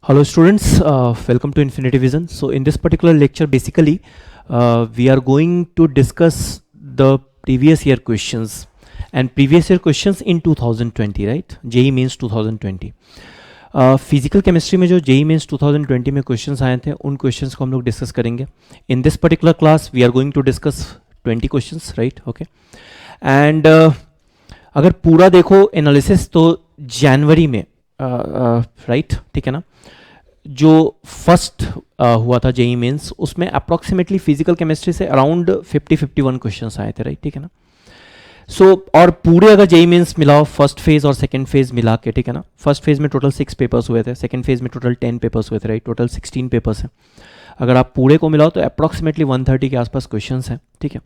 Hello students, welcome to Infinity Vision. So in this particular lecture basically we are going to discuss the previous year questions and previous year questions in 2020, right? JEE Mains 2020. Physical chemistry में जो JEE Mains 2020 में questions आए थे उन questions को हम लोग discuss करेंगे. In this particular class we are going to discuss 20 questions, right? Okay. And अगर पूरा देखो एनालिसिस तो जनवरी में राइट, ठीक है ना, जो फर्स्ट हुआ था JEE मेंस उसमें अप्रॉक्सीमेटली फिजिकल केमिस्ट्री से अराउंड 50-51 क्वेश्चंस आए थे, राइट, ठीक है ना. सो और पूरे अगर JEE मेंस मिलाओ फर्स्ट फेज और सेकंड फेज मिला के, ठीक है ना, फर्स्ट फेज में टोटल 6 पेपर्स हुए थे, सेकंड फेज में टोटल 10 पेपर्स हुए थे, राइट, टोटल 16 पेपर्स हैं. अगर आप पूरे को मिलाओ तो अप्रॉक्सीमेटली 130 के आसपास क्वेश्चंस हैं, ठीक है.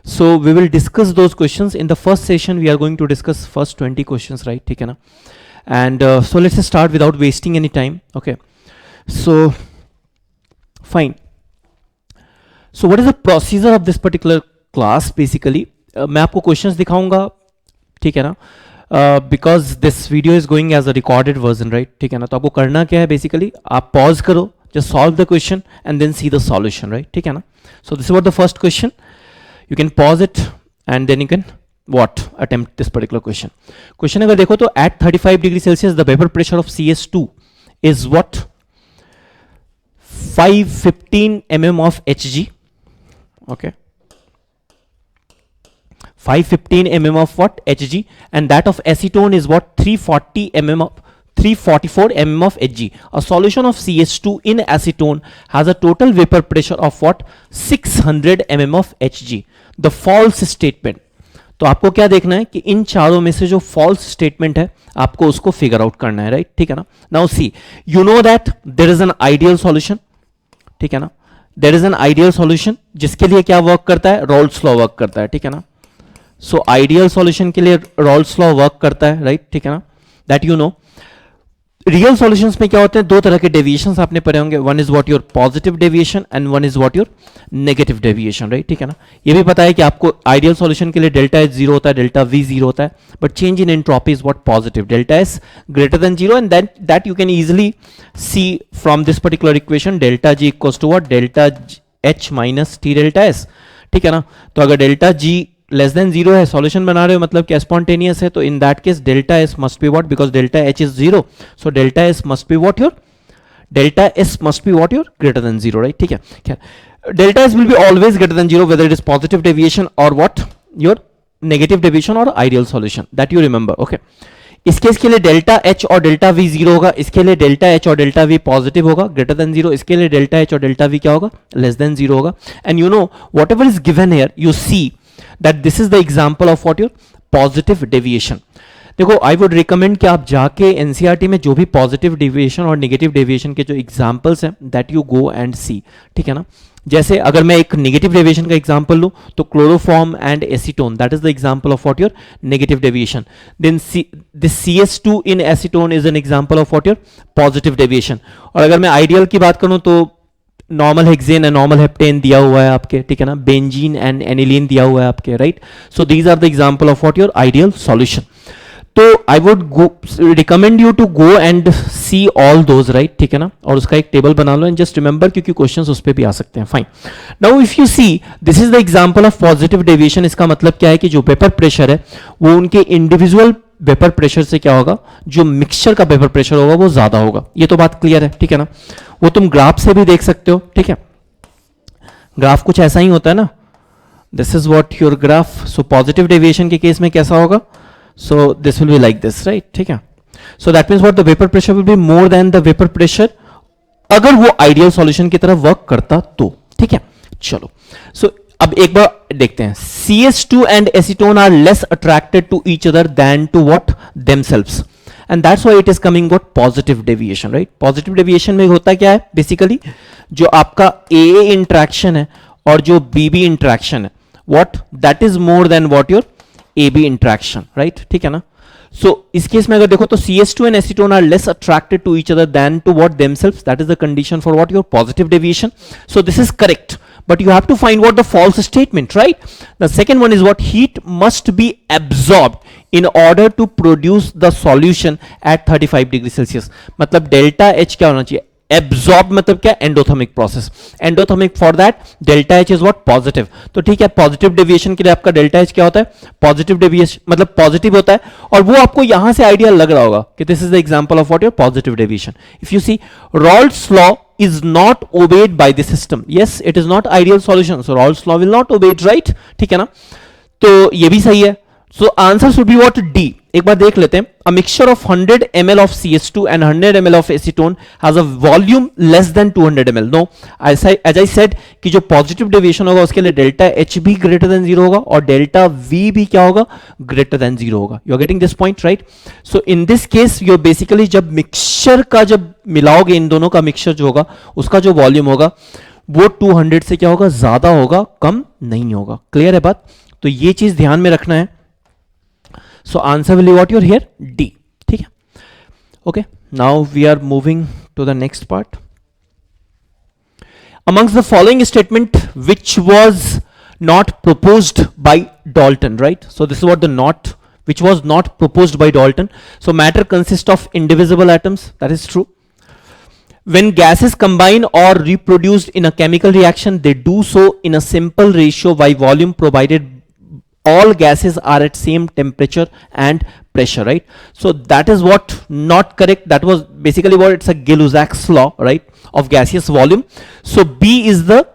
So we will discuss those questions in the first session. We are going to discuss first 20 questions, right, ठीक है ना. And so let's start without wasting any time. Okay, so fine. So what is the procedure of this particular class? Basically मैं आपको questions दिखाऊंगा, ठीक है ना, because this video is going as a recorded version, right, ठीक है ना. तो आपको करना क्या है, basically आप pause करो, just solve the question and then see the solution, right, ठीक है ना. So this is what the first question. You can pause it and then you can what attempt this particular question अगर देखो तो at 35 degree Celsius the vapor pressure of CS2 is what 515 mm of Hg. Okay, 515 mm of what Hg, and that of acetone is what 344 mm of Hg. A solution of CS2 in acetone has a total vapor pressure of what 600 mm of Hg. The false statement. तो आपको क्या देखना है कि इन चारों में से जो फॉल्स स्टेटमेंट है आपको उसको फिगर आउट करना है, राइट, ठीक है ना. Now see, you know that there is an ideal solution, ठीक है ना. There is an ideal solution जिसके लिए क्या वर्क करता है, रॉल्स लॉ वर्क करता है, ठीक है ना. सो आइडियल सॉल्यूशन के लिए रॉल्स लॉ वर्क करता है, राइट, ठीक है ना, that you know. Real solutions में क्या होते हैं, दो तरह के डेविएशंस आपने पढ़े होंगे. One is what your positive deviation and one is what your negative deviation, right, ठीक है ना. ये भी पता है कि आपको आइडियल सॉल्यूशन के लिए डेल्टा एच 0 होता है, डेल्टा वी 0 होता है, but change in entropy is what positive, delta S greater than 0, and that you can easily see from this particular equation, delta G equals to what, delta H minus T delta S, ठीक है ना. तो अगर delta G less than 0 है, solution बना रहे हो मतलब कि स्पॉन्टेनियस है, तो इन that case delta S must be what, because delta H is 0, so delta S must be what your, delta S must be what your greater than 0, right, ठीक है. Delta S will be always greater than 0 whether it is positive deviation और what your negative deviation और ideal solution, that you remember. Okay, इस case के लिए delta H और delta we 0 होगा, इसके लिए डेल्टा एच और डेल्टा वी पॉजिटिव होगा, ग्रेटर देन 0, इसके लिए डेल्टा एच और डेल्टा वी क्या होगा, लेस देन 0 होगा. And you know whatever is given here, you see that this is the example of what your positive deviation. देखो, I would recommend कि आप जाके NCERT में जो भी positive deviation और negative deviation के जो examples हैं that you go and see, ठीक है ना. जैसे अगर मैं एक negative deviation का example लूँ तो chloroform and acetone, that is the example of what your negative deviation. Then this CS2 in acetone is an example of what your positive deviation. और अगर मैं ideal की बात करूँ तो normal hexane and normal heptane दिया हुआ है आपके, ठीक है ना, बेंजीन एंड एनिलीन दिया हुआ है आपके, right. So these are the example of what your ideal solution. तो I would recommend you to go and see all those, right, ठीक है ना, और उसका एक टेबल बना लो एंड जस्ट रिमेंबर, क्योंकि क्वेश्चंस उस पर भी आ सकते हैं. Fine. Now if you see this is the example of positive deviation. इसका मतलब क्या है कि जो वेपर प्रेशर है वो उनके इंडिविजुअल वेपर प्रेशर से क्या होगा, जो मिक्सचर का वेपर प्रेशर होगा वो ज्यादा होगा. ये तो बात क्लियर है, ठीक है ना. वो तुम ग्राफ से भी देख सकते हो, ठीक है. ग्राफ कुछ ऐसा ही होता है ना, this is what your graph. So positive deviation के केस में कैसा होगा, सो this will be like this, right, ठीक है. सो that means what the vapour pressure will be more than the vapour pressure अगर वो आइडियल सॉल्यूशन की तरफ वर्क करता तो, ठीक है. चलो, सो अब एक बार देखते हैं. CS2 and acetone are less attracted to each other than to what themselves, and that's why it is coming what positive deviation, right. Positive deviation में होता क्या है, बेसिकली जो आपका AA इंट्रैक्शन है और जो BB इंट्रैक्शन है, what that is more than what your AB interaction, right, ठीक है ना. So इस केस में अगर देखो तो CS2 and acetone are less attracted to each other than to what themselves, that is the condition for what your positive deviation. So this is correct. But you have to find what the false statement, right? The second one is what heat must be absorbed in order to produce the solution at 35 degree Celsius. मतलब delta H क्या होना चाहिए, absorb मतलब क्या, endothermic process, endothermic for that delta H is what, positive. तो ठीक है, positive deviation के लिए आपका डेल्टा एच क्या होता है, पॉजिटिव डेविएशन मतलब पॉजिटिव होता है, और वो आपको यहां से आइडिया लग रहा होगा कि this is the example of what your positive deviation. If you see Raoult's law is not obeyed by the system, yes it is not ideal solution, so Raoult's law will not obeyed, right? ठीक है ना, तो ये भी सही है। So answer should be what, D। एक बार देख लेते हैं, a mixture of 100 ml of CH2 and 100 ml of acetone has a volume less than 200 ml। No, as I said कि जो positive deviation होगा उसके लिए delta H भी greater than 0 होगा और delta V भी क्या होगा, greater than 0 होगा। You are getting this point, right? So in this case you basically जब mixture का जब मिलाओगे, इन दोनों का mixture जो होगा उसका जो volume होगा वो 200 से क्या होगा, ज्यादा होगा, कम नहीं होगा। क्लियर है बात? तो ये चीज ध्यान में रखना है। So answer will be what you're here, D। ठीक है, okay, now we are moving to the next part। Amongst the following statement which was not proposed by Dalton, right? So this is what the not, which was not proposed by Dalton। So matter consists of indivisible atoms, that is true। When gases combine or reproduced in a chemical reaction, they do so in a simple ratio by volume, provided all gases are at same temperature and pressure, right? So that is what not correct. That was basically what, it's a Gay-Lussac's law, right, of gaseous volume। So B is the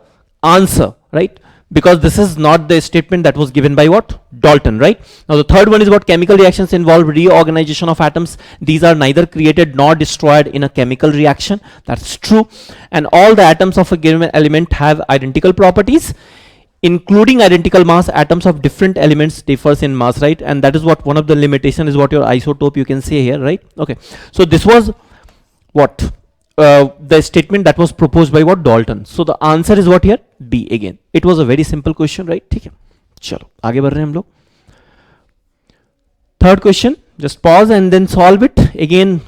answer, right? Because this is not the statement that was given by what, Dalton, right? Now the third one is what, chemical reactions involve reorganization of atoms. These are neither created nor destroyed in a chemical reaction. That's true। And all the atoms of a given element have identical properties, including identical mass. Atoms of different elements differs in mass, right? And that is what one of the limitation is, what your isotope you can say here, right? Okay, so this was what the statement that was proposed by what, Dalton। So the answer is what here, B again। It was a very simple question, right? ठीक है, चलो आगे बढ़ रहे हैं हम लोग। Third question, just pause and then solve it again।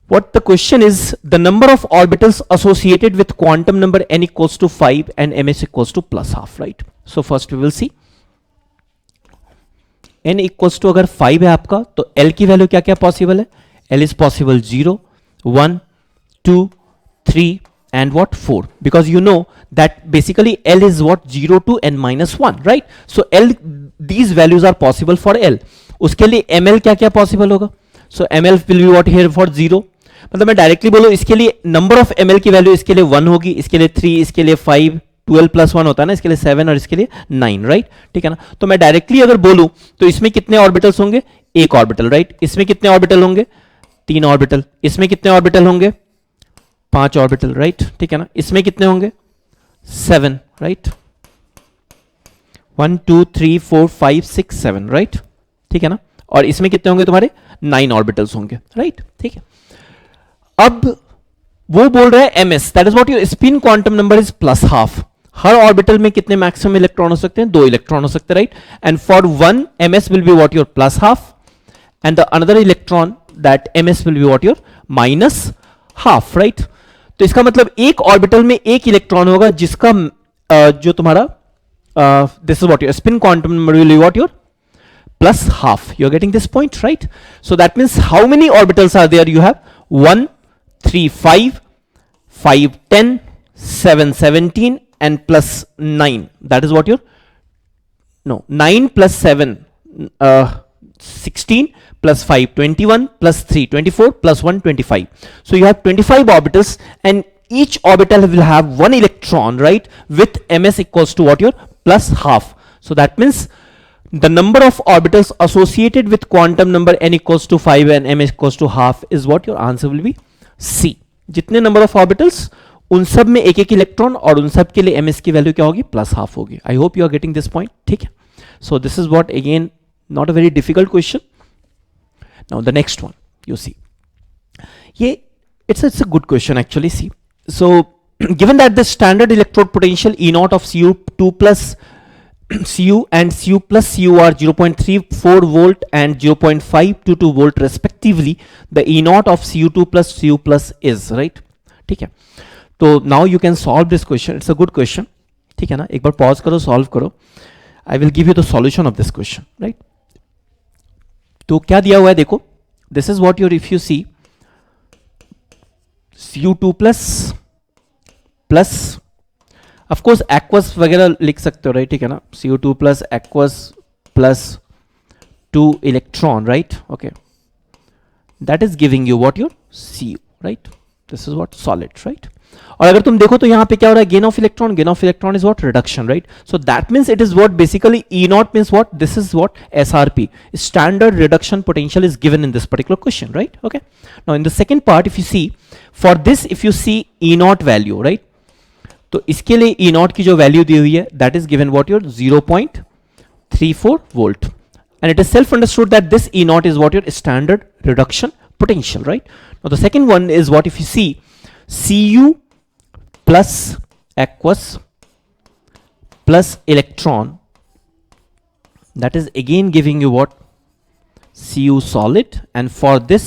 What the question is, the number of orbitals associated with quantum number n equals to 5 and ms equals to plus half, right? So first we will see n equals to अगर 5 है आपका तो l की value क्या क्या possible है, l is possible 0, 1, 2, 3 and what, 4, because you know that basically l is what, 0 to n minus 1, right? So l, these values are possible for l। उसके लिए ml क्या क्या पॉसिबल होगा, so ml will be what here for 0। मतलब मैं directly बोलूं इसके लिए नंबर ऑफ ml की वैल्यू इसके लिए 1 होगी, इसके लिए 3, इसके लिए 5, 12 प्लस 1 होता है ना, इसके लिए 7 और इसके लिए 9, राइट? ठीक है ना, तो मैं डायरेक्टली अगर बोलूं तो इसमें कितने ऑर्बिटल्स होंगे, एक ऑर्बिटल, राइट? इसमें कितने ऑर्बिटल होंगे, 3 ऑर्बिटल। इसमें कितने ऑर्बिटल होंगे, 5 ऑर्बिटल, राइट? ठीक है ना, इसमें कितने होंगे, 7, राइट? 1 2 3 4 5 6 7, राइट? ठीक है ना, और इसमें कितने होंगे तुम्हारे, 9 ऑर्बिटल्स होंगे, राइट? ठीक है, अब वो बोल रहा है ms, that is what your spin quantum number is plus half. Her orbital में कितने मैक्सिमम इलेक्ट्रॉन हो सकते हैं, 2 इलेक्ट्रॉन हो सकते हैं, right? And for one ms will be what your plus half and the another electron that ms will be what your minus half, right? तो इसका मतलब एक ऑर्बिटल में एक इलेक्ट्रॉन होगा जिसका जो तुम्हारा this is what your spin quantum number will be what your plus half। You are getting this point, right? So that means how many orbitals are there? You have 1 3 5 5 10 7 17 and plus 9, that is what your, no, 9 plus 7 16 plus 5 21 plus 3 24 plus 1 25। So you have 25 orbitals and each orbital will have one electron, right, with ms equals to what your plus half। So that means the number of orbitals associated with quantum number n equals to 5 and m equals to half is what your answer will be C। जितने number of orbitals उन सब में एक एक electron और उन सब के लिए ms की वैल्यू क्या होगी, प्लस हाफ होगी। I hope you are getting this point, ठीक है? So this is what again not a very difficult question. Now the next one you see, ये it's a good question actually. See, so given that the standard electrode potential E naught of Cu2 plus Cu and Cu plus Cu are 0.34 volt and 0.522 volt respectively, the E naught of Cu2 plus Cu plus is, right? ठीक है, तो now you can solve this question, it's a good question, ठीक है ना? एक बार pause करो, solve करो, I will give you the solution of this question, right? तो क्या दिया हुआ है देखो, this is what your, if you see Cu2 plus of course aqueous वगैरह लिख सकते हो, राइट, ठीक है ना, Cu2 plus aqueous plus 2 electron, right, okay, that is giving you what your Cu, right, this is what solid, right. और अगर तुम देखो तो यहां पे क्या हो रहा है, gain of electron is what reduction, right, so that means it is what basically E naught means what, this is what SRP, standard reduction potential is given in this particular question, right, okay. Now in the second part if you see, for this if you see E naught value, right, तो इसके लिए E not की जो value दी हुई है that is given what your 0.34 volt, and it is self understood that this E naught is what your standard reduction potential, right? Now the second one is what, if you see Cu plus aqueous plus electron, that is again giving you what, Cu solid, and for this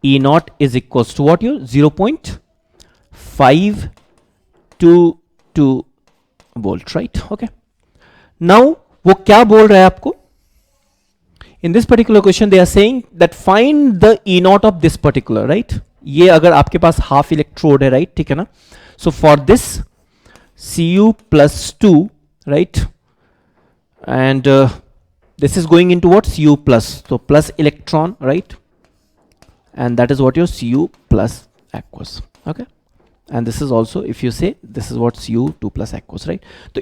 E naught is equals to what your 0.522 volt, right? Okay, now वो क्या बोल रहा है आपको, in this particular question they are saying that find the E naught of this particular, right, ये अगर आपके पास half electrode है, राइट, ठीक है ना, so for this Cu plus 2, right, and this is going into what, Cu plus, so plus electron, right, and that is what your Cu plus aqueous, okay, and this is also, if you say this is what Cu2 plus aqueous, right, तो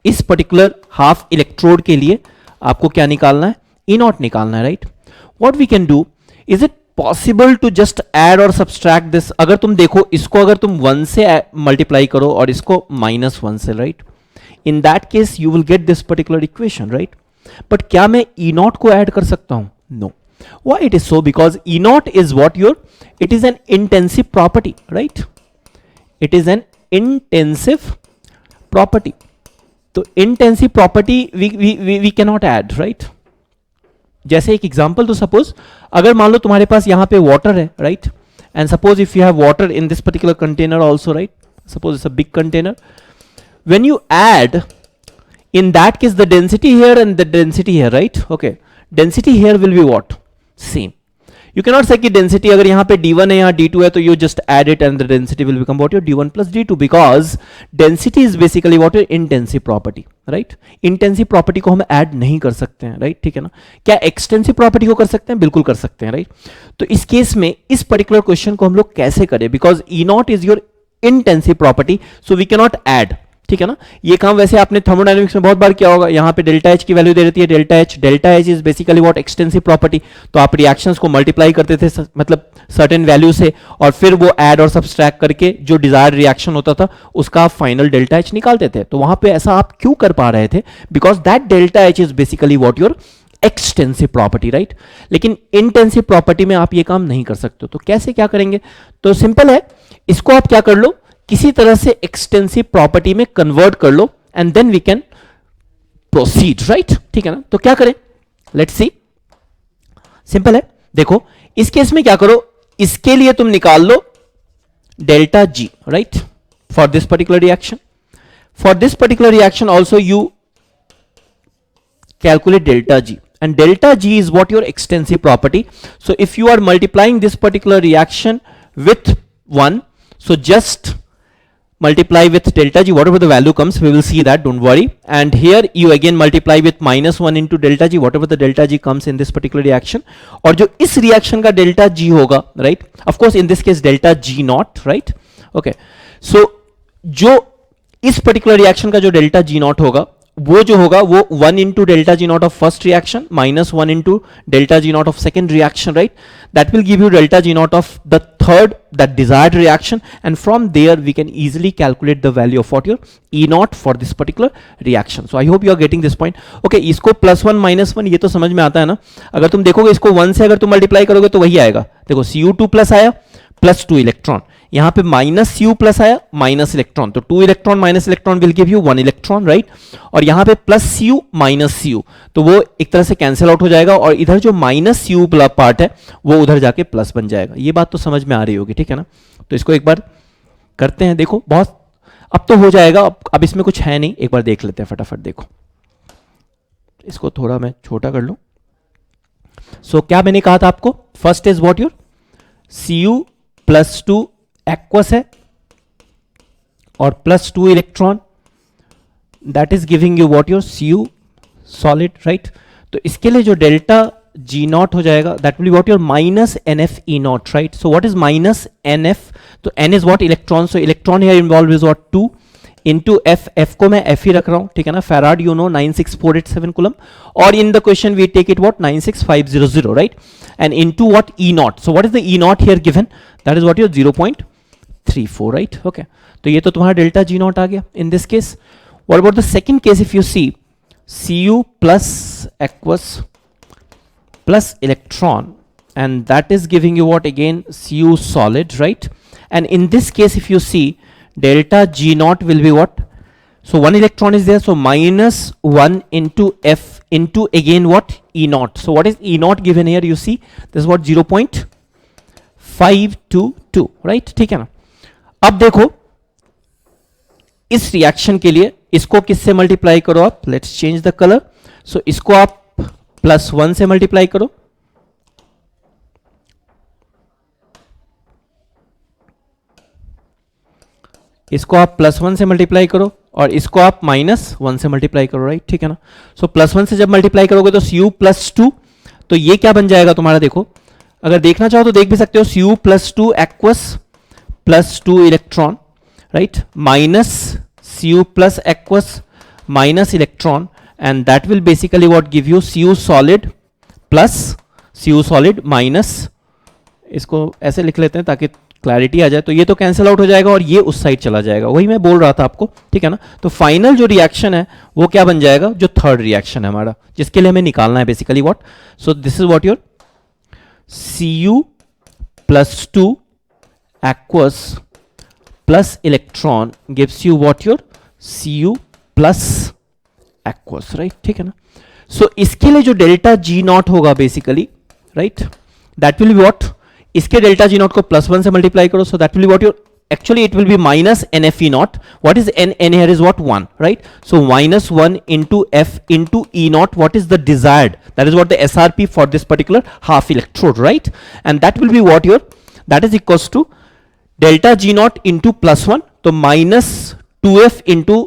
इस particular half electrode के लिए आपको क्या निकालना है, E naught निकालना है, right. What we can do, is it possible to just add और सब्सट्रैक्ट दिस, अगर तुम देखो इसको अगर तुम 1 से मल्टीप्लाई करो और इसको -1 से, right, in that case you will get this particular equation, right, but क्या मैं E नॉट को ऐड कर सकता हूं, no, why it is so, because E naught is what your, it is an intensive property, right, it is an intensive property, तो intensive property we can not add, right. जैसे एक example, तो suppose अगर मान लो तुम्हारे पास यहां पे water है, right, and suppose if you have water in this particular container also, right, suppose it's a big container, when you add, in that case the density here and the density here, right, okay, density here will be what, same, you cannot say कि density अगर यहाँ पे d1 है यहाँ d2 है तो you just add it and the density will become what your d1 plus d2, because density is basically what your intensive property, right, intensive property को हम add नहीं कर सकते हैं, right, ठीक है ना, क्या extensive property को कर सकते हैं, बिल्कुल कर सकते हैं, right, तो इस केस में इस particular question को हम लोग कैसे करें, because E naught is your intensive property so we cannot add, ठीक है ना। ये काम वैसे आपने थर्मोडायनेमिक्स में बहुत बार किया होगा, यहाँ पे डेल्टा एच की वैल्यू दे रहती है, delta H is basically what, extensive property, तो आप रिएक्शंस को मल्टीप्लाई करते थे मतलब सर्टेन वैल्यू से, और फिर वो ऐड और सब्सट्रैक्ट करके जो डिजायर्ड रिएक्शन होता था उसका आप फाइनल डेल्टा एच निकालते थे। तो वहां पे ऐसा आप क्यों कर पा रहे थे, because that delta H is basically what your extensive property, right. लेकिन इंटेंसिव प्रॉपर्टी में आप ये काम नहीं कर सकते, तो कैसे क्या करेंगे, तो सिंपल है, इसको आप क्या कर लो, किसी तरह से एक्सटेंसिव प्रॉपर्टी में कन्वर्ट कर लो and then we can proceed, right, ठीक है ना। तो क्या करें, लेट्स सी, सिंपल है, देखो इस केस में क्या करो, इसके लिए तुम निकाल लो delta G, right, for this particular reaction, for this particular reaction also you calculate delta G, and delta G is what your extensive property. So if you are multiplying this particular reaction with 1, so just multiply with delta G, whatever the value comes, we will see that, don't worry. And here you again multiply with -1 into delta G, whatever the delta G comes in this particular reaction. और जो इस reaction का delta G होगा, right, of course in this case delta G naught, right, okay, so जो इस particular reaction का जो delta G naught होगा, वो जो होगा वो 1 into delta G naught of first reaction minus 1 into delta G naught of second reaction, right, that will give you delta G naught of the third, that desired reaction, and from there we can easily calculate the value of what your E naught for this particular reaction. So I hope you are getting this point. Okay, इसको +1 -1 ये तो समझ में आता है ना, अगर तुम देखोगे इसको 1 से अगर तुम मल्टीप्लाई करोगे तो वही आएगा, देखो Cu2 प्लस आया प्लस 2 इलेक्ट्रॉन, यहां पे -Cu प्लस आया माइनस इलेक्ट्रॉन, तो 2 electron minus electron will give you 1 electron, right, और यहां पे +Cu -Cu, तो वो एक तरह से कैंसिल आउट हो जाएगा, और इधर जो -Cu पार्ट है वो उधर जाके प्लस बन जाएगा। ये बात तो समझ में आ रही होगी, ठीक है ना। तो इसको एक बार करते हैं, देखो बहुत अब तो हो जाएगा, अब इसमें कुछ है नहीं, एक बार देख लेते हैं फटाफट। देखो इसको थोड़ा मैं छोटा कर लूं, सो क्या मैंने कहा था आपको, first is what your Cu+2 aqueous है और +2 electron, that is giving you what your Cu solid, right. तो इसके लिए जो डेल्टा G0 हो जाएगा that will be what your -NfE0, right. So what is -NF, तो N is what electron, so electron here involve is what 2 into F को मैं F ही रख रहा हूं, ठीक है ना, फैराड यू नो 96487 कूलम, और in the question we take it what 96500, right, and into what E0, so what is the E0 here given, that is what your 0.34, right, okay, तो ये तो तुम्हारा डेल्टा G0 आ गया in this case. What about the second case, if you see Cu plus aqueous plus electron, and that is giving you what again Cu solid, right, and in this case if you see delta G0 will be what, so one electron is there, so -1 into F into again what E0, so what is E0 given here, you see this is what 0.522, right, ठीक है ना। अब देखो इस reaction के लिए इसको किससे मल्टीप्लाई करो आप, लेट्स चेंज द कलर, सो इसको आप +1 से मल्टीप्लाई करो, इसको आप +1 से मल्टीप्लाई करो और इसको आप -1 से मल्टीप्लाई करो, राइट, ठीक है ना। सो +1 से जब मल्टीप्लाई करोगे तो Cu+2, तो ये क्या बन जाएगा तुम्हारा, देखो अगर देखना चाहो तो देख भी सकते हो, Cu+2 aqueous +2 electron, right, minus Cu plus aqueous minus electron, and that will basically what give you Cu solid plus Cu solid minus, इसको ऐसे लिख लेते हैं ताकि क्लैरिटी आ जाए, तो ये तो कैंसिल आउट हो जाएगा और ये उस साइड चला जाएगा, वही मैं बोल रहा था आपको, ठीक है ना। तो फाइनल जो रिएक्शन है वो क्या बन जाएगा, जो थर्ड रिएक्शन है हमारा, जिसके लिए हमें निकालना है basically what, so this is what your Cu+2 aqueous plus electron gives you what your Cu plus aqueous, right, ठीक है ना। सो इसके लिए जो डेल्टा G0 होगा basically, right, that will be what, इसके डेल्टा G0 को +1 से मल्टीप्लाई करो, so that will be what your, actually it will be -NfE0, what is N here is what 1, right, so -1 into F into E0, what is the desired, that is what the SRP for this particular half electrode, right, and that will be what your, that is equals to delta G0 into +1, तो -2F into,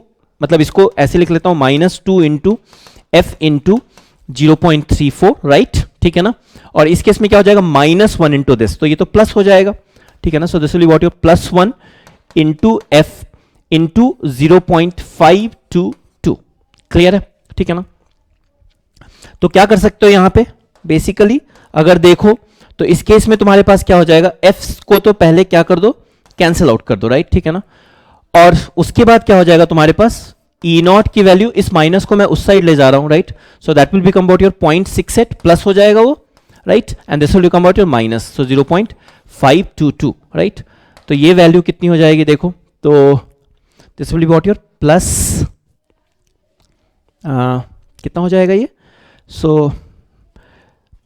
मतलब इसको ऐसे लिख लेता हूं -2 into F into 0.34, right, ठीक है ना, और इस केस में क्या हो जाएगा -1 into दिस, तो ये तो प्लस हो जाएगा, ठीक है ना, so this will be what your +1 into F into 0.522, clear है, ठीक है ना। तो क्या कर सकते हो यहां पे बेसिकली, अगर देखो तो इस केस में तुम्हारे पास क्या हो जाएगा, F को तो पहले क्या कर दो, कैंसिल आउट कर दो, राइट, ठीक है ना, और उसके बाद क्या हो जाएगा तुम्हारे पास E0 की वैल्यू, इस माइनस को मैं उस साइड ले जा रहा हूं, right, so that will become about your 0.68 plus हो जाएगा वो, right, and this will become about your minus, so 0.522, right, तो ये वैल्यू कितनी हो जाएगी देखो, तो this will be about your plus कितना हो जाएगा ये, सो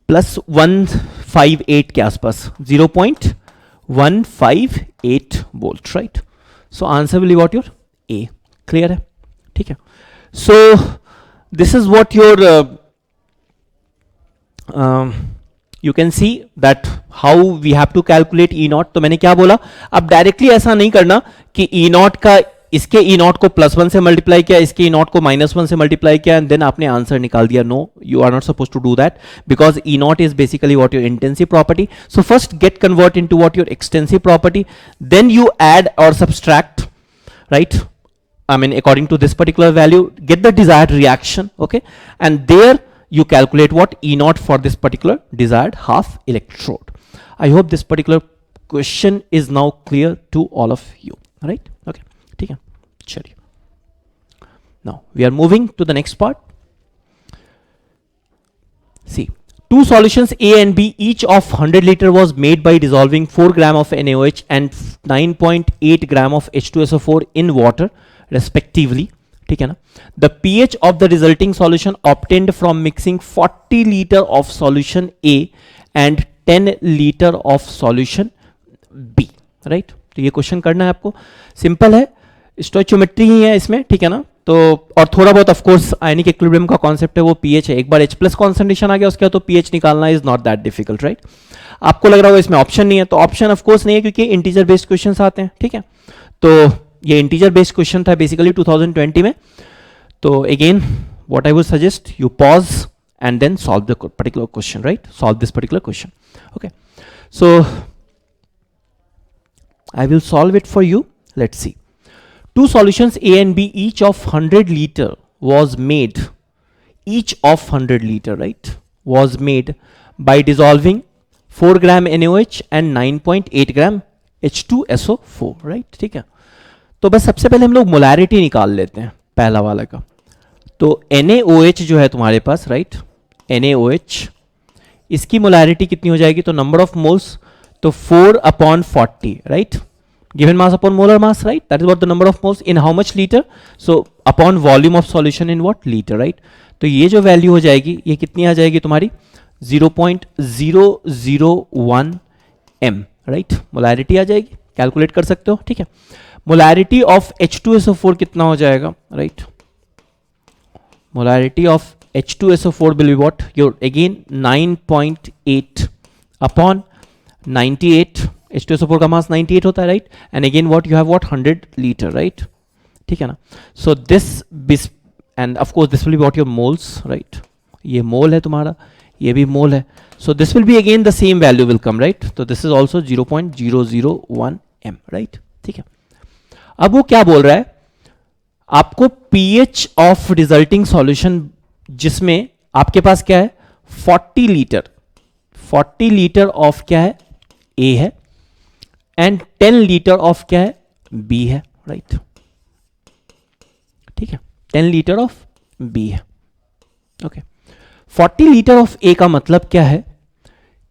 +158 के आसपास, 0.158 volt, right, so answer will be what your A, clear है, ठीक है। So this is what your, you can C that how we have to calculate E0, तो मैंने क्या बोला, अब डायरेक्टली ऐसा नहीं करना कि E0 का, इसके E0 को +1 से मल्टीप्लाई किया, इसके E0 को -1 से मल्टीप्लाई किया एंड देन आपने आंसर निकाल दिया, no, you are not suppose to do that, because E0 is basically what your intensive property, so first get convert into what your extensive property, then you add और subtract, right, I mean according to this particular value, get the desired reaction, okay, and there you calculate what E0 for this particular desired half electrode. I hope this particular question is now clear to all of you, right, okay, ठीक है, चलिए, now we are moving to the next part. See, two solutions A and B each of 100 liter was made by dissolving 4 gram of NaOH and 9.8 gram of H2SO4 in water respectively, ठीक है ना। The pH of the resulting solution obtained from mixing 40 liter of solution A and 10 liter of solution B, right, तो ये question करना है आपको, simple है, stoichiometry ही है इसमें, ठीक है ना। तो और थोड़ा बहुत ऑफ कोर्स आयनिक इक्विलिब्रियम का कॉन्सेप्ट है वो पीएच है। एक बार H+ कॉन्सेंट्रेशन आ गया उसके बाद तो पीएच निकालना is not that difficult, right. आपको लग रहा होगा इसमें ऑप्शन नहीं है, तो ऑप्शन ऑफ कोर्स नहीं है क्योंकि इंटीजर बेस्ड क्वेश्चंस आते हैं, ठीक है। तो ये इंटीजर बेस्ड क्वेश्चन था बेसिकली 2020 में। तो again what I would suggest, you pause and then solve the particular question, right? Solve this particular question. Okay, so I will solve it for you. Let's see. Two solutions A and B, each of 100 liter was made, each of 100 liter, right, was made by dissolving 4 gram NaOH and 9.8 gram H2SO4, right? ठीक है। तो बस सबसे पहले हम लोग molarity निकाल लेते हैं पहला वाला का। तो NaOH जो है तुम्हारे पास, राइट, NaOH, इसकी मोलैरिटी कितनी हो जाएगी? तो नंबर ऑफ मोल्स, तो 4/40, right, given mass upon molar mass, right, that is what the number of moles in how much litre, so upon volume of solution in what litre, right. तो ये जो value हो जाएगी ये कितनी आ जाएगी तुम्हारी? 0.001 m, राइट, मोलैरिटी आ जाएगी, कैलकुलेट कर सकते हो, ठीक है। मोलैरिटी ऑफ H2SO4 कितना हो जाएगा, right? Molarity of H2SO4 will be what? Your again 9.8 upon 98. H2SO4 का मास 98 होता है, right? And again what you have, what, 100 liter, right? ठीक है ना? So this and of course this will be what your moles, right? ये मोल है तुम्हारा, ये भी मोल है. So this will be again the same value will come, right? So this is also 0.001 m, right? ठीक है. अब वो क्या बोल रहा है, आपको pH ऑफ रिजल्टिंग सॉल्यूशन जिसमें आपके पास क्या है 40 लीटर ऑफ क्या है A है एंड 10 लीटर ऑफ क्या है B है, राइट? ठीक है, 10 लीटर ऑफ B है. ओके, 40 लीटर ऑफ A का मतलब क्या है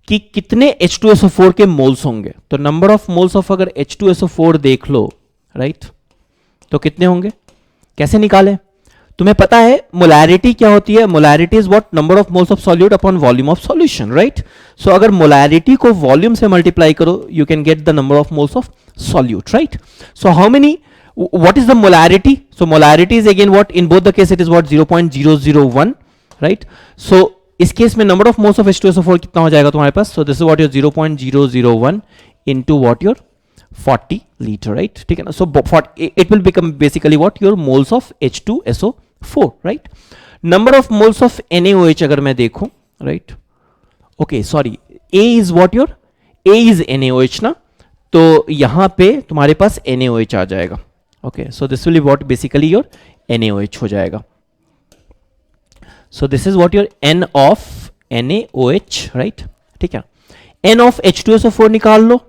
कि कितने H2SO4 के मोल्स होंगे. तो नंबर ऑफ मोल्स ऑफ अगर H2SO4 देख लो, राइट, तो कितने होंगे, कैसे निकालें? तुम्हें पता है मोलैरिटी क्या होती है. Molarity is what, number of moles of solute upon volume of solution, right? So अगर मोलैरिटी को वॉल्यूम से मल्टीप्लाई करो you can get the number of moles of solute, right? So how many, what is the molarity? So molarity is again what, in both the case it is what, 0.001, right? So इस case में number of moles of H2SO4 कितना हो जाएगा तुम्हारे पास? So this is what your 0.001 into what your 40 liter, right? ठीक है ना? So it will become basically what, your moles of H2SO4, right? Number of moles of NaOH अगर मैं देखूं, right? Okay, sorry, A is what your, A is NaOH ना, तो यहां पे तुम्हारे पास NaOH आ जाएगा. Okay, so this will be what basically your NaOH हो जाएगा. So this is what your N of NaOH, right? ठीक है. N of H2SO4 निकाल लो.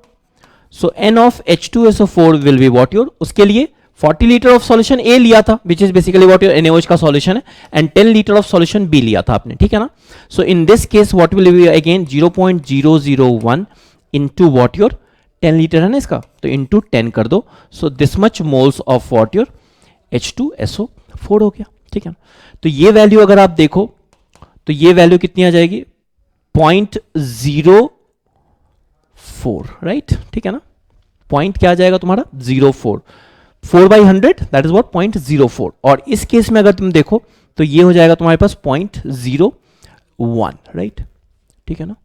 So N of H2SO4 will be what your, उसके लिए 40 लीटर ऑफ सॉल्यूशन A लिया था which is basically what your NaOH का सॉल्यूशन है and 10 litre of solution B लिया था आपने, ठीक है ना? So in this case what will be again 0.001 into what your 10 litre है ना इसका, तो इंटू 10 कर दो. So this much moles of what your H2SO4 हो गया, ठीक है. तो ये वैल्यू अगर आप देखो तो ये वैल्यू कितनी आ जाएगी 0.04, राइट? ठीक है ना, पॉइंट क्या आ जाएगा तुम्हारा 04, 4/100 दैट इज व्हाट 0.04. और इस केस में अगर तुम देखो तो ये हो जाएगा तुम्हारे पास 0.01, राइट? ठीक है ना,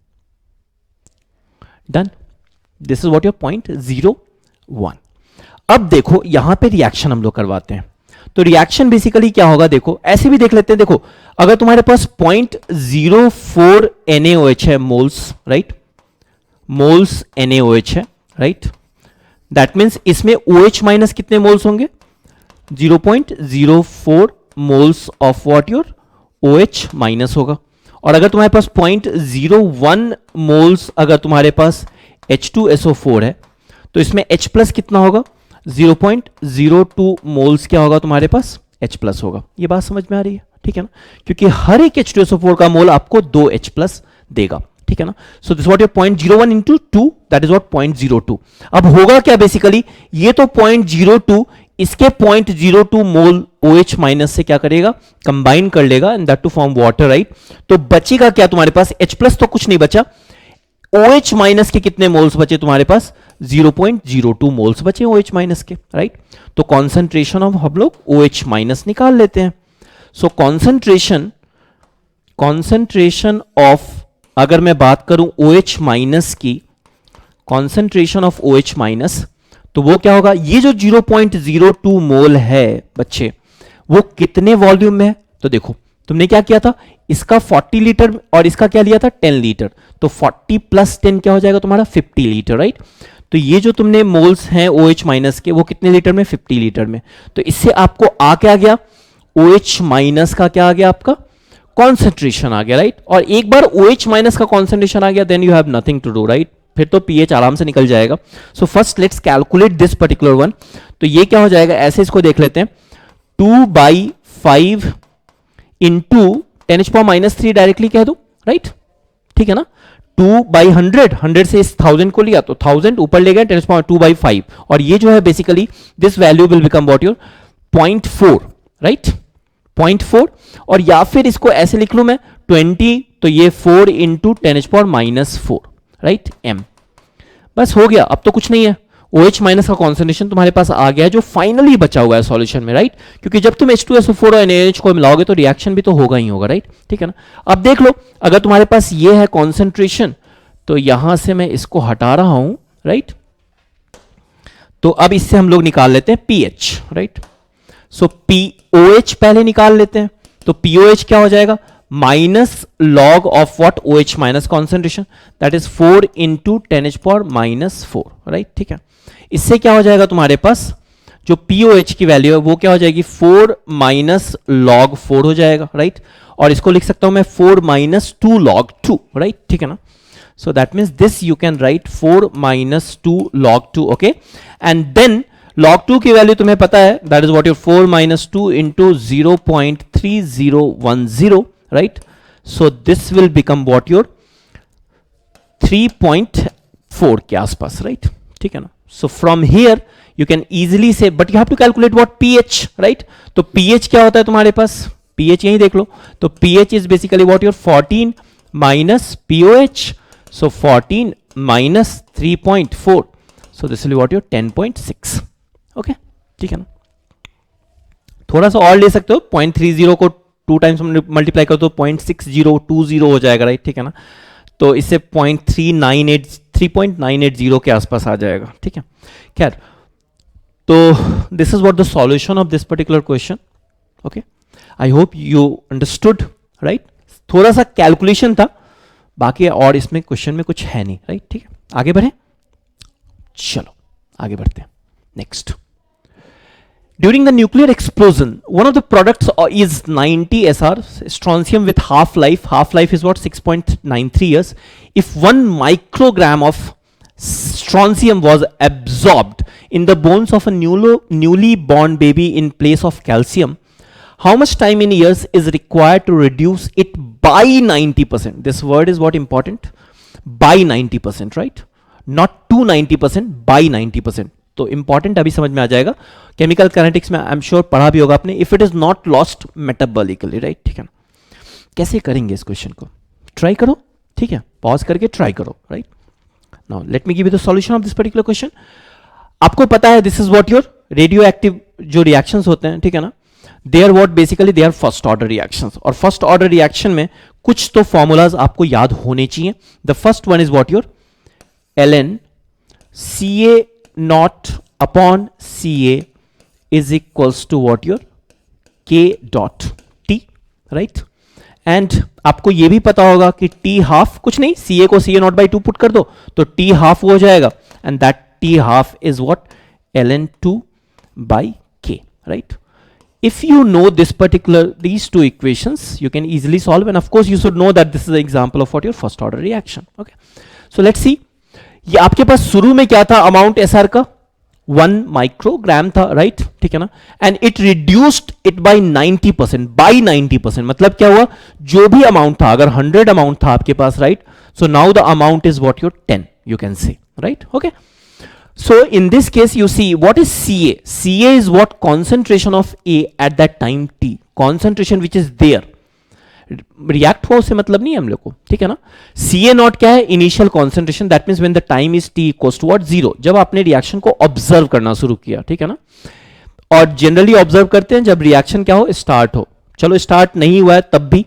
done. This is what your 0.01. अब देखो यहां पे रिएक्शन हम लोग करवाते हैं. तो रिएक्शन बेसिकली क्या होगा, देखो ऐसे भी देख लेते हैं. देखो अगर तुम्हारे पास 0.04 NaOH है मोल्स, राइट, मोल्स NaOH है, राइट, दैट मीन्स इसमें OH माइनस कितने मोल्स होंगे 0.04 moles of what your OH minus होगा. और अगर तुम्हारे पास 0.01 मोल्स अगर तुम्हारे पास H2SO4 है तो इसमें H प्लस कितना होगा 0.02 मोल्स क्या होगा तुम्हारे पास H प्लस होगा. ये बात समझ में आ रही है, ठीक है ना, क्योंकि हर एक H2SO4 का मोल आपको 2 H प्लस देगा, ठीक है ना. So this what your 0.01 into 2 that is what 0.02. अब होगा क्या बेसिकली, ये तो 0.02 इसके 0.02 मोल OH माइनस से क्या करेगा कंबाइन कर लेगा and that to form water, right? तो बचेगा क्या तुम्हारे पास H प्लस, तो कुछ नहीं बचा. OH माइनस के कितने मोल्स बचे तुम्हारे पास? 0.02 मोल्स बचे OH माइनस के, राइट? तो कॉन्सेंट्रेशन ऑफ हम लोग OH माइनस निकाल लेते हैं. सो कॉन्सेंट्रेशन ऑफ, अगर मैं बात करूं OH माइनस की, कॉन्सेंट्रेशन ऑफ OH माइनस, तो वो क्या होगा? ये जो 0.02 मोल है बच्चे, वो कितने वॉल्यूम में है? तो देखो तुमने क्या किया था, इसका 40 लीटर और इसका क्या लिया था 10 लीटर, तो 40 प्लस 10 क्या हो जाएगा तुम्हारा? 50 लीटर, राइट? तो ये जो तुमने मोल्स हैं OH माइनस के, वो कितने लीटर में? 50 लीटर में. तो इससे आपको आ क्या गया? OH माइनस का क्या आ गया आपका? कॉन्सेंट्रेशन आ गया, राइट? और एक बार OH माइनस का कॉन्सेंट्रेशन आ गया, then you have nothing to do, right? फिर तो pH आराम से निकल जाएगा. So first let's calculate this particular one. तो ये क्या हो जाएगा? ऐसे इसको देख लेते हैं. 2/5 इंटू 10⁻³ डायरेक्टली कह दो, राइट? ठीक है ना? 2/100, 100 से इस 1000 को लिया तो 1000 ऊपर ले गए 2/5, और ये जो है basically this value will become what your 0.4, right? 0.4. और या फिर इसको ऐसे लिख लूं मैं 20, तो ये 4 इंटू 10⁻⁴, राइट? m. बस हो गया, अब तो कुछ नहीं है. OH माइनस का कॉन्सेंट्रेशन तुम्हारे पास आ गया है, जो फाइनली बचा हुआ है सॉल्यूशन में, राइट? क्योंकि जब तुम H2SO4 और NaOH को मिलाओगे तो रिएक्शन भी तो होगा ही होगा, राइट? ठीक है ना? अब देख लो, अगर तुम्हारे पास ये है कॉन्सेंट्रेशन, तो यहां से मैं इसको हटा रहा हूं, राइट? तो अब इससे हम लोग निकाल लेते हैं pH, राइट? सो POH पहले निकाल लेते हैं. तो POH क्या हो जाएगा? Minus log of what? OH minus concentration, that is 4 into 10⁻⁴, right? ठीक है. इससे क्या हो जाएगा तुम्हारे पास? जो POH की वैल्यू है वो क्या हो जाएगी? 4 माइनस लॉग 4 हो जाएगा, राइट? और इसको लिख सकता हूं मैं 4 माइनस 2 log 2, राइट? ठीक है ना? So that means this you can write 4 minus 2 log 2, okay? And then log 2 की वैल्यू तुम्हें पता है, that is what your 4 minus 2 into 0.3010, right? So this will become what your 3.4 के आसपास, राइट? ठीक है ना? So from here you can easily say, but you have to calculate what pH, right? तो pH क्या होता है तुम्हारे पास? pH यहीं देख लो. तो pH is basically what your 14 minus POH. So 14 minus 3.4, so this will what your 10.6, okay? ठीक है ना? थोड़ा सा और ले सकते हो, 0.30 को 2 टाइम्स मल्टीप्लाई कर दो 0.6020 हो जाएगा, राइट? ठीक है ना? तो इससे 3.980 के आसपास आ जाएगा, ठीक है? खैर, तो this is what the solution of this particular question, okay? I hope you understood, right? थोड़ा सा कैलकुलेशन था, बाकी और इसमें क्वेश्चन में कुछ है नहीं, राइट? ठीक है, आगे बढ़े. चलो आगे बढ़ते हैं. Next, during the nuclear explosion, one of the products is 90 SR strontium with half-life is what? 6.93 years. If 1 microgram of strontium was absorbed in the bones of a newly born baby in place of calcium, how much time in years is required to reduce it by 90%? This word is what important? By 90%, right? Not to 90%, by 90%. तो important अभी समझ में आ जाएगा. Chemical kinetics में I am sure पढ़ा भी होगा आपने. If it is not lost metabolically, right? ठीक है ना? कैसे करेंगे इस क्वेश्चन को? ट्राई करो, ठीक है? पॉज करके ट्राई करो, right? Now let me give you the solution of this particular question. आपको पता है this is what your radioactive जो रिएक्शंस होते हैं, ठीक है ना? They are what basically they are first order reactions. और फर्स्ट ऑर्डर रिएक्शन में कुछ तो फॉर्मूलाज आपको याद होने चाहिए. The first one is what your ln Ca naught upon Ca is equals to what your K dot T, right? And आपको ये भी पता होगा कि T half कुछ नहीं, Ca को Ca naught by 2 पुट कर दो तो T half हो जाएगा, and that T half is what? ln 2 by K, right? If you know these two equations, you can easily solve, and of course you should know that this is an example of what your first order reaction, okay? So let's see. ये आपके पास शुरू में क्या था? Amount SR का 1 microgram था, right? ठीक है ना? And it reduced it by 90%, by 90%. मतलब क्या हुआ? जो भी अमाउंट था, अगर 100 अमाउंट था आपके पास, right? So now the amount is what your 10, you can say, right? Okay. So in this case you see what is Ca? Ca is what? Concentration of A at that time T. Concentration which is there. React हुआ उससे मतलब नहीं है हम लोग को, ठीक है ना। सी ए नॉट क्या है, initial concentration, that means when the time is t equals to what, 0, जब आपने रिएक्शन को ऑब्जर्व करना शुरू किया, ठीक है ना। और जनरली ऑब्जर्व करते हैं जब रिएक्शन क्या हो, स्टार्ट हो। चलो स्टार्ट नहीं हुआ है तब भी,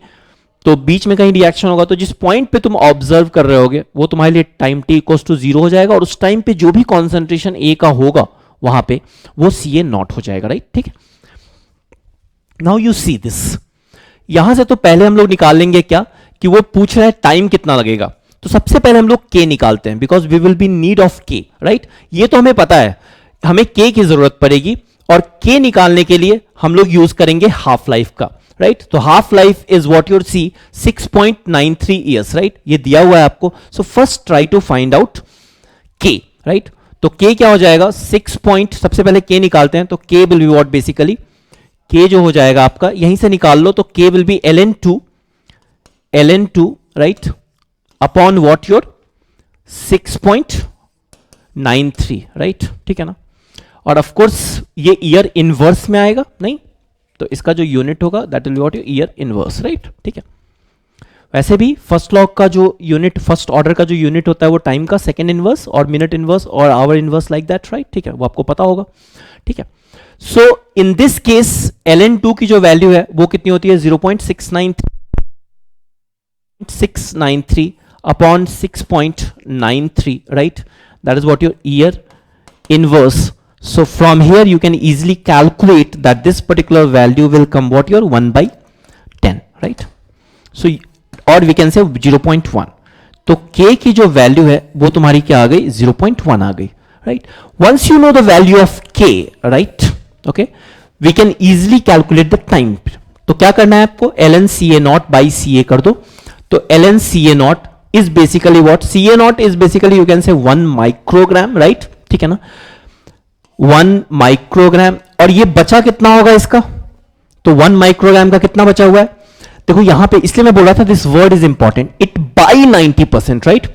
तो बीच में कहीं रिएक्शन होगा, तो जिस पॉइंट पे तुम ऑब्जर्व कर रहे होगे वो तुम्हारे लिए टाइम टी इक्वल्स टू 0 हो जाएगा, और उस टाइम पे जो भी कॉन्सेंट्रेशन ए का होगा वहां पे वो सी ए नॉट हो जाएगा, राइट, ठीक है। नाउ यू सी दिस, यहां से तो पहले हम लोग निकाल लेंगे क्या, कि वो पूछ रहा है टाइम कितना लगेगा, तो सबसे पहले हम लोग के निकालते हैं, because we will be need of k, right. ये तो हमें पता है हमें के की जरूरत पड़ेगी, और के निकालने के लिए हम लोग यूज करेंगे हाफ लाइफ का, राइट। तो half life is what your see 6.93 years, right, ये दिया हुआ है आपको। So first try to find out k, right. तो के क्या हो जाएगा, 6 पॉइंट, सबसे पहले के निकालते हैं, तो के विल बी व्हाट, बेसिकली के जो हो जाएगा आपका, यहीं से निकाल लो, तो के will be ln2 right upon what your 6.93, right, ठीक है ना। और ऑफ कोर्स ये ईयर इनवर्स में आएगा नहीं, तो इसका जो यूनिट होगा that will be what, year inverse, right, ठीक है। वैसे भी फर्स्ट लॉग का जो यूनिट, फर्स्ट ऑर्डर का जो यूनिट होता है वो टाइम का, सेकंड इनवर्स और मिनट इनवर्स और hour inverse, like that, right, ठीक है, वो आपको पता होगा, ठीक है। सो इन दिस केस ln2 की जो वैल्यू है वो कितनी होती है, 0.693 upon 6.93, right, that is what your year inverse. So from here you can easily calculate that this particular value will come what your 1/10, right? So or we can say 0.1. तो k की जो value है वो तुम्हारी क्या आ गई, 0.1 आ गई, right? Once you know the value of k, right? Okay, we can easily calculate the time. तो क्या करना है आपको, ln ca naught by ca कर दो. तो ln ca naught is basically what, ca naught is basically you can say 1 microgram, right? ठीक है ना, 1 माइक्रोग्राम. और ये बचा कितना होगा इसका, तो 1 माइक्रोग्राम का कितना बचा हुआ है, देखो यहां पे, इसलिए मैं बोल रहा था this word is important, it by 90%, right.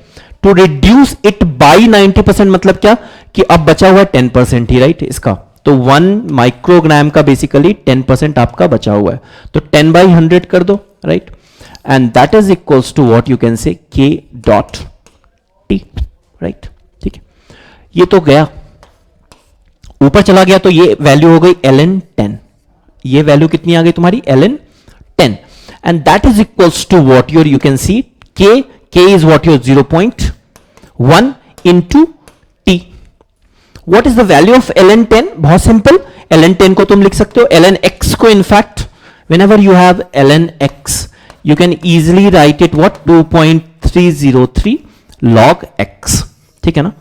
To reduce it by 90% मतलब क्या, कि अब बचा हुआ है 10% ही, राइट, इसका. तो 1 माइक्रोग्राम का बेसिकली 10% आपका बचा हुआ है, तो 10/100 कर दो, right, and that is equals to what you can say k dot t, right, ठीक है. ये तो गया ऊपर चला गया, तो ये वैल्यू हो गई ln 10. ये वैल्यू कितनी आ गई तुम्हारी, ln 10, and that is equals to what your, you can see k is what your 0.1 into t. What is the value of ln 10, बहुत सिंपल, ln 10 को तुम लिख सकते हो ln x को, in fact whenever you have ln x you can easily write it what, 2.303 log x, ठीक है ना.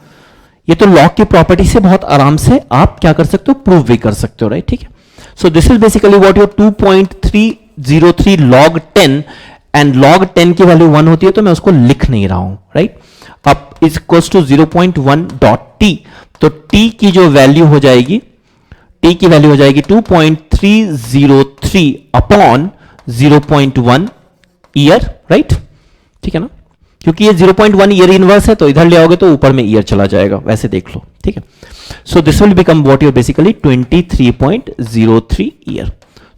ये तो लॉग की प्रॉपर्टी से बहुत आराम से आप क्या कर सकते हो, प्रूव भी कर सकते हो, राइट, ठीक है. So this is basically what your 2.303 log 10, and log 10 की वैल्यू 1 होती है, तो मैं उसको लिख नहीं रहा हूं, राइट. अब is equals to 0.1 dot t, तो t की जो वैल्यू हो जाएगी, t की वैल्यू हो जाएगी 2.303 अपॉन 0.1 ईयर, राइट, ठीक है ना, क्योंकि ये 0.1 ईयर इनवर्स है, तो इधर ले आओगे तो ऊपर में ईयर चला जाएगा, वैसे देख लो, ठीक है. So this will become what your basically 23.03 year.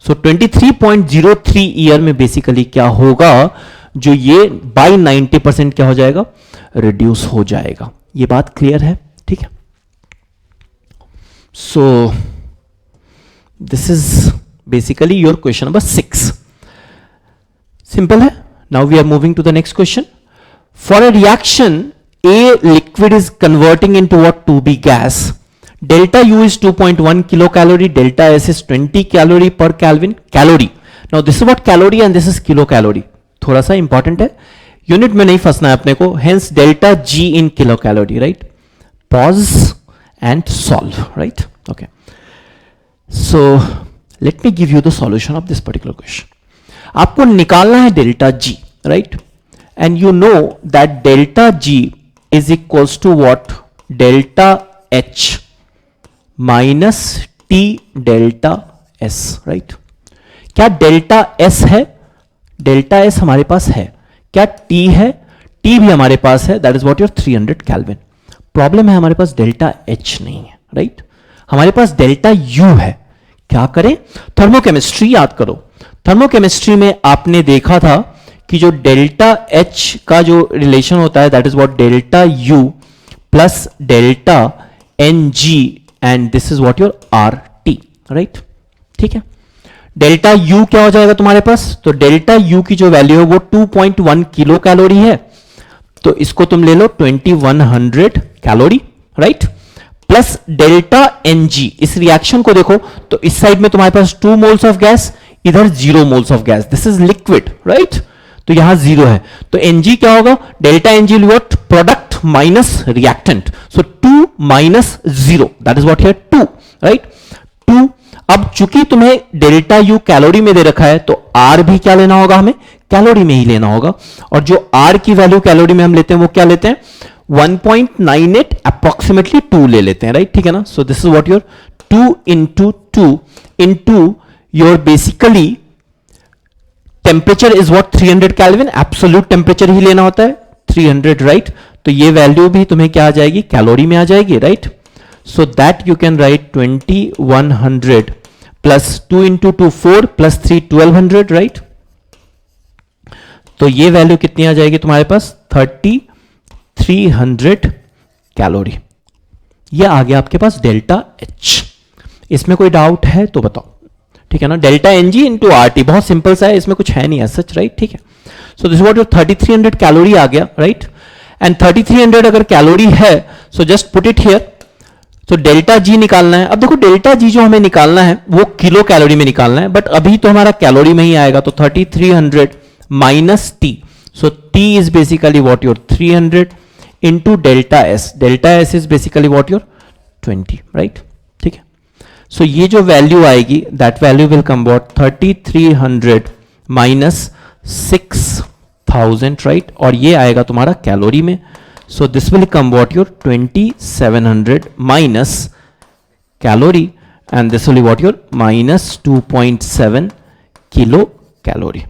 So 23.03 year में बेसिकली क्या होगा, जो ये बाई 90% क्या हो जाएगा, रिड्यूस हो जाएगा. ये बात क्लियर है, ठीक है. So this is basically your question number 6. Simple है. Now we are moving to the next question. For a reaction, A liquid is converting into what, 2B gas. Delta U is 2.1 kilocalorie, delta S is 20 calorie per Kelvin. Calorie. Now this is what calorie and this is kilocalorie. थोड़ा सा important है, unit में नहीं फंसना है अपने को. Hence delta G in kilocalorie, right? Pause and solve, right? Okay. So let me give you the solution of this particular question. आपको निकालना है delta G, right? And you know that delta G is equals to what, delta H minus T delta S, right? क्या delta S है, delta S हमारे पास है, क्या T है, T भी हमारे पास है, that is what your 300 Kelvin. Problem है हमारे पास delta H नहीं है, right? हमारे पास delta U है. क्या करें, थर्मोकेमिस्ट्री याद करो. थर्मोकेमिस्ट्री में आपने देखा था कि जो डेल्टा H का जो रिलेशन होता है that is what delta U plus delta Ng and this is what your RT, right? ठीक है, डेल्टा U क्या हो जाएगा तुम्हारे पास? तो डेल्टा U की जो वैल्यू है वो 2.1 किलो कैलोरी है, तो इसको तुम ले लो 2100 calorie, right? Plus delta Ng, इस रिएक्शन को देखो तो इस साइड में तुम्हारे पास 2 मोल्स ऑफ गैस, इधर 0 moles of gas, this is liquid, right? तो यहां 0 है, तो Ng क्या होगा? Delta Ng what? Product minus reactant, so 2 minus 0 that is what here 2, right? 2। अब चूंकि तुम्हें डेल्टा U कैलोरी में दे रखा है तो R भी क्या लेना होगा? हमें कैलोरी में ही लेना होगा, और जो R की वैल्यू कैलोरी में हम लेते हैं वो क्या लेते हैं? 1.98 अप्रोक्सीमेटली 2 ले लेते हैं, राइट? ठीक है ना? So this is what your 2 into 2 into your basically temperature is what 300 kelvin, absolute temperature ही लेना होता है 300, राइट? तो ये वैल्यू भी तुम्हें क्या आ जाएगी? कैलोरी में आ जाएगी, right? So that you can right 2100 plus 2 into 2 4 plus 3 1200, right? तो ये वैल्यू कितनी आ जाएगी तुम्हारे पास? 3300 कैलोरी। ये आ गया आपके पास डेल्टा H। इसमें कोई डाउट है तो बताओ, ठीक है ना? डेल्टा Ng इंटू RT बहुत सिंपल सा है, इसमें कुछ है नहीं है सच, राइट? ठीक है, so this what your 3300 calorie आ गया, राइट? एंड 3300 अगर कैलोरी है so just put it here. तो डेल्टा G निकालना है। अब देखो डेल्टा G जो हमें निकालना है वो किलो कैलोरी में निकालना है, बट अभी तो हमारा कैलोरी में ही आएगा, तो 3300 minus T, so T is basically what your 300 into delta S, delta S is basically what your 20, right? ठीक है, सो ये जो वैल्यू आएगी that value will come what 3300 minus 6000, right? और ये आएगा तुम्हारा कैलोरी में, so this will come what your 2700 minus calorie, and this will be what your minus 2.7 kilo calorie.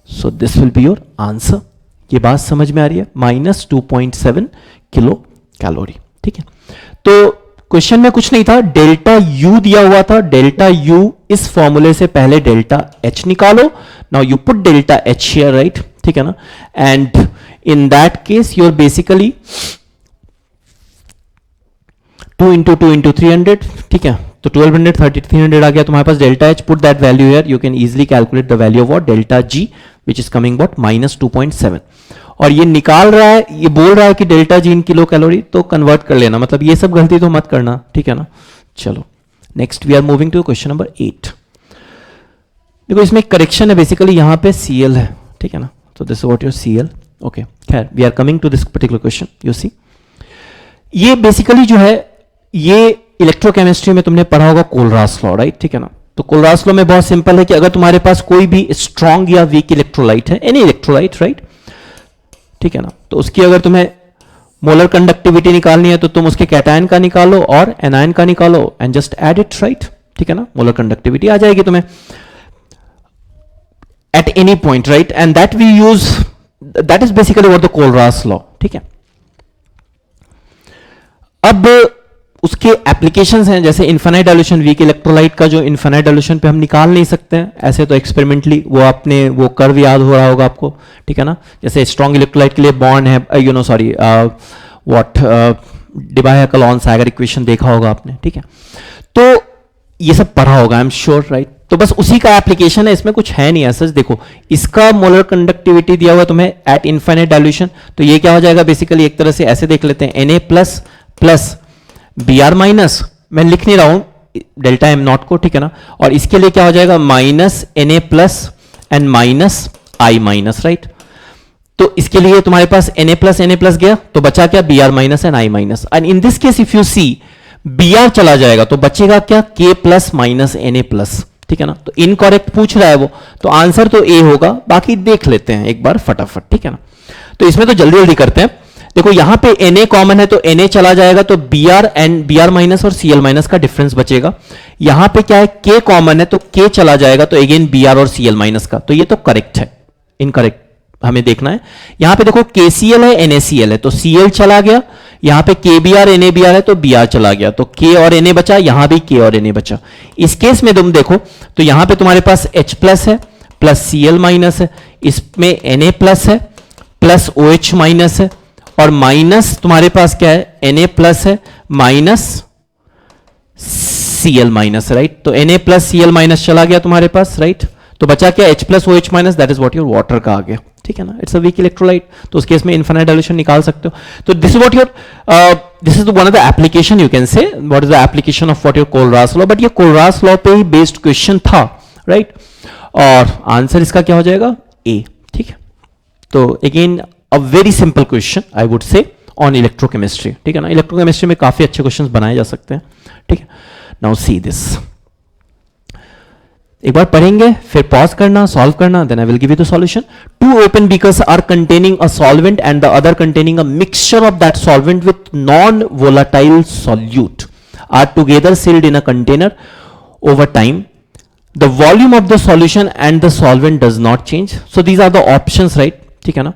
So this will be your answer. ये बात समझ में आ रही है? minus 2.7 किलो कैलोरी, ठीक है? तो क्वेश्चन में कुछ नहीं था, डेल्टा U दिया हुआ था, डेल्टा U इस फॉर्मूले से पहले डेल्टा H निकालो, now you put delta H here, right? ठीक है ना? And in that case you're basically 2 into 2 into 300, ठीक है? तो 1200 3300 आ गया तुम्हारे पास delta H, put that value here, you can easily calculate the value of what delta G which is coming what minus 2.7, और ये निकाल रहा है, ये बोल रहा है कि delta G in kilo calorie, तो कन्वर्ट कर लेना, मतलब ये सब गलती तो मत करना, ठीक है ना? चलो next we are moving to question number 8। देखो इसमें करेक्शन है, बेसिकली यहां पे Cl है, ठीक है ना? तो this is what your Cl, okay. खैर we are coming to this particular question, you see ये बेसिकली जो है ये इलेक्ट्रोकेमिस्ट्री में तुमने पढ़ा होगा कोलरास लॉ, राइट? ठीक है ना? तो कोलरास लॉ में बहुत सिंपल है कि अगर तुम्हारे पास कोई भी स्ट्रॉन्ग या वीक इलेक्ट्रोलाइट है, एनी इलेक्ट्रोलाइट, राइट? ठीक है ना? तो उसकी अगर तुम्हें मोलर कंडक्टिविटी निकालनी है तो तुम उसके कैटायन का निकालो और एनायन का निकालो and just add it, right? ठीक है ना? मोलर कंडक्टिविटी आ जाएगी तुम्हें at any point, right? And that we use, that is basically what the Kohlrausch law, ठीक है? अब उसके एप्लीकेशंस हैं, जैसे इनफाइनाइट डाइल्यूशन वीक इलेक्ट्रोलाइट का जो इनफाइनाइट डाइल्यूशन पे हम निकाल नहीं सकते हैं ऐसे, तो एक्सपेरिमेंटली वो आपने वो कर्व याद हो रहा होगा आपको, ठीक है ना? जैसे स्ट्रॉन्ग इलेक्ट्रोलाइट के लिए बॉन्ड है, you know sorry what Debye Huckel Onsager equation देखा होगा आपने, ठीक है? तो ये सब पढ़ा होगा आई एम श्योर, राइट? तो बस उसी का एप्लीकेशन है, इसमें कुछ है नहीं ऐसा। देखो इसका मोलर कंडक्टिविटी दिया हुआ तुम्हें एट इनफाइनाइट डाइल्यूशन, तो ये क्या हो जाएगा बेसिकली, एक तरह से ऐसे देख लेते हैं, Na plus plus Br minus, मैं लिख नहीं रहा हूं डेल्टा एम नॉट को, ठीक है ना? और इसके लिए क्या हो जाएगा minus Na plus and minus I minus, right? तो इसके लिए तुम्हारे पास Na प्लस गया तो बचा क्या, Br minus and I minus, and in this case if you see Br चला जाएगा तो बचेगा क्या, K plus minus Na plus, ठीक है ना? तो इनकरेक्ट पूछ रहा है वो, तो आंसर तो ए होगा, बाकी देख लेते हैं एक बार फटाफट, ठीक है ना? तो इसमें तो जल्दी जल्दी करते हैं। देखो यहां पे Na कॉमन है तो Na चला जाएगा, तो Br एंड Br माइनस और Cl माइनस का डिफरेंस बचेगा। यहां पे क्या है, K कॉमन है तो K चला जाएगा, तो अगेन Br और Cl माइनस का, तो ये तो करेक्ट है, इनकरेक्ट हमें देखना है। यहां पे देखो KCl है NaCl है, तो Cl चला गया, यहां पे KBr NaBr है तो Br चला गया, तो K और Na बचा, यहां भी K और Na बचा। इस केस में तुम देखो तो यहां पे तुम्हारे पास H प्लस है प्लस Cl माइनस है, इसमें Na प्लस है प्लस OH माइनस है, और माइनस तुम्हारे पास क्या है, Na प्लस है माइनस Cl माइनस, राइट। तो Na प्लस Cl माइनस चला गया तुम्हारे पास, राइट। तो बचा क्या, H plus OH minus, that is what your water का आ गया, ठीक है ना। इट्स अ वीक इलेक्ट्रोलाइट, तो उस केस में इनफाइनाइट डाइल्यूशन निकाल सकते हो। तो this is what your this is one of the application, you can say what is the application of what your Kohlrausch law, but ये कोलरास लॉ पे ही बेस्ड क्वेश्चन था, राइट। और आंसर इसका क्या हो जाएगा, ए, ठीक है। तो again a very simple question I would say on electrochemistry, ठीक है ना। इलेक्ट्रोकेमिस्ट्री में काफी अच्छे क्वेश्चंस बनाए जा सकते हैं, ठीक है। नाउ सी दिस, एक बार पढ़ेंगे फिर पॉज करना, सॉल्व करना, then I will give you the solution. Two open beakers are containing a solvent and the other containing a mixture of that solvent with non volatile solute are together sealed in a container over time. The volume of the solution and the solvent does not change. So these are the options, right? ठीक है ना.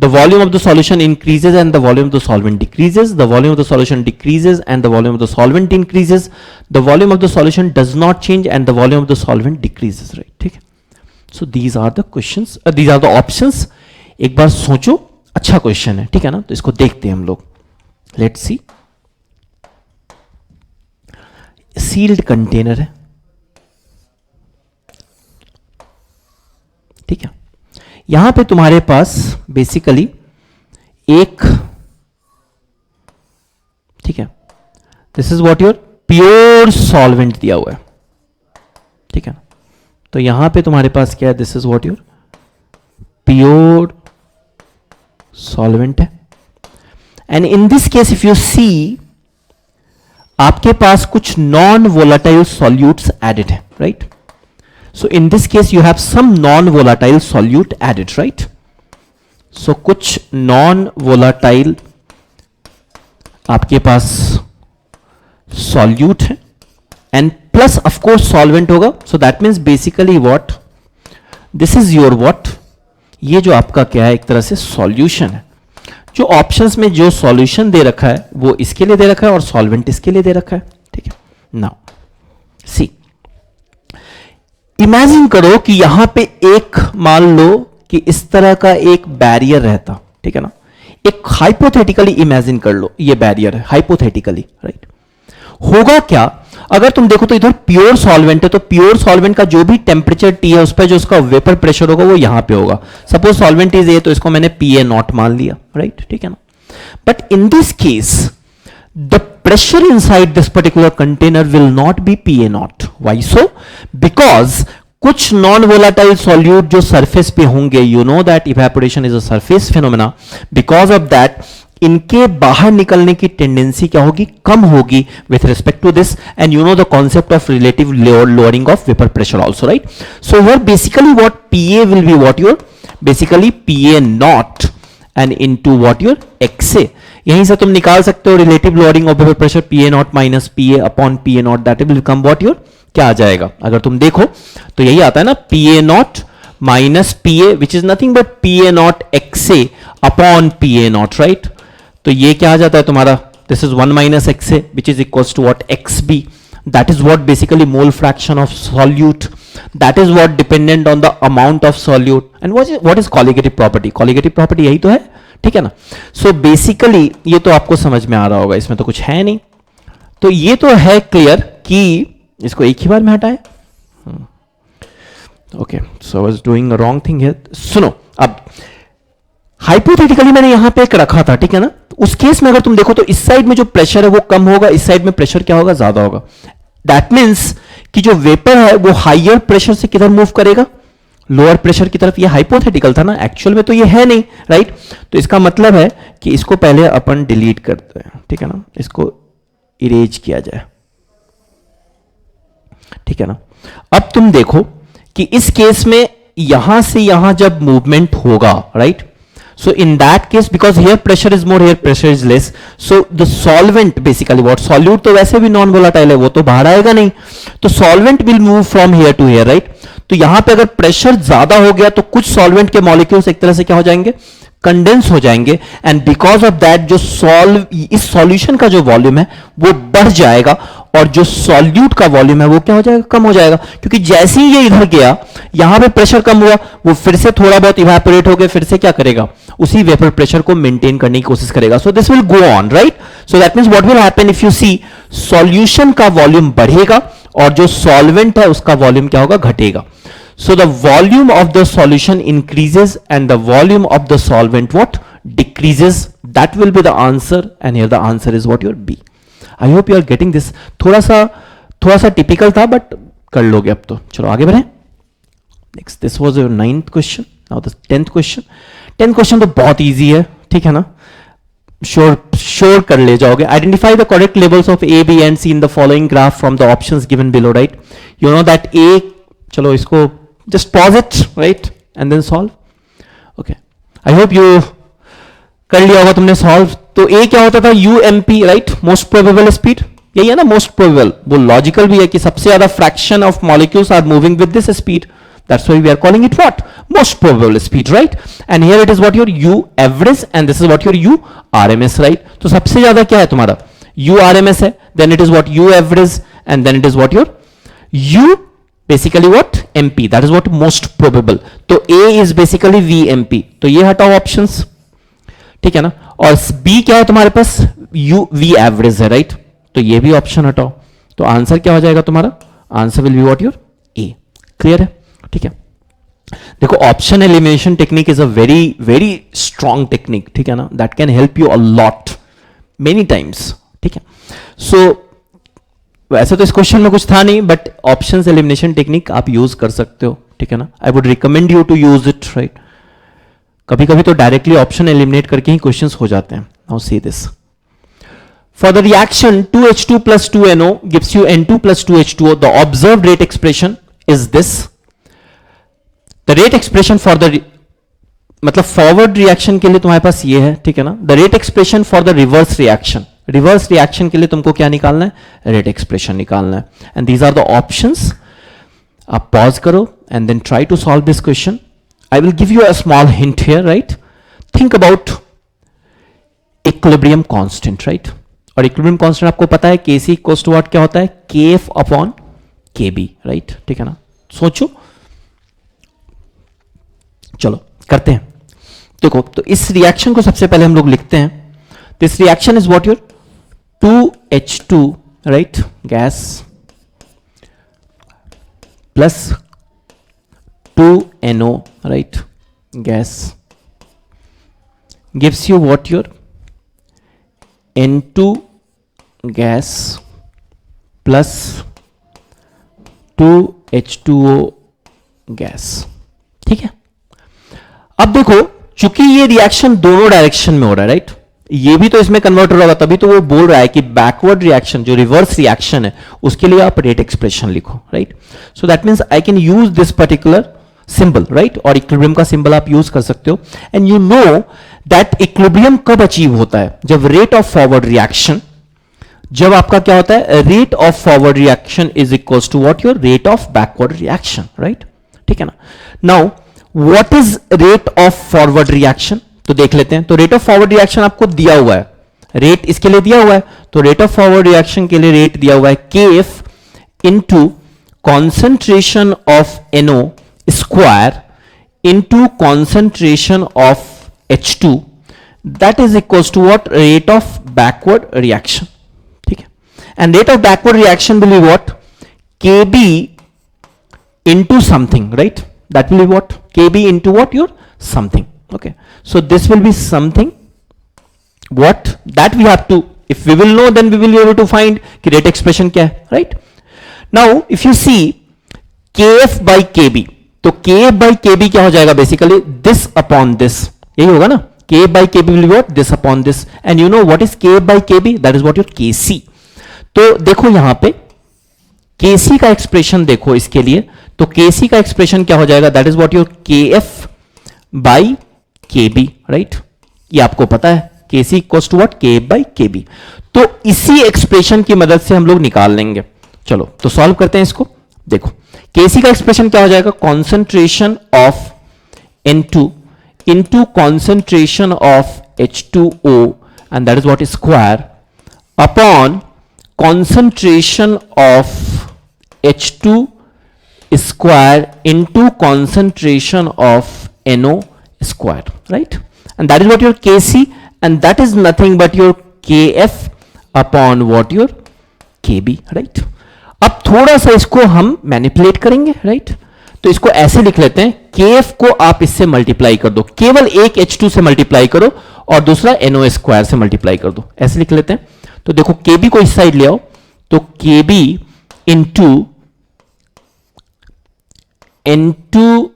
The volume of the solution increases and the volume of the solvent decreases. The volume of the solution decreases and the volume of the solvent increases. The volume of the solution does not change and the volume of the solvent decreases, right? ठीक है. So these are the questions. These are the options. एक बार सोचो, अच्छा question है, ठीक है ना. तो इसको देखते हैं हम लोग. Let's see. Sealed container है, ठीक है. यहां पे तुम्हारे पास बेसिकली एक, ठीक है, this is what your pure solvent दिया हुआ है, ठीक है. तो यहां पे तुम्हारे पास क्या है, this is what your pure solvent है. And in this case if you see, आपके पास कुछ नॉन वोलाटाइल सॉल्यूट्स एडेड है, right. So in this case you have some non-volatile solute added, right? So कुछ non-volatile आपके पास solute है and plus of course solvent होगा. So that means basically what? This is your what? ये जो आपका क्या है, एक तरह से solution है. जो options में जो solution दे रखा है वो इसके लिए दे रखा है और solvent इसके लिए दे रखा है, ठीक है. Now see, इमेजिन करो कि यहां पे एक, मान लो कि इस तरह का एक बैरियर रहता, ठीक है ना. एक हाइपोथेटिकली इमेजिन कर लो, ये बैरियर है हाइपोथेटिकली, राइट. होगा क्या अगर तुम देखो तो इधर प्योर सॉल्वेंट है, तो प्योर सॉल्वेंट का जो भी टेम्परेचर टी है उस पर जो उसका वेपर प्रेशर होगा वो यहां पे होगा. सपोज सॉल्वेंट इज ए, तो इसको मैंने PA0 मान लिया, राइट, ठीक है ना. But in this case the pressure inside this particular container will not be PA0. Why so? Because कुछ non volatile solute जो surface पे होंगे, you know that evaporation is a surface phenomena. Because of that, इनके बाहर निकलने की tendency क्या होगी, कम होगी with respect to this, and you know the concept of relative lowering of vapor pressure also, right? So here basically what PA will be what your basically PA0 and into what your XA. यहीं से तुम निकाल सकते हो relative lowering of vapour pressure PA0 minus PA upon PA0, that will become what your, क्या आ जाएगा अगर तुम देखो तो यही आता है ना, PA0 minus PA which is nothing but PA0 XA upon PA0, right. तो ये क्या आ जाता है तुम्हारा, this is 1 minus XA which is equals to what XB. That is what basically mole fraction of solute, that is what dependent on the amount of solute. And what is colligative property, colligative property यही तो है, ठीक है ना. So basically ये तो आपको समझ में आ रहा होगा, इसमें तो कुछ है नहीं. तो ये तो है क्लियर कि इसको एक ही बार में हटाएं. Okay, so I was doing a wrong thing here. सुनो, अब हाइपोथेटिकली मैंने यहां पे एक रखा था, ठीक है ना. उस केस में अगर तुम देखो तो इस साइड में जो प्रेशर है वो कम होगा, इस साइड में प्रेशर क्या होगा, ज्यादा होगा. दैट मीन्स कि जो वेपर है वो हाइयर प्रेशर से किधर मूव करेगा, लोअर प्रेशर की तरफ. ये हाइपोथेटिकल था ना, एक्चुअल में तो ये है नहीं, राइट. तो इसका मतलब है कि इसको पहले अपन डिलीट करते हैं, ठीक है ना, इसको इरेज किया जाए, ठीक है ना. अब तुम देखो कि इस केस में यहां से यहां जब मूवमेंट होगा, right. So in that case, because here pressure is more, here pressure is less, so the solvent basically what, solute तो वैसे भी non volatile है, वो तो बाहर आएगा नहीं, तो solvent will move from here to here, right. तो यहां पे अगर प्रेशर ज्यादा हो गया तो कुछ सॉल्वेंट के मॉलिक्यूल्स एक तरह से क्या हो जाएंगे, कंडेंस हो जाएंगे, एंड बिकॉज ऑफ दैट जो इस सॉल्यूशन का जो वॉल्यूम है वो बढ़ जाएगा, और जो सॉल्यूट का वॉल्यूम है वो क्या हो जाएगा, कम हो जाएगा, क्योंकि जैसे ही ये इधर गया यहां पे प्रेशर कम हुआ, वो फिर से थोड़ा बहुत इवेपोरेट हो गया, फिर से क्या करेगा, उसी वेपर प्रेशर को मेंटेन करने की कोशिश करेगा. So this will go on, right. So that means what will happen if you see, solution का वॉल्यूम बढ़ेगा और जो सॉल्वेंट है उसका वॉल्यूम क्या होगा, घटेगा. So the volume of the solution increases and the volume of the solvent what decreases. That will be the answer, and here the answer is what your B. I hope you are getting this. थोड़ा सा typical था, but कर लोगे अब तो. चलो आगे बढ़ें. Next, this was your 9th question. Now the 10th question. 10th question तो बहुत easy है, ठीक है ना. Sure कर ले जाओगे. Identify the correct labels of A, B and C in the following graph from the options given below, right? You know that A, चलो इसको just pause it, right, and then solve. Okay, I hope you कर लिया होगा तुमने solve. तो A क्या होता था, UMP, right, most probable speed. यही है ना most probable. वो logical भी है कि सबसे ज्यादा fraction of molecules are moving with this speed. That's why we are calling it what, most probable speed, right. And here it is what your U average and this is what your U RMS, right. तो सबसे ज्यादा क्या है तुम्हारा, U RMS है, then it is what U average and then it is what your U basically what, MP, that is what most probable. तो A is basically VMP, तो ये हटाओ ऑप्शंस, ठीक है ना. और B क्या है तुम्हारे पास, V एवरेज है, राइट. तो ये भी ऑप्शन हटाओ, तो आंसर क्या हो जाएगा तुम्हारा, answer will be what your A. Clear है, ठीक है. देखो option elimination technique is a very very strong technique, ठीक है ना. That can help you a lot many times, ठीक है. सो वैसे तो इस क्वेश्चन में कुछ था नहीं, बट ऑप्शंस एलिमिनेशन टेक्निक आप यूज कर सकते हो, ठीक है ना. I would recommend you to use it, right. कभी कभी तो डायरेक्टली ऑप्शन एलिमिनेट करके ही क्वेश्चंस हो जाते हैं. Now see this, for the reaction 2H2 plus 2NO gives you N2 plus 2H2O, the observed rate expression is this. The rate expression for the मतलब forward reaction के लिए तुम्हारे पास ये है, ठीक है ना. The rate expression for the reverse reaction, reverse reaction के लिए तुमको क्या निकालना है, रेट एक्सप्रेशन निकालना है. And these are the options. आप पॉज करो and then try to solve this question. I will give you a small hint here, right. Think about equilibrium constant, right. और इक्विलिब्रियम कांस्टेंट आपको पता है Kc equals to what क्या होता है, Kf upon Kb, right, ठीक है ना. सोचो, चलो करते हैं. देखो तो इस रिएक्शन को सबसे पहले हम लोग लिखते हैं. This reaction is what your 2H2, right, gas plus 2NO, right, gas, gives you what your N2 gas plus 2H2O gas, ठीक है. अब देखो चूंकि ये रिएक्शन दोनों डायरेक्शन में हो रहा है, राइट, ये भी तो इसमें कन्वर्टर होगा, तभी तो वो बोल रहा है कि बैकवर्ड रिएक्शन जो रिवर्स रिएक्शन है उसके लिए आप रेट एक्सप्रेशन लिखो, right. So that means I can use this particular symbol, right, और इक्विलिब्रियम का सिंबल आप यूज कर सकते हो. And you know that equilibrium कब अचीव होता है, जब रेट ऑफ फॉरवर्ड रिएक्शन, जब आपका क्या होता है, rate of forward reaction is equals to what your rate of backward reaction, right, ठीक है ना. Now what is rate of forward reaction, तो देख लेते हैं. तो रेट ऑफ फॉरवर्ड रिएक्शन आपको दिया हुआ है, रेट इसके लिए दिया हुआ है, तो रेट ऑफ फॉरवर्ड रिएक्शन के लिए रेट दिया हुआ है Kf into concentration of NO square into concentration of H2, that is equals to what, rate of backward reaction, ठीक है. And rate of backward reaction will be what, Kb into something, right, that will be what, Kb into what, your something, okay. So this will be something what that we have to, if we will know then we will be able to find कि rate expression क्या है, right. Now if you see Kf by Kb, तो Kf by Kb क्या हो जाएगा, basically this upon this, यही होगा ना. Kf by Kb will be what, this upon this, and you know what is Kf by Kb, that is what your Kc. तो देखो यहां पे Kc का एक्सप्रेशन देखो इसके लिए, तो Kc का एक्सप्रेशन क्या हो जाएगा, that is what your Kf by Kb, right. ये आपको पता है Kc equals to what, Kf by Kb. तो इसी एक्सप्रेशन की मदद से हम लोग निकाल लेंगे. चलो तो सॉल्व करते हैं इसको. देखो Kc का एक्सप्रेशन क्या हो जाएगा, concentration of N2 into concentration of H2O, and that is what is square, upon concentration of H2 square into concentration of NO square, right? And that is what your Kc, and that is nothing but your Kf upon what your Kb, right? अब थोड़ा सा इसको हम manipulate करेंगे, right? तो इसको ऐसे लिख लेते हैं, Kf को आप इससे मल्टीप्लाई कर दो, केवल एक H2 से मल्टीप्लाई करो और दूसरा NO स्क्वायर से मल्टीप्लाई कर दो, ऐसे लिख लेते हैं। तो देखो Kb को इस साइड ले आओ, तो Kb इंटू N2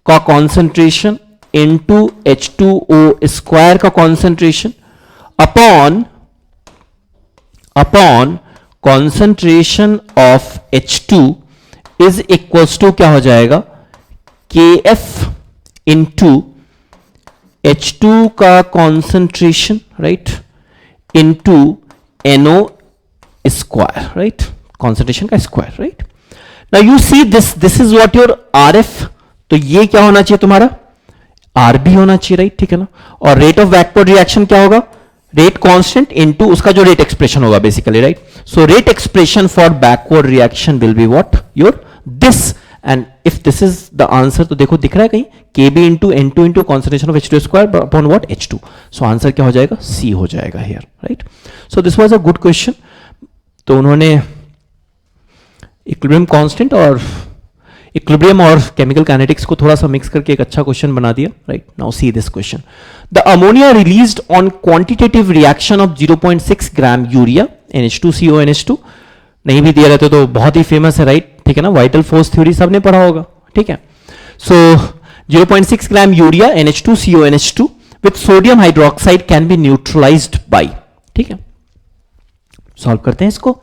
का कॉन्सेंट्रेशन इंटू H2O स्क्वायर का concentration upon concentration of H2 is equals to क्या हो जाएगा, Kf इंटू H2 का concentration, right, into NO square, right, concentration का square, right. Now you see this is what your RF, तो ये क्या होना चाहिए तुम्हारा, RB होना चाहिए, राइट, ठीक है ना। और रेट ऑफ बैकवर्ड रिएक्शन क्या होगा, रेट कांस्टेंट इनटू उसका जो रेट एक्सप्रेशन होगा basically, right. So rate expression for backward reaction will be what, your this, and if this is the answer, तो देखो दिख रहा है कहीं, Kb into N2 into concentration of H2 square upon what, H2। So answer क्या हो जाएगा, C हो जाएगा here, right. So this was a good question. तो उन्होंने इक्विलिब्रियम कांस्टेंट और इक्विलिब्रियम और केमिकल काइनेटिक्स को थोड़ा सा मिक्स करके एक अच्छा क्वेश्चन बना दिया, right. Now see this question, the ammonia released on quantitative reaction of 0.6 gram urea NH2CO NH2, नहीं भी दिया रहते तो बहुत ही फेमस है, राइट, ठीक है ना, वाइटल फोर्स थ्योरी सबने पढ़ा होगा, ठीक है। So 0.6 gram urea NH2CO NH2 with sodium hydroxide can be neutralized by, ठीक है। सॉल्व करते हैं इसको।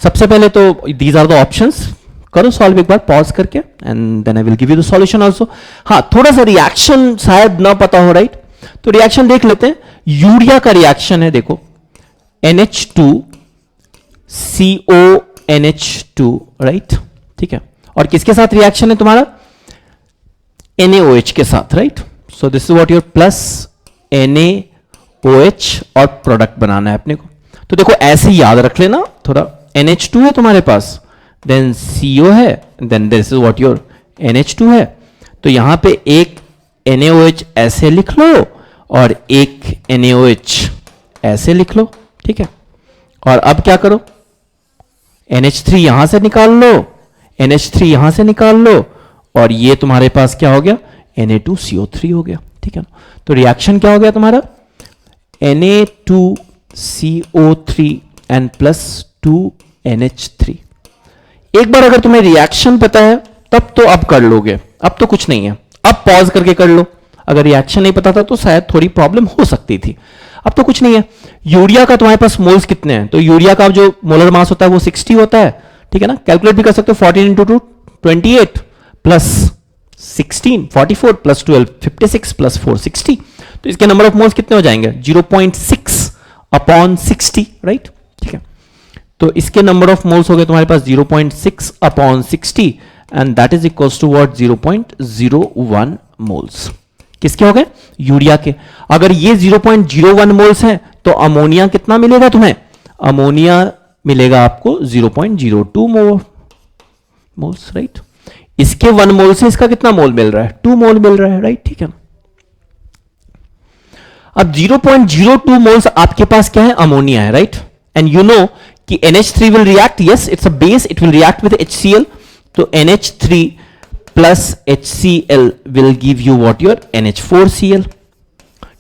सबसे पहले तो दीज आर द ऑप्शंस, करो सॉल्व एक बार पॉज करके, and then I will give you the solution also. हाँ, थोड़ा सा रिएक्शन शायद ना पता हो, राइट, तो रिएक्शन देख लेते हैं। यूरिया का रिएक्शन है, देखो NH2CONH2, राइट, ठीक है। और किसके साथ रिएक्शन है तुम्हारा, NaOH के साथ, right. So this is what your plus NaOH और प्रोडक्ट बनाना है अपने को। तो देखो ऐसे ही याद रख लेना, थोड़ा NH2 है तुम्हारे पास, देन CO है, then this is what your NH2 है। तो यहां पे एक NaOH ऐसे लिख लो और एक NaOH ऐसे लिख लो, ठीक है। और अब क्या करो, NH3 यहां से निकाल लो, NH3 यहां से निकाल लो, और ये तुम्हारे पास क्या हो गया, Na2CO3 हो गया, ठीक है ना। तो रिएक्शन क्या हो गया तुम्हारा, Na2CO3 एंड प्लस 2NH3। एक बार अगर तुम्हें रिएक्शन पता है तब तो अब कर लोगे, अब तो कुछ नहीं है, अब पॉज करके कर लो। अगर रिएक्शन नहीं पता था तो शायद थोड़ी प्रॉब्लम हो सकती थी, अब तो कुछ नहीं है। यूरिया का तुम्हारे पास मोल्स कितने हैं, तो यूरिया का जो मोलर मास होता है वो 60 होता है, ठीक है ना। कैलकुलेट भी कर सकते हो, 14 इंटू 2 28 प्लस 16 44 प्लस 12 56 प्लस 4 60। तो इसके नंबर ऑफ मोल्स कितने हो जाएंगे, 0.6 अपॉन 60, राइट, ठीक है। तो इसके नंबर ऑफ मोल्स हो गए तुम्हारे पास 0.6 upon 60, and that is equals to what, 0.01 moles. किसके हो गए, यूरिया के। अगर ये 0.01 मोल्स हैं तो अमोनिया कितना मिलेगा तुम्हें, अमोनिया मिलेगा आपको 0.02 मोल्स, राइट। इसके 1 मोल से इसका कितना मोल मिल रहा है, 2 मोल मिल रहा है, राइट, ठीक है। अब 0.02 मोल्स आपके पास क्या है, अमोनिया है, राइट। एंड यू नो कि NH3 will react, yes it's a base, it will react with HCl, तो NH3 plus HCl will give you what, your NH4Cl,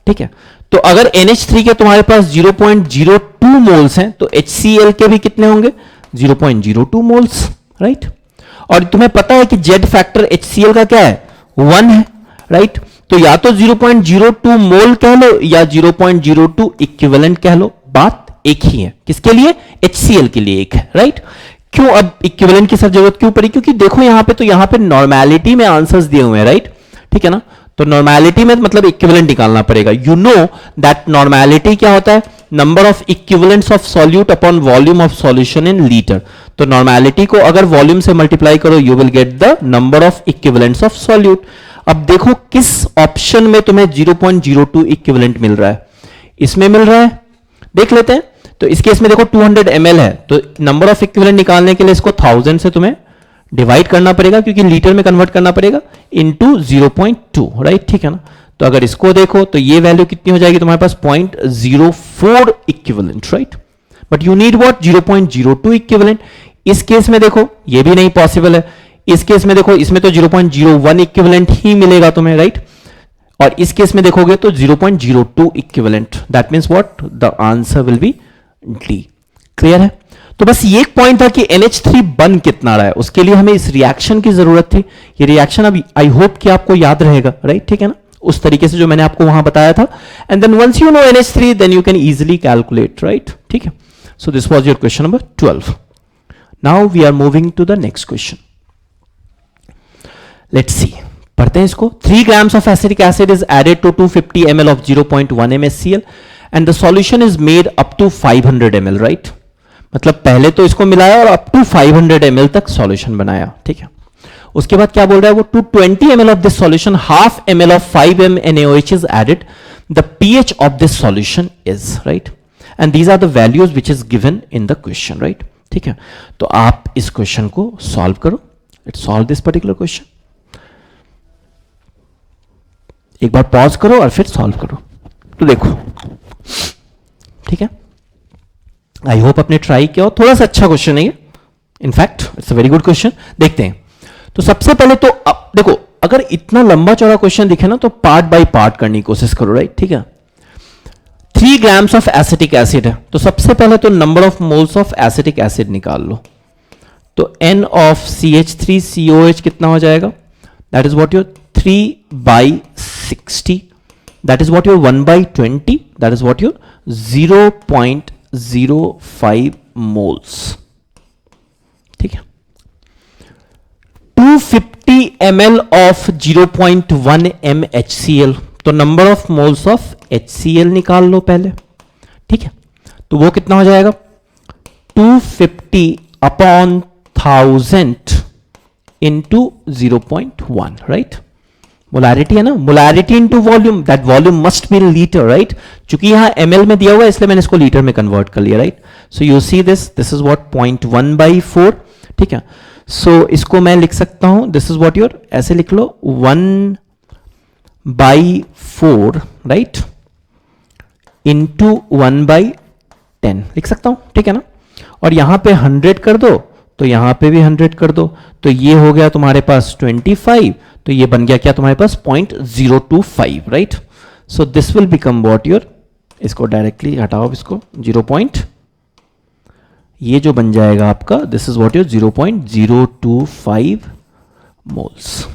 ठीक है। तो अगर NH3 के तुम्हारे पास 0.02 मोल्स हैं तो HCl के भी कितने होंगे, 0.02 मोल्स, राइट। और तुम्हें पता है कि Z फैक्टर HCl का क्या है, 1 है, राइट। तो या तो 0.02 मोल कह लो या 0.02 इक्विवेलेंट कह लो, बात एक ही है। किसके लिए, HCl के लिए एक है, राइट। क्यों अब इक्विवेलेंट की सर जरूरत क्यों पड़ी, क्योंकि देखो यहां पे तो यहां पे नॉर्मेलिटी में आंसर्स दिए हुए हैं, राइट, ठीक है ना। तो नॉर्मेलिटी में मतलब इक्विवेलेंट निकालना पड़ेगा। यू नो दैट नॉर्मेलिटी क्या होता है, number of equivalents of solute upon volume of solution in litre. तो नॉर्मेलिटी को अगर वॉल्यूम से मल्टीप्लाई करो you will gate the number of equivalents of solute. अब देखो किस ऑप्शन में तुम्हें 0.02 इक्विवेलेंट मिल रहा है, इसमें मिल रहा है, देख लेते हैं। तो इस केस में देखो 200 ml है, तो नंबर ऑफ इक्विवेलेंट निकालने के लिए इसको 1000 से तुम्हें डिवाइड करना पड़ेगा, क्योंकि लीटर में कन्वर्ट करना पड़ेगा, इनटू 0.2, राइट, ठीक है ना। तो अगर इसको देखो तो ये वैल्यू कितनी हो जाएगी तुम्हारे पास 0.04 equivalent, right. But you need what 0.02 equivalent. इस केस में देखो ये भी नहीं पॉसिबल है, इस केस में देखो इसमें तो 0.01 इक्विवेलेंट ही मिलेगा तुम्हें, राइट। और इस केस में देखोगे तो 0.02 equivalent, that means what the answer will B D. Clear है। तो बस ये एक पॉइंट था कि NH3 बन कितना रहा है, उसके लिए हमें इस रिएक्शन की जरूरत थी। ये रिएक्शन अभी आई होप कि आपको याद रहेगा, राइट, ठीक है ना, उस तरीके से जो मैंने आपको वहां बताया था। And then once you know NH3 then you can easily calculate, right, ठीक है। So this was your question number 12। Now we are moving to the next question. Let's see, पढ़ते हैं इसको। 3 grams of acetic acid is added to 250 ml of 0.1 mSCl and the solution is made up to 500 ml, right? मतलब पहले तो इसको मिलाया और up to 500 ml तक सॉल्यूशन बनाया, ठीक है। उसके बाद क्या बोल रहा है वो, to 20 ml of this solution half ml of 5m NaOH is added, the pH of this solution is, right, and these are the values which is given in the question, right, ठीक है। तो आप इस question को solve करो। Let's solve this particular question. एक बार pause करो और फिर सॉल्व करो। तो देखो, ठीक है, आई होप आपने ट्राई किया हो। थोड़ा सा अच्छा क्वेश्चन है ये, in fact it's a very good question. देखते हैं। तो सबसे पहले तो अब देखो, अगर इतना लंबा चौड़ा क्वेश्चन दिखे ना तो पार्ट बाय पार्ट करने की कोशिश करो, राइट, ठीक है। 3 grams ऑफ एसिटिक एसिड है, तो सबसे पहले तो number of moles of acetic acid निकाल लो। तो N of CH3COH कितना हो जाएगा, that is what your 3/60, that is what your 1/20, that is what your 0.05 moles, ठीक है। 250 ml of 0.1 mHCl, तो number of moles of HCl निकाल लो पहले, ठीक है। तो वो कितना हो जाएगा 250 अपॉन 1000 इंटू 0.1, राइट। मोलारिटी है ना, molarity into volume, that volume must be litre, right. चूंकि यहां ml में दिया हुआ है इसलिए मैंने इसको लीटर में कन्वर्ट कर लिया, right. So you see this is what 0.1/4, ठीक है। सो इसको मैं लिख सकता हूं, दिस इज व्हाट योर, ऐसे लिख लो 1/4, राइट, इंटू 1/10 लिख सकता हूं, ठीक है ना। और यहां पे 100 कर दो तो यहां पे भी 100 कर दो, तो ये हो गया तुम्हारे पास 25, तो ये बन गया क्या तुम्हारे पास 0.025, right. So this will become what your, इसको डायरेक्टली हटाओ, इसको 0. ये जो बन जाएगा आपका, this is what your 0.025 moles,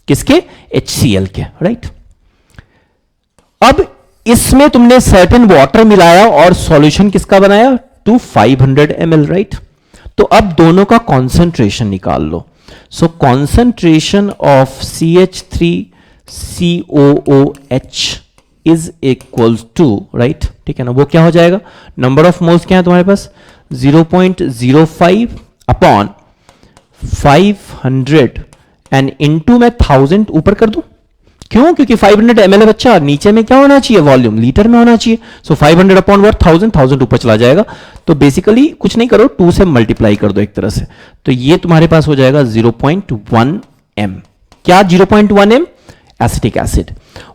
किसके, HCl के, राइट। अब इसमें तुमने सर्टेन वाटर मिलाया और सॉल्यूशन किसका बनाया, 500 ml, राइट। तो अब दोनों का कॉन्सेंट्रेशन निकाल लो। So concentration of CH3COOH is equals to, right, ठीक है ना। वो क्या हो जाएगा, नंबर ऑफ मोल्स क्या है तुम्हारे पास 0.05 अपॉन 500 एंड इनटू में 1000 ऊपर कर दूं, क्यों, क्योंकि 500 ml है बच्चा, नीचे में क्या होना चाहिए, वॉल्यूम लीटर में होना चाहिए। सो 500 अपॉन वर्थ 1000 ऊपर चला जाएगा। तो बेसिकली कुछ नहीं करो, 2 से मल्टीप्लाई कर दो एक तरह से, तो ये तुम्हारे पास हो जाएगा 0.1 m। क्या 0.1 m, acetic acid.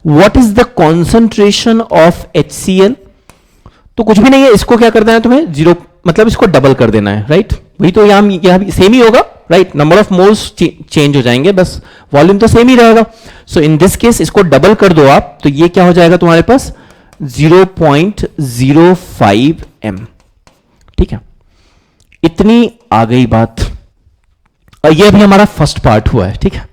What is the concentration of HCl, तो कुछ भी नहीं है, इसको क्या कर देना है तुम्हें, 0 मतलब इसको डबल कर देना है, राइट। वही तो यहां सेम ही होगा, right, number of moles change हो जाएंगे, बस वॉल्यूम तो सेम ही रहेगा। सो इन दिस केस इसको डबल कर दो आप, तो ये क्या हो जाएगा तुम्हारे पास 0.05 m, ठीक है। इतनी आ गई बात, और ये भी हमारा फर्स्ट पार्ट हुआ है, ठीक है।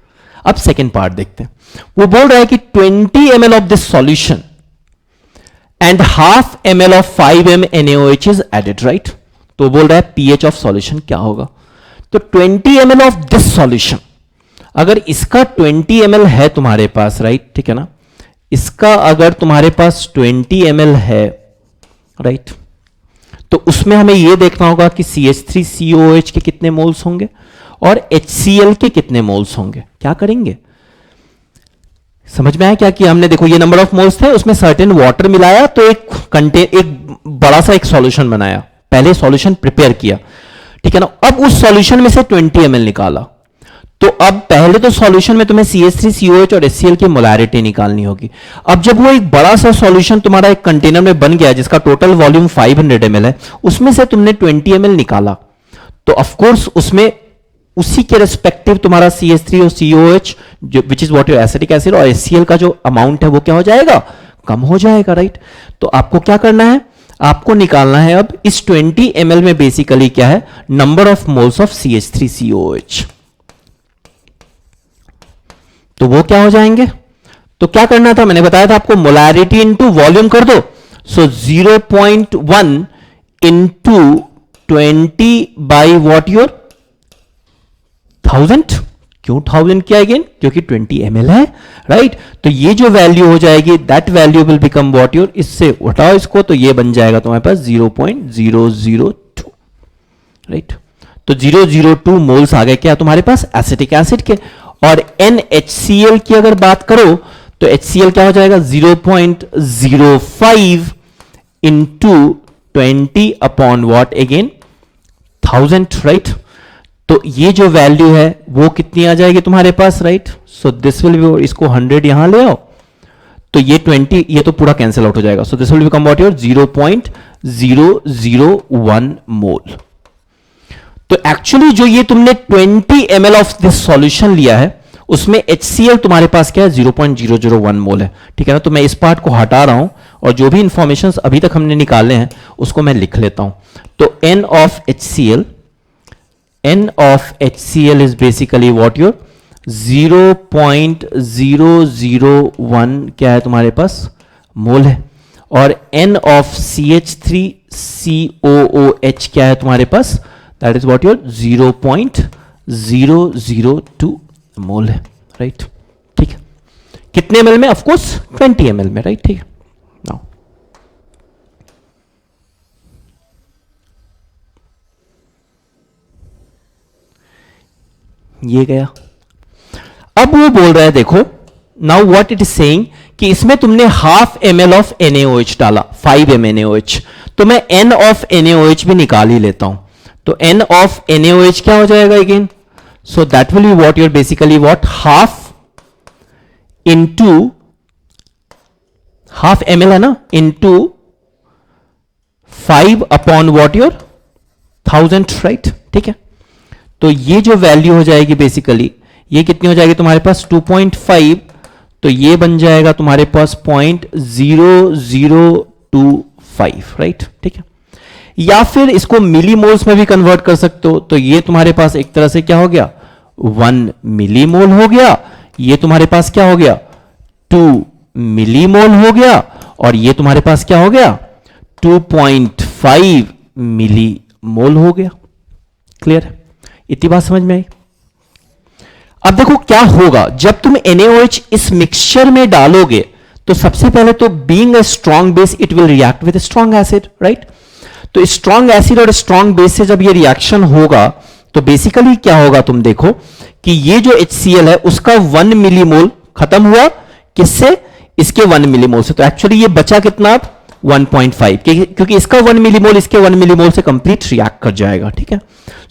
अब सेकेंड पार्ट देखते हैं। वो बोल रहा है कि 20 ml of this solution and half ml of 5m NaOH is added, right. तो बोल रहा है pH ऑफ सॉल्यूशन क्या होगा। तो 20 ml ऑफ दिस सॉल्यूशन, अगर इसका 20 ml है तुम्हारे पास, राइट, ठीक है ना, इसका अगर तुम्हारे पास 20 ml है, राइट, तो उसमें हमें यह देखना होगा कि CH3COOH के कितने मोल्स होंगे और HCl के कितने मोल्स होंगे। क्या करेंगे, समझ में आया क्या कि हमने देखो ये नंबर ऑफ मोल्स थे, उसमें सर्टेन वाटर मिलाया तो एक बड़ा सा एक सॉल्यूशन बनाया, पहले सॉल्यूशन प्रिपेयर किया, ठीक है ना। अब उस सॉल्यूशन में से 20 ml निकाला, तो अब पहले तो सॉल्यूशन में तुम्हें CH3 COH और HCl की मोलैरिटी निकालनी होगी। अब जब वो एक बड़ा सा सॉल्यूशन तुम्हारा एक कंटेनर में बन गया जिसका टोटल वॉल्यूम 500 ml है, उसमें से तुमने 20 ml निकाला, तो ऑफ कोर्स उसमें उसी के रेस्पेक्टिव तुम्हारा CH3 और COH जो which is what your acetic acid और HCl का जो अमाउंट है वो क्या हो जाएगा, कम हो जाएगा, राइट। तो आपको क्या करना है, आपको निकालना है अब इस 20 ml में बेसिकली क्या है, number of moles of CH3 COH। तो वो क्या हो जाएंगे, तो क्या करना था, मैंने बताया था आपको मोलैरिटी इनटू वॉल्यूम कर दो। सो 0.1 इंटू 20 बाई वॉट योर 1000, क्यों 1000 किया अगेन, क्योंकि 20 ml है, राइट। तो ये जो वैल्यू हो जाएगी that value will become what your, इससे उठाओ इसको तो ये बन जाएगा तुम्हारे पास 0.002, राइट। तो 002 मोल्स आ गए क्या तुम्हारे पास एसिटिक एसिड के। और NHCl की अगर बात करो तो HCl क्या हो जाएगा 0.05 into 20 upon what again 1000, right. तो ये जो वैल्यू है वो कितनी आ जाएगी तुम्हारे पास, right. So this will be, इसको 100 यहां ले आओ तो ये 20, ये तो पूरा कैंसिल आउट हो जाएगा। सो this will become what your 0.001 मोल। तो एक्चुअली जो ये तुमने 20 ml ऑफ दिस सॉल्यूशन लिया है उसमें HCl तुम्हारे पास क्या है 0.001 मोल है, ठीक है ना। तो मैं इस पार्ट को हटा रहा हूं और जो भी इंफॉर्मेशन अभी तक हमने निकाले हैं उसको मैं लिख लेता हूं। तो N of HCl is basically what your 0.001 क्या है तुम्हारे पास मोल है, और N ऑफ CH3COOH क्या है तुम्हारे पास, दैट इज व्हाट योर 0.002 मोल है, राइट, ठीक है। कितने ml में, ऑफ कोर्स 20 ml में, राइट, ठीक है। नाउ ये गया। अब वो बोल रहा है देखो, now what it is saying कि इसमें तुमने हाफ ml ऑफ NaOH डाला, 5 MnOH, तो मैं N ऑफ NaOH भी निकाल ही लेता हूं। तो N ऑफ NaOH क्या हो जाएगा again, so that will be what you're basically what half into half ml है ना, into 5 upon what your 1000, right, ठीक है। तो ये जो वैल्यू हो जाएगी बेसिकली ये कितनी हो जाएगी तुम्हारे पास 2.5, तो ये बन जाएगा तुम्हारे पास 0.0025, राइट, ठीक है। या फिर इसको मिलीमोल्स में भी कन्वर्ट कर सकते हो, तो ये तुम्हारे पास एक तरह से क्या हो गया 1 मिलीमोल हो गया, ये तुम्हारे पास क्या हो गया 2 मिलीमोल हो गया, और ये तुम्हारे पास क्या हो गया 2.5 मिलीमोल हो गया। क्लियर है, इतनी बात समझ में आई। अब देखो क्या होगा जब तुम NaOH इस मिक्सचर में डालोगे, तो सबसे पहले तो being a strong base it will react with strong acid, right. तो स्ट्रॉन्ग एसिड और स्ट्रॉन्ग बेस से जब ये रिएक्शन होगा तो बेसिकली क्या होगा, तुम देखो कि ये जो HCl है उसका 1 मिलीमोल खत्म हुआ, किससे, इसके 1 मिलीमोल से। तो एक्चुअली ये बचा कितना 1.5, क्योंकि इसका 1 मिलीमोल इसके 1 मिलीमोल से कंप्लीट रिएक्ट कर जाएगा, ठीक है।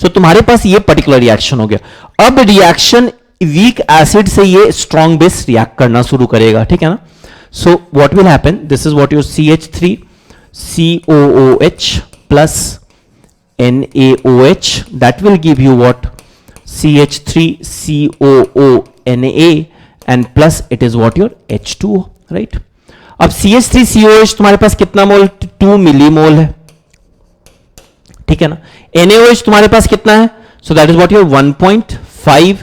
सो तुम्हारे पास ये पर्टिकुलर रिएक्शन हो गया। अब रिएक्शन वीक एसिड से ये स्ट्रॉन्ग बेस रिएक्ट करना शुरू करेगा, ठीक है ना। So what will happen, this is what your CH3COOH plus NaOH, that will give you what CH3COONA and plus it is what your H2O, right. अब CH3COH तुम्हारे पास कितना मोल, 2 मिलीमोल है, ठीक है ना। NaOH तुम्हारे पास कितना है, so that is what your 1.5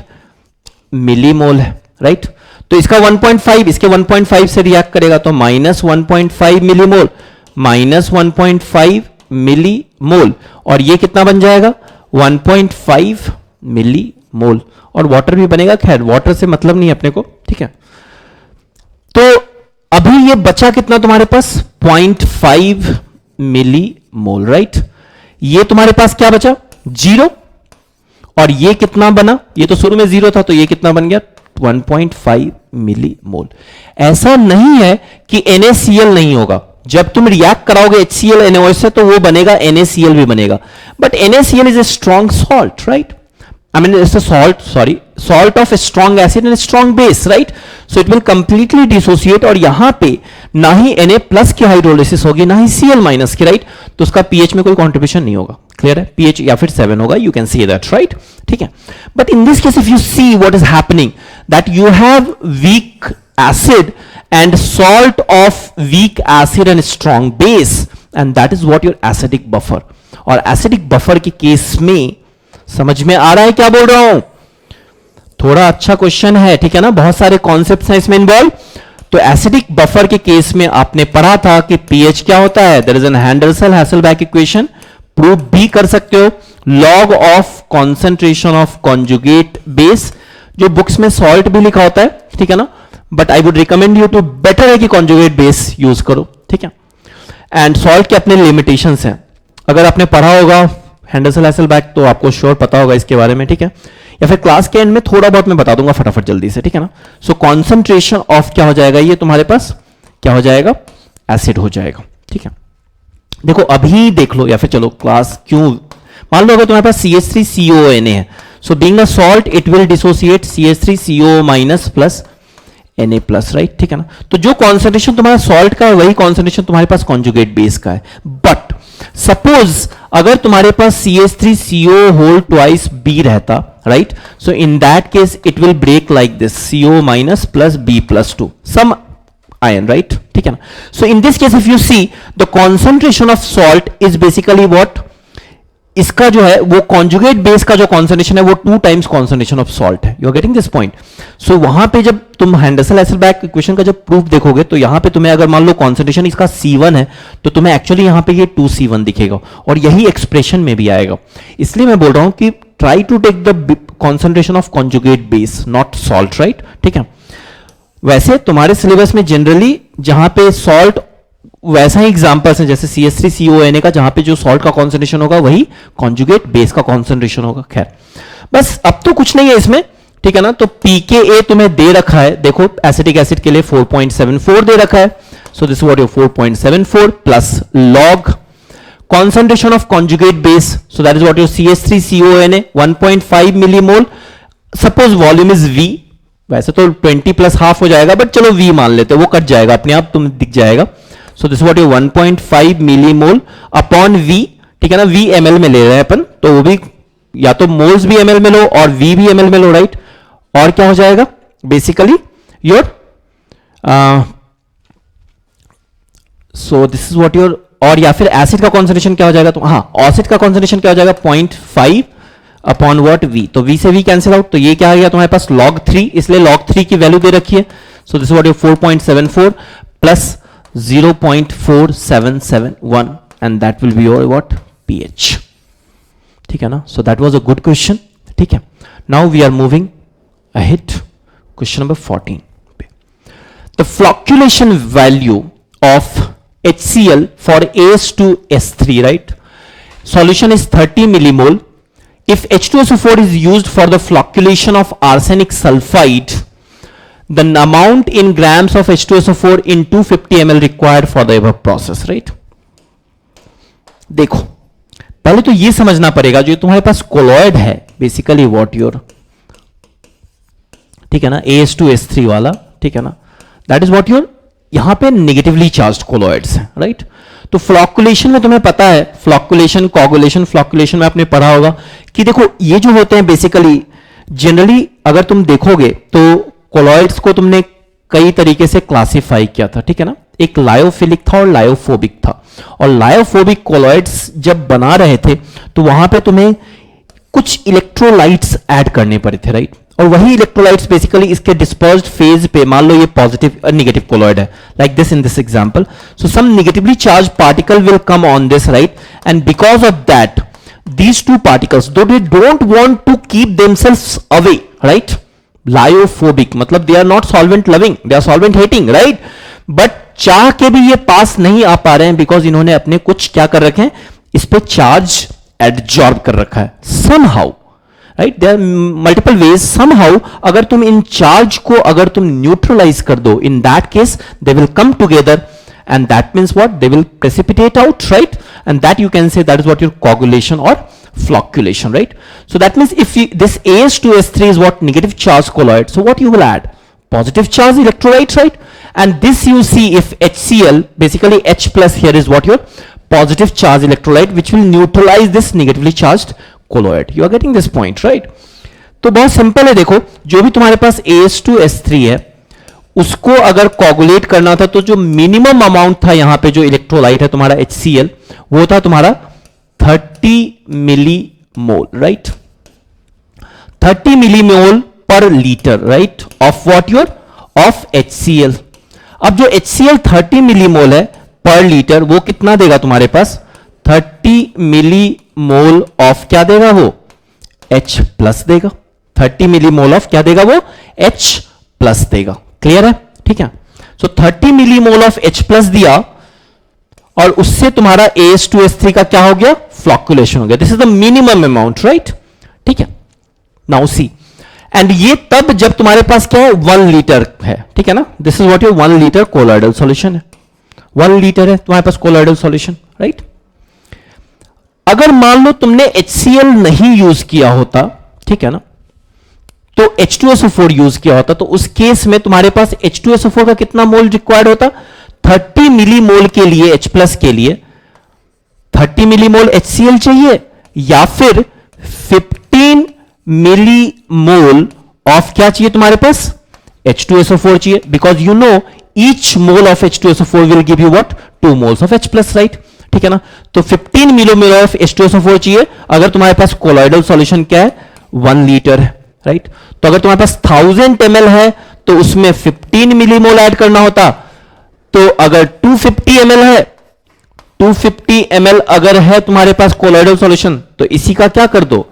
millimole है, राइट। तो इसका 1.5 इसके 1.5 से रिएक्ट करेगा, तो माइनस 1.5 मिलीमोल माइनस 1.5 मिलीमोल, और ये कितना बन जाएगा 1.5 मिलीमोल, और वाटर भी बनेगा, खैर वाटर से मतलब नहीं है अपने को, ठीक है। तो अभी ये बचा कितना तुम्हारे पास 0.5 मिलीमोल, राइट। ये तुम्हारे पास क्या बचा 0, और ये कितना बना, ये तो शुरू में 0 था, तो ये कितना बन गया 1.5 मिली मोल। ऐसा नहीं है कि NaCl नहीं होगा, जब तुम रिएक्ट कराओगे HCl NaOH से तो वो बनेगा, NaCl भी बनेगा, but NaCl is a strong salt, right? I mean it's a salt of a strong acid and a strong base, right? So it will completely dissociate, और यहां पे ना ही Na प्लस की हाइड्रोलिसिस होगी ना ही Cl माइनस की, right? तो उसका pH में कोई कंट्रीब्यूशन नहीं होगा, क्लियर है? pH या फिर 7 होगा, you can see that, right? ठीक है, but in this case if you see what is happening, that you have weak acid and salt of weak acid and strong base, and that is what your acidic buffer, और acidic buffer के case में समझ में आ रहा है क्या बोल रहा हूं? थोड़ा अच्छा क्वेश्चन है, ठीक है ना, बहुत सारे कॉन्सेप्ट्स हैं इसमें इन्वॉल्व। तो एसिडिक बफर के केस में आपने पढ़ा था कि पीएच क्या होता है, there is an Henderson Hasselbalch equation, prove भी कर सकते हो, log of concentration of conjugate base, जो बुक्स में सॉल्ट भी लिखा होता है, ठीक है ना, but I would recommend you to, better है कि कॉन्जुगेट बेस यूज करो, ठीक है। एंड सॉल्ट के अपने लिमिटेशंस हैं, अगर आपने पढ़ा होगा हैंडरसन-हैसेलबैक तो आपको श्योर पता होगा इसके बारे में, ठीक है, या फिर क्लास के एंड में थोड़ा बहुत मैं बता दूंगा फटाफट जल्दी से, ठीक है ना। सो कॉन्सेंट्रेशन ऑफ क्या हो जाएगा, ये तुम्हारे पास क्या हो जाएगा, एसिड हो जाएगा, ठीक है। देखो अभी देख लो, या फिर चलो क्लास क्यों, मान लो अगर तुम्हारे पास CH3CONA है, so being a salt it will dissociate CH3CO minus plus Na plus, right, ठीक है ना। तो जो कॉन्सेंट्रेशन तुम्हारा सॉल्ट का है वही कॉन्सेंट्रेशन तुम्हारे पास कॉन्जुगेट बेस का है, बट सपोज अगर तुम्हारे पास CH3CO होल ट्वाइस B रहता, right, so in that case it will break like this, CO minus plus B plus 2 some iron, right, ठीक है ना। So in this case if you see the concentration of salt is basically what, इसका जो है वो conjugate base का जो concentration है वो 2 टाइम्स कॉन्सेंट्रेशन ऑफ सॉल्ट है, you are getting this point. So वहां पे जब तुम हैंडरसन-हैसेलबैक इक्वेशन का जब प्रूफ देखोगे तो यहां पे तुम्हें अगर मान लो कॉन्सेंट्रेशन इसका C1 है तो तुम्हें एक्चुअली यहां पे ये 2C1 दिखेगा, और यही एक्सप्रेशन में भी आएगा। इसलिए मैं बोल रहा हूं कि try to take the concentration of conjugate base not salt, right, ठीक है। वैसे तुम्हारे सिलेबस में जनरली जहां पे सॉल्ट, वैसा ही एग्जांपल्स हैं जैसे CH3CONA का, जहां पे जो सॉल्ट का कॉन्सेंट्रेशन होगा वही कॉन्जुगेट बेस का कॉन्सेंट्रेशन होगा। खैर बस अब तो कुछ नहीं है इसमें, ठीक है ना। तो pKa तुम्हें दे रखा है, देखो एसिटिक एसिड के लिए 4.74 दे रखा है, so this what your 4.74 plus log concentration of conjugate base, so that is what your CH3CONA 1.5 millimole, suppose volume is V, वैसे तो 20 प्लस हाफ हो जाएगा बट चलो V मान लेते हैं, वो कट जाएगा अपने आप, तुम्हें दिख जाएगा। सो this what your 1.5 millimole upon V, ठीक है ना, V ml में ले रहे हैं अपन, तो वो भी या तो मोल्स भी ml में लो और V भी ml में लो, राइट। और क्या हो जाएगा basically your, so this is what your, और या फिर एसिड का कॉन्सेंट्रेशन क्या हो जाएगा, तो हाँ एसिड का कॉन्सेंट्रेशन क्या हो जाएगा 0.5 अपॉन व्हाट V, तो V से V कैंसिल आउट, तो ये क्या आ गया तुम्हारे पास log 3, इसलिए log 3 की वैल्यू दे रखी है। So this what your 4.74 plus 0.4771 and that will be your what pH, ठीक है ना। So that was a good question, ठीक है। Now we are moving ahead, question number 14 पे, the fluctuation value of HCl for AS2S3, right? Solution is 30 millimole. If H2SO4 is used for the flocculation of arsenic sulfide, the amount in grams of H2SO4 in 250 ml required for the above process, right? देखो पहले तो ये समझना पड़ेगा, जो तुम्हारे पास colloid है basically what your, ठीक है ना, AS2S3 वाला, ठीक है ना, दैट इज व्हाट योर, यहां पे नेगेटिवली चार्ज्ड कोलॉइड्स हैं, राइट। तो फ्लॉकुलेशन में तुम्हें पता है, फ्लॉकुलेशन, कोगुलेशन, फ्लॉकुलेशन में आपने पढ़ा होगा कि देखो ये जो होते हैं बेसिकली जनरली अगर तुम देखोगे तो कोलॉइड्स को तुमने कई तरीके से क्लासिफाई किया था, ठीक है ना। एक लायोफिलिक था और लायोफोबिक था, और लायोफोबिक कोलॉइड्स जब बना रहे थे तो वहां पे तुम्हें कुछ इलेक्ट्रोलाइट्स ऐड करने पड़े थे, राइट। और वही इलेक्ट्रोलाइट्स बेसिकली इसके डिस्पर्स्ड फेज पे, मान लो ये पॉजिटिव नेगेटिव कोलॉइड है like this in this example, so some negatively charge particle will come on this, right, and because of that these two particles, though they don't want to keep themselves away, right, lyophobic मतलब they are not solvent loving, they are solvent hating, right, but चाह के भी ये पास नहीं आ पा रहे हैं because इन्होंने अपने कुछ क्या कर रखे हैं, इस पे चार्ज एडजॉर्ब कर रखा है somehow, right. There are multiple ways. Somehow अगर तुम इन चार्ज को अगर तुम न्यूट्रलाइज कर दो, इन that case they will come together and that means what? They will precipitate out, right? And that you can say that is what your coagulation or flocculation, right? So that means if this AS2S3 is what? Negative charge colloid. So what you will add? Positive charge electrolyte, right? And this you see if HCl, basically H plus here is what? Your positive charge electrolyte which will neutralize this negatively charged colloid. You are getting this point, right? तो बहुत simple है. देखो जो भी तुम्हारे पास AS2S3 है उसको अगर कोगुलेट करना था तो जो मिनिमम अमाउंट था यहां पे जो इलेक्ट्रोलाइट है तुम्हारा HCl वो था तुम्हारा 30 मिली मोल, राइट. 30 मिली मोल पर litre, right, of what your of HCl. अब जो HCl 30 मिली मोल है पर लीटर वो कितना देगा तुम्हारे पास? 30 मिली मोल ऑफ क्या देगा वो? H प्लस देगा. 30 मिली मोल ऑफ क्या देगा वो? H प्लस देगा. क्लियर है? ठीक है. सो 30 मिली मोल ऑफ H प्लस दिया और उससे तुम्हारा AS2S3 का क्या हो गया? फ्लॉक्युलेशन हो गया. This is the minimum amount, right. ठीक है. नाउ सी, एंड ये तब जब तुम्हारे पास क्या है? 1 लीटर है. ठीक है ना. This is what your 1 litre colloidal solution है. 1 लीटर है तुम्हारे पास कोलॉइडल सॉल्यूशन, राइट. अगर मान लो तुमने HCl नहीं यूज किया होता, ठीक है ना, तो H2SO4 यूज किया होता, तो उस केस में तुम्हारे पास H2SO4 का कितना मोल रिक्वायर्ड होता? 30 मिली मोल के लिए H प्लस के लिए 30 मिली मोल HCl चाहिए या फिर 15 मिली मोल ऑफ क्या चाहिए तुम्हारे पास? H2SO4 चाहिए. Because you know each mole of H2SO4 will give you what? 2 moles of H plus, right. ठीक है ना. तो 15 मिली मोल ऑफ H2SO4 चाहिए अगर तुम्हारे पास कोलॉइडल सॉल्यूशन क्या है? 1 लीटर है, राइट. तो अगर तुम्हारे पास 1000 ml है तो उसमें 15 मिलीमोल ऐड करना होता. तो अगर 250 ml है, 250 ml अगर है तुम्हारे पास कोलॉइडल सॉल्यूशन तो इसी का क्या कर दो?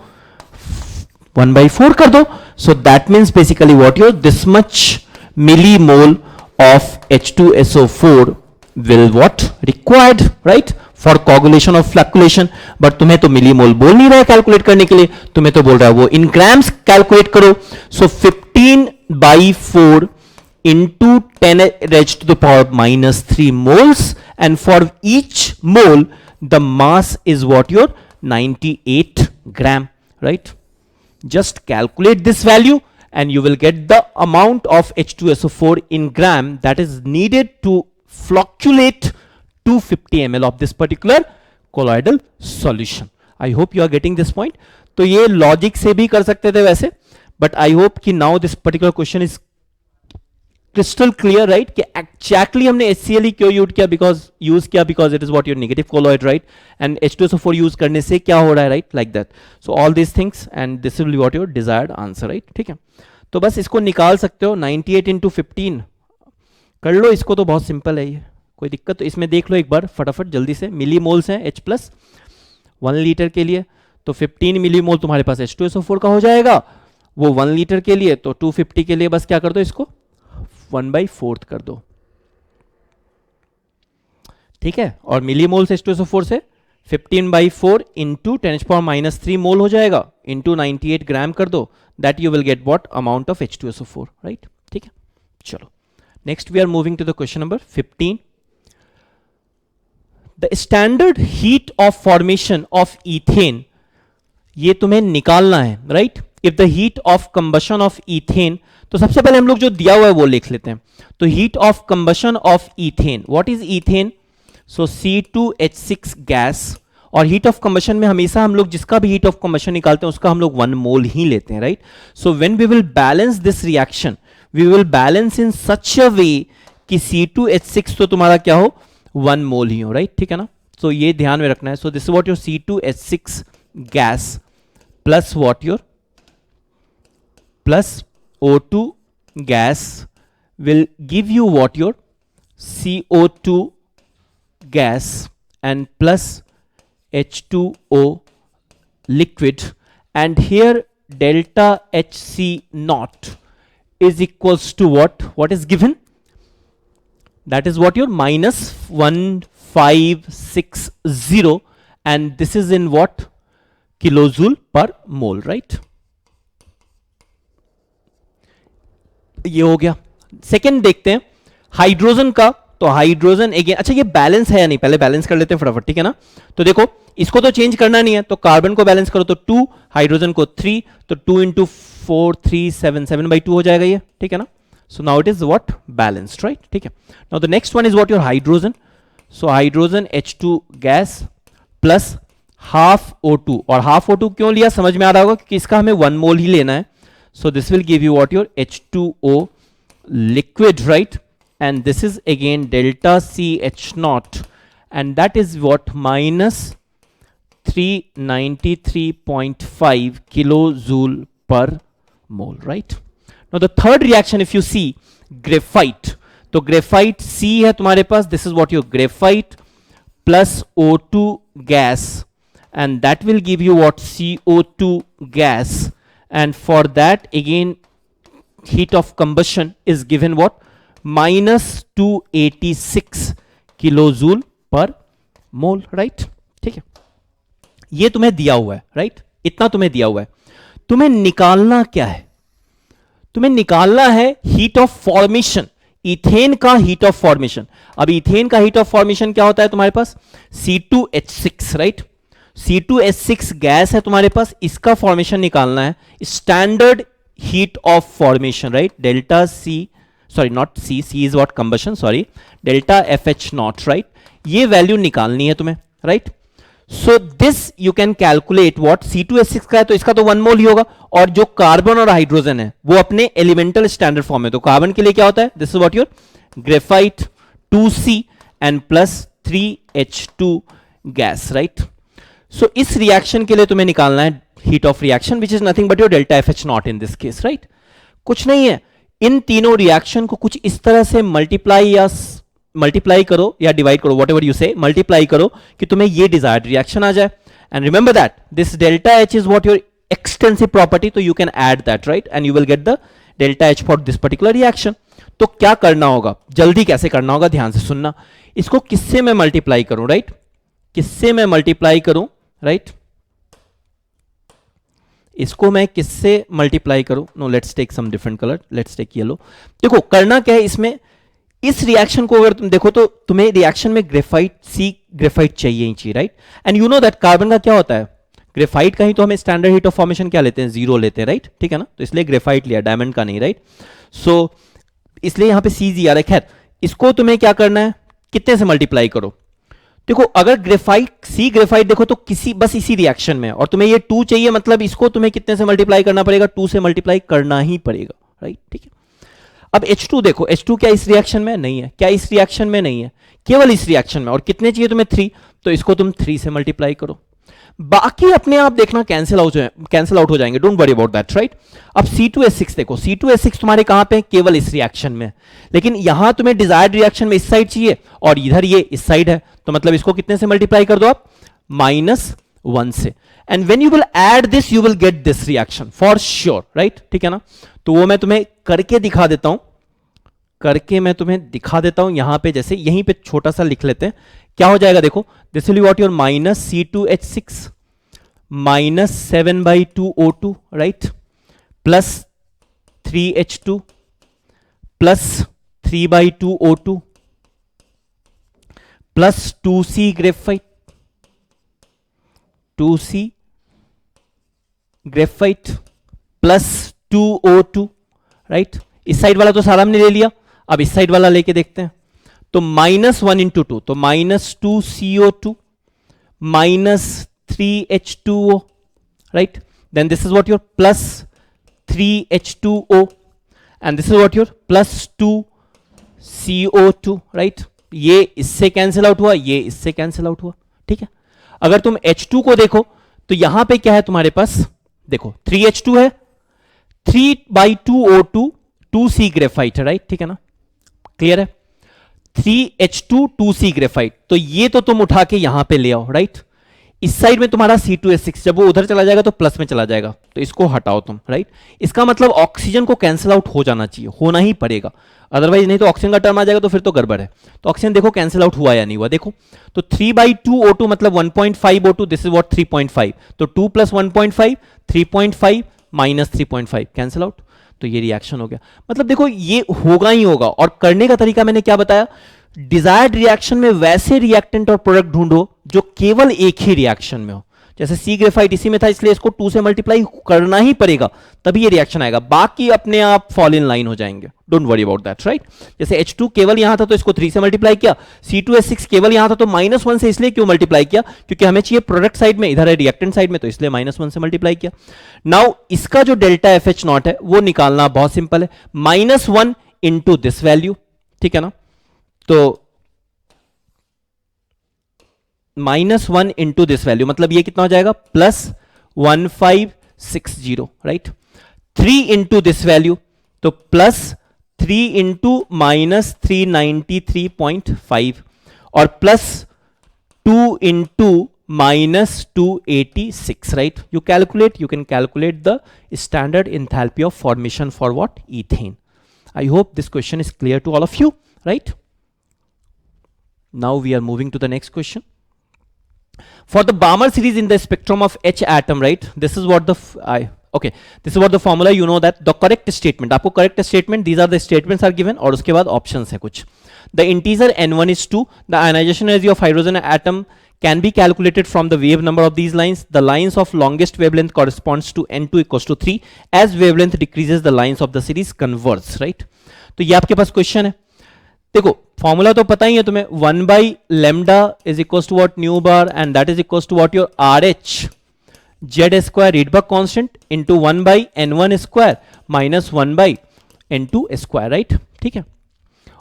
1/4 कर दो. सो that means basically what your this much millimole of H2SO4 will what required, right, for coagulation or flocculation. But तुम्हें तो मिलीमोल बोल नहीं रहा है कैलकुलेट करने के लिए, तुम्हें तो बोल रहा है वो इन ग्राम्स कैलकुलेट करो. सो 15/4 into 10 raised to the power -3 moles, and for each mole the mass is what your 98 gram, right. Just calculate this value and you will get the amount of H2SO4 in gram that is needed to flocculate 250 ml of this particular colloidal solution. I hope you are getting this point. तो ये logic से भी कर सकते थे वैसे, but I hope कि now this particular question is crystal clear, right, कि एक्चुअली हमने HCl क्यों यूज किया because it is what your negative colloid, right, and H2SO4 use करने से क्या हो रहा है, right, like that. So all these things and this will be what your desired answer, right. ठीक है. तो बस इसको निकाल सकते हो. 98 into 15 कर लो इसको, तो बहुत सिंपल है ये, कोई दिक्कत. तो इसमें देख लो एक बार फटाफट जल्दी से. मिलीमोल्स हैं H प्लस 1 लीटर के लिए, तो 15 मिलीमोल तुम्हारे पास H2SO4 का हो जाएगा. वो 1 लीटर के लिए, तो 250 के लिए बस क्या कर दो, इसको 1/4 कर दो. ठीक है. और मिलीमोल्स H2SO4 से 15/4 इंटू 10⁻³ मोल हो जाएगा, इंटू 98 ग्राम कर दो. That you will get what? Amount of H2SO4, right. ठीक है. चलो next we are moving to the question number 15. The standard heat of formation of ethane, ये तुम्हें निकालना है, right. If the heat of combustion of ethane, तो सबसे पहले हम लोग जो दिया हुआ है वो लिख लेते हैं. तो heat of combustion of ethane, what is ethane? So C2H6 gas. और हीट ऑफ कंबशन में हमेशा हम लोग जिसका भी हीट ऑफ कंबशन निकालते हैं उसका हम लोग 1 मोल ही लेते हैं, right. So when we will balance this reaction, we will balance in such a way कि C2H6 तो तुम्हारा क्या हो? 1 मोल ही हो, राइट. ठीक है ना. सो ये ध्यान में रखना है. So this is what your C2H6 gas plus what your plus O2 gas will give you what your CO2 gas and plus H2O liquid, and here delta HC naught is equals to what is given? That is what your -1560, and this is in what? Kilojoule per mole, right. ये हो गया। Second देखते हैं hydrogen का। तो hydrogen again, अच्छा ये balance है या नहीं, पहले बैलेंस कर लेते हैं फटाफट, ठीक है ना। तो देखो इसको तो चेंज करना नहीं है, तो कार्बन को बैलेंस करो तो 2, हाइड्रोजन को 3, तो 2 इंटू 4 3 7 7/2 हो जाएगा ये, ठीक है ना। So now it is what balanced, right, ठीक है। Now the next one is what your hydrogen. So hydrogen H2 gas plus half O2, और हाफ O2 क्यों लिया समझ में आ रहा होगा क्योंकि इसका हमें 1 मोल ही लेना है। So this will give you what your H2O liquid, right, and this is again delta CH0, and that is what minus 393.5 kilojoule per mole, right. Now the third reaction, if you see graphite, तो graphite C है तुम्हारे पास, this is what your graphite plus O2 gas, and that will give you what CO2 gas, and for that again heat of combustion is given what minus 286 kilojoule per mole, right, ठीक है। ये तुम्हें दिया हुआ है, right, इतना तुम्हें दिया हुआ है। तुम्हें निकालना क्या है, तुम्हें निकालना है हीट ऑफ फॉर्मेशन, इथेन का हीट ऑफ फॉर्मेशन। अब इथेन का हीट ऑफ फॉर्मेशन क्या होता है तुम्हारे पास C2H6, राइट। C2H6 गैस है तुम्हारे पास, इसका फॉर्मेशन निकालना है, standard heat of formation, right, delta C, sorry not C, C is what combustion, sorry, delta FH naught, right, ये वैल्यू निकालनी है तुम्हें, right. So this you can calculate what C2H6 का है तो इसका तो 1 मोल ही होगा, और जो कार्बन और हाइड्रोजन है वो अपने एलिमेंटल स्टैंडर्ड फॉर्म में, तो कार्बन के लिए क्या होता है, this is what your graphite 2C and plus 3H2 gas, right. So इस रिएक्शन के लिए तुम्हें निकालना है heat of reaction which is nothing but your delta FH naught in this case, right. कुछ नहीं है, इन तीनों रिएक्शन को कुछ इस तरह से मल्टीप्लाई करो या डिवाइड करो, whatever you say, मल्टीप्लाई करो कि तुम्हें ये डिजायर्ड रिएक्शन आ जाए। And remember that this delta H is what your extensive property, तो you can add that, right, and you will get the delta H for this particular reaction। तो क्या करना होगा, जल्दी कैसे करना होगा, ध्यान से सुनना। इसको किससे मैं मल्टीप्लाई करूं, राइट, किससे मैं मल्टीप्लाई करूं, राइट, इसको मैं किससे मल्टीप्लाई करूं, no let's take some different colour, let's take yellow. देखो करना क्या है इसमें, इस रिएक्शन को अगर तुम देखो तो तुम्हें रिएक्शन में ग्रेफाइट सी ग्रेफाइट चाहिए ही चाहिए, right. And you know that carbon का क्या होता है, ग्रेफाइट का ही तो हमें स्टैंडर्ड हीट ऑफ फॉर्मेशन क्या लेते हैं, 0 लेते हैं, राइट, ठीक है ना, तो इसलिए ग्रेफाइट लिया, डायमंड का नहीं, राइट। सो इसलिए यहां पे CG आ रहा है। खैर इसको तुम्हें क्या करना है, कितने से मल्टीप्लाई करो, देखो अगर ग्रेफाइट सी ग्रेफाइट देखो तो किसी बस इसी रिएक्शन में, और तुम्हें ये 2 चाहिए, मतलब इसको तुम्हें कितने से मल्टीप्लाई करना पड़ेगा, 2 से मल्टीप्लाई करना ही पड़ेगा, राइट, ठीक है। अब H2 देखो, H2 क्या इस रिएक्शन में नहीं है, क्या इस रिएक्शन में नहीं है, केवल इस रिएक्शन में, और कितने चाहिए तुम्हें 3, तो इसको तुम 3 से मल्टीप्लाई करो, बाकी अपने आप देखना कैंसिल आउट हो जाएंगे, don't worry about that, right. अब C2H6 देखो, C2H6 तुम्हारे कहां पे, केवल इस रिएक्शन में, लेकिन यहां तुम्हें डिजायर्ड रिएक्शन में इस साइड चाहिए और इधर ये इस साइड है, तो मतलब इसको कितने से मल्टीप्लाई कर दो आप, -1 से, and when you will add this you will get this reaction for sure, right, ठीक है ना। तो वो मैं तुम्हें करके दिखा देता हूं, यहां पे जैसे यहीं पे छोटा सा लिख लेते हैं, क्या हो जाएगा देखो, this will be what your -C2H6 -7/2O2, right, plus 3H2 plus 3/2O2 plus 2C graphite, 2C graphite plus 2O2, right. इस साइड वाला तो सारा हमने ले लिया, अब इस साइड वाला लेके देखते हैं, तो -1 × 2, तो -2CO2 -3H2O, right, then this is what your plus 3H2O, and this is what your plus 2CO2, right. ये इससे कैंसिल आउट हुआ, ये इससे कैंसिल आउट हुआ, ठीक है। अगर तुम H2 को देखो तो यहां पे क्या है तुम्हारे पास, देखो 3H2 है, 3/2O2 2C ग्रेफाइट है, राइट, ठीक है ना, क्लियर है, 3H2 2C ग्रेफाइट, तो ये तो तुम उठा के यहां पे ले आओ, राइट। इस साइड में तुम्हारा C2H6, जब वो उधर चला जाएगा तो प्लस में चला जाएगा, तो इसको हटाओ तुम, राइट। इसका मतलब ऑक्सीजन को कैंसिल आउट हो जाना चाहिए, होना ही पड़ेगा, अदरवाइज नहीं तो ऑक्सीजन का टर्म आ जाएगा तो फिर तो गड़बड़ है। तो ऑक्सीजन देखो कैंसिल आउट हुआ या नहीं हुआ, देखो तो 3/2O2 मतलब 1.5O2, दिस इज व्हाट 3.5, तो 2 + 1.5 3.5 - 3.5 कैंसिल आउट, तो ये रिएक्शन हो गया। मतलब देखो ये होगा ही होगा, और करने का तरीका मैंने क्या बताया, डिजायर्ड रिएक्शन में वैसे रिएक्टेंट और प्रोडक्ट ढूंढो जो केवल एक ही रिएक्शन में हो। जैसे सी ग्रेफाइट इसी में था, इसलिए इसको 2 से मल्टीप्लाई करना ही पड़ेगा, तभी ये रिएक्शन आएगा, बाकी अपने आप फॉल इन लाइन हो जाएंगे, don't worry about that, right. जैसे H2 केवल यहां था तो इसको 3 से मल्टीप्लाई किया, C2H6 केवल यहां था तो -1 से इसलिए क्यों मल्टीप्लाई किया, क्योंकि हमें चाहिए प्रोडक्ट साइड में, इधर है रिएक्टेंट साइड में, तो इसलिए -1 से मल्टीप्लाई किया। नाउ इसका जो डेल्टा FH0 है वो निकालना बहुत सिंपल है, -1 इंटू दिस वैल्यू, ठीक है ना। तो -1 इंटू दिस वैल्यू, मतलब ये कितना हो जाएगा, +1560, राइट। 3 इंटू दिस वैल्यू, तो +3 इंटू -393.5, और +2 into -286, right. You can calculate the standard enthalpy of formation for what, ethane. I hope this question is clear to all of you, right. Now we are moving to the next question. For the Balmer series in the spectrum of H atom, right? This is what the this is what the formula. You know that the correct statement. आपको correct statement. These are the statements are given. और उसके बाद options है कुछ. The integer n1 is 2. The ionization energy of hydrogen atom can be calculated from the wave number of these lines. The lines of longest wavelength corresponds to n2 equals to 3. As wavelength decreases, the lines of the series converge, right? तो ये आपके पास question है. देखो formula तो पता ही है तुम्हें, 1 by lambda is equal to what, nu bar, and that is equal to what your R H Z square Rydberg constant into 1 by n1 square minus 1 by n2 square, right. ठीक है.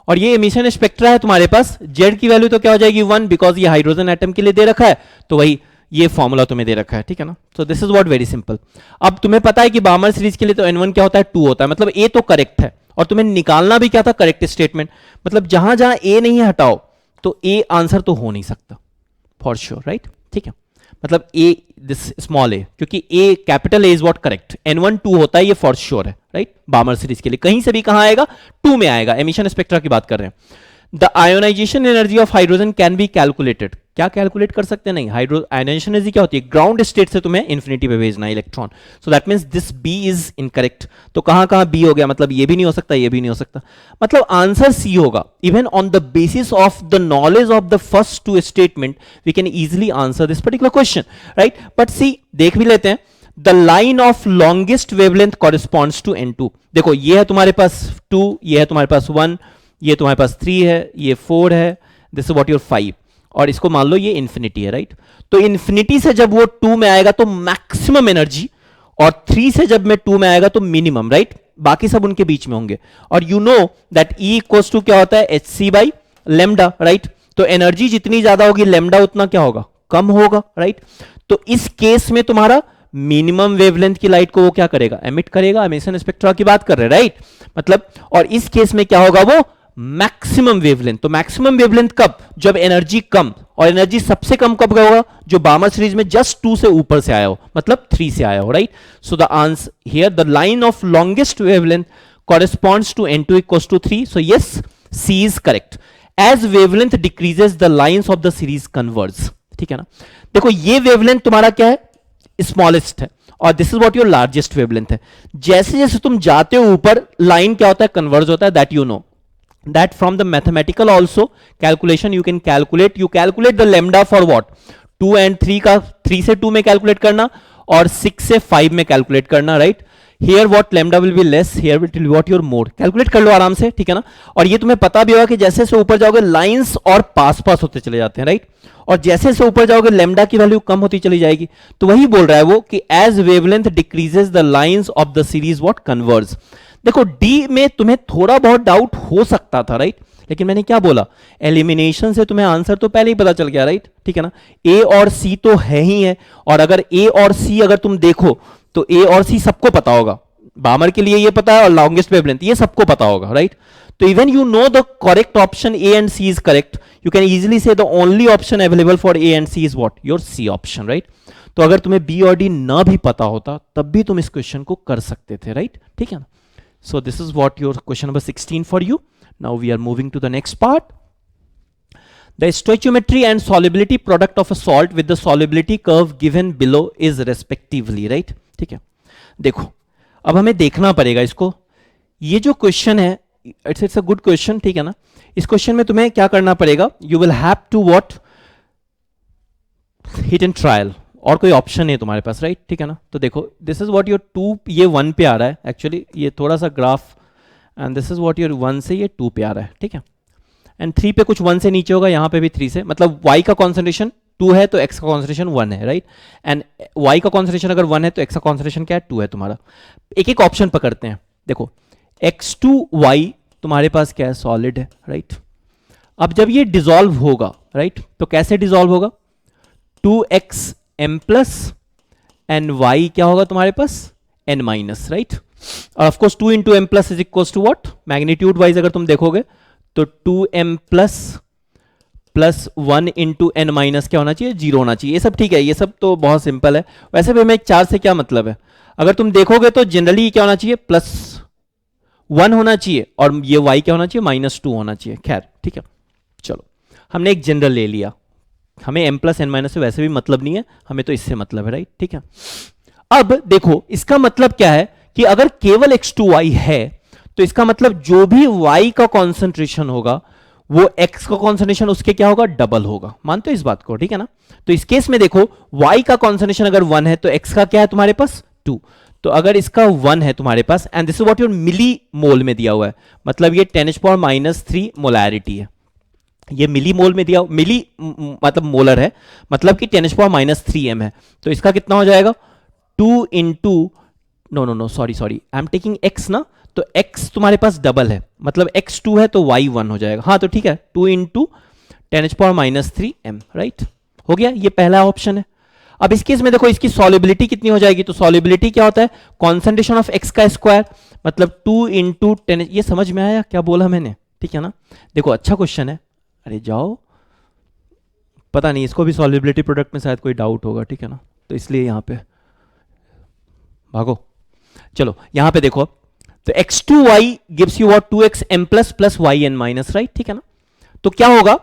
और ये emission spectra है तुम्हारे पास, Z की value तो क्या हो जाएगी 1, बिकॉज ये हाइड्रोजन एटम के लिए दे रखा है, तो वही ये फॉर्मूला तुम्हें दे रखा है. ठीक है ना. So this is what very simple. अब तुम्हें पता है कि बामर सीरीज के लिए तो n1 क्या होता है, 2 होता है, मतलब ए तो करेक्ट है, और तुम्हें निकालना भी क्या था, करेक्ट स्टेटमेंट. मतलब जहां जहां ए नहीं हटाओ तो ए आंसर तो हो नहीं सकता फॉर श्योर, राइट. ठीक है. मतलब ए दिस स्मॉल ए, क्योंकि A capital A is what correct, n1 2 होता है, ये फॉर श्योर है, राइट. बामर सीरीज के लिए कहीं से भी कहां आएगा, 2 में आएगा. एमिशन स्पेक्ट्रा की बात कर रहे हैं. The ionization energy of hydrogen can be calculated. क्या कैलकुलेट कर सकते हैं, नहीं. आयोनाइजेशन एनर्जी क्या होती है, ग्राउंड स्टेट से तुम्हें इंफिनिटी पे भेजना है electron. So that means this B is incorrect. तो कहां कहां बी हो गया, मतलब ये भी नहीं हो सकता, ये भी नहीं हो सकता, मतलब आंसर सी होगा. Even on the basis of the knowledge of the first two statement we can easily answer this particular question, right. But see देख भी लेते हैं. The line of longest wavelength corresponds to n2. देखो ये है तुम्हारे पास 2, ये है तुम्हारे पास 1, ये तुम्हारे पास 3 है, ये 4 है, दिस इज व्हाट योर 5, और इसको मान लो ये इंफिनिटी है, राइट. तो इंफिनिटी से जब वो 2 में आएगा तो मैक्सिमम एनर्जी, और 3 से जब में 2 में आएगा तो मिनिमम, राइट. बाकी सब उनके बीच में होंगे. और you know that E equals to क्या होता है, hc बाई लेमडा, राइट. तो एनर्जी जितनी ज्यादा होगी लेमडा उतना क्या होगा, कम होगा, राइट. तो इस केस में तुम्हारा मिनिमम वेवलेंथ की लाइट को वो क्या करेगा, एमिट करेगा. एमिशन स्पेक्ट्रा की बात कर रहे हैं, राइट. मतलब और इस केस में क्या होगा, वो मैक्सिमम वेवलेंथ. तो मैक्सिमम वेवलेंथ कब, जब एनर्जी कम, और एनर्जी सबसे कम कब होगा, जो बामर सीरीज में जस्ट 2 से ऊपर से आया हो, मतलब 3 से आया हो, right. So the answer here, the line of longest wavelength corresponds to n2 equals to 3. So yes, C is correct. As wavelength decreases, the lines of the series converge. ठीक है ना. देखो ये वेवलेंथ तुम्हारा क्या है, स्मॉलेस्ट है, और this is what your largest wavelength है. जैसे जैसे तुम जाते हो ऊपर, लाइन क्या होता है, कन्वर्ज होता है. That you know, that from the mathematical also calculation you can calculate the lambda for what, 2 and 3 का 3 से 2 में कैलकुलेट करना, और 6 से 5 में कैलकुलेट करना, right. here what lambda will be less, here will be what your more. Calculate कर लो आराम से, ठीक है ना. और ये तुम्हें पता भी होगा कि जैसे से ऊपर जाओगे लाइंस और पास पास होते चले जाते हैं, राइट. और जैसे से ऊपर जाओगे लैम्डा की वैल्यू कम होती चली जाएगी. तो वही बोल रहा है वो कि as wavelength decreases the lines of the series what converge. देखो डी में तुम्हें थोड़ा बहुत डाउट हो सकता था, राइट. लेकिन मैंने क्या बोला, एलिमिनेशन से तुम्हें आंसर तो पहले ही पता चल गया, राइट. ठीक है ना. ए और सी तो है ही है, और अगर ए और सी अगर तुम देखो तो ए और सी सबको पता होगा. बामर के लिए ये पता है, और लॉन्गेस्ट वेवलेंथ ये सबको पता होगा, राइट. तो even you know the correct option A and C is correct, you can easily say the only option available for A and C is what, your C option, right. तो अगर तुम्हें B और D ना भी पता होता तब भी तुम इस क्वेश्चन को कर सकते थे, राइट. ठीक है ना. So this is what your question number 16 for you. Now we are moving to the next part. The stoichiometry and solubility product of a salt with the solubility curve given below is respectively, right. ठीक है. देखो अब हमें देखना पड़ेगा इसको. ये जो क्वेश्चन है, इट्स अ गुड क्वेश्चन, ठीक है ना। इस क्वेश्चन में तुम्हें क्या करना पड़ेगा, you will have to what hit and trial, और कोई ऑप्शन नहीं है तुम्हारे पास, राइट, ठीक है ना। तो देखो दिस इज व्हाट योर 2, ये 1 पे आ रहा है एक्चुअली, ये थोड़ा सा graph, and this is what your 1 से ये 2 पे आ रहा है, ठीक है। एंड 3 पे कुछ 1 से नीचे होगा, यहाँ पे भी 3 से, मतलब y का कॉन्सेंट्रेशन 2 है तो x का कॉन्सेंट्रेशन 1 है, राइट। एंड y का कॉन्सेंट्रेशन अगर 1 है तो x का कॉन्सेंट्रेशन क्या है, 2 है तुम्हारा। एक एक ऑप्शन पकड़ते हैं। देखो x2y तुम्हारे पास क्या है, सॉलिड है, राइट। अब जब ये डिसॉल्व होगा, राइट, तो कैसे डिसॉल्व होगा, 2x m plus and y क्या होगा तुम्हारे पास, n माइनस, राइट। और of course 2 into M plus is equal to what, magnitude wise अगर तुम देखोगे तो 2m plus 1 into N minus क्या होना चाहिए, 0 होना चाहिए। ये सब ठीक है, ये सब तो बहुत सिंपल है। वैसे भी हमें 4 से क्या मतलब है, अगर तुम देखोगे तो जनरली क्या होना चाहिए, +1 होना चाहिए, और ये y क्या होना चाहिए, -2 होना चाहिए। खैर ठीक है, चलो हमने एक जनरल ले लिया, हमें m प्लस एन माइनस से वैसे भी मतलब नहीं है, हमें तो इससे मतलब है, राइट, ठीक है। अब देखो इसका मतलब क्या है कि अगर केवल x2y है तो इसका मतलब जो भी y का कॉन्सेंट्रेशन होगा वो x का कॉन्सेंट्रेशन उसके क्या होगा, डबल होगा। मानते हो इस बात को, ठीक है ना। तो इस केस में देखो y का कॉन्सेंट्रेशन अगर 1 है तो x का क्या है तुम्हारे पास, 2। तो अगर इसका 1 है तुम्हारे पास, and this is what your millimole में दिया हुआ है, मतलब ये 10⁻³ मोलैरिटी है, ये मिली मोल में दिया, मिली मतलब मोलर है, मतलब कि 10⁻³ m है। तो इसका कितना हो जाएगा, 2 into, no sorry I am taking x ना, तो x तुम्हारे पास डबल है, मतलब x 2 है तो y 1 हो जाएगा। हाँ तो ठीक है, 2 इंटू 10⁻³ m, राइट, हो गया, ये पहला ऑप्शन है। अब इस केस में देखो इसकी सॉलिबिलिटी कितनी हो जाएगी, तो सॉलिबिलिटी क्या होता है, कॉन्सेंट्रेशन ऑफ x का स्क्वायर, मतलब 2 इंटू 10, ये समझ में आया क्या बोला मैंने, ठीक है ना। देखो अच्छा क्वेश्चन है, अरे जाओ, पता नहीं इसको भी सॉलिबिलिटी प्रोडक्ट में शायद कोई डाउट होगा, ठीक है ना, तो इसलिए यहां पे भागो। चलो यहां पे देखो, तो x2y gives you what, 2x m plus plus y n minus, right, ठीक है ना। तो क्या होगा,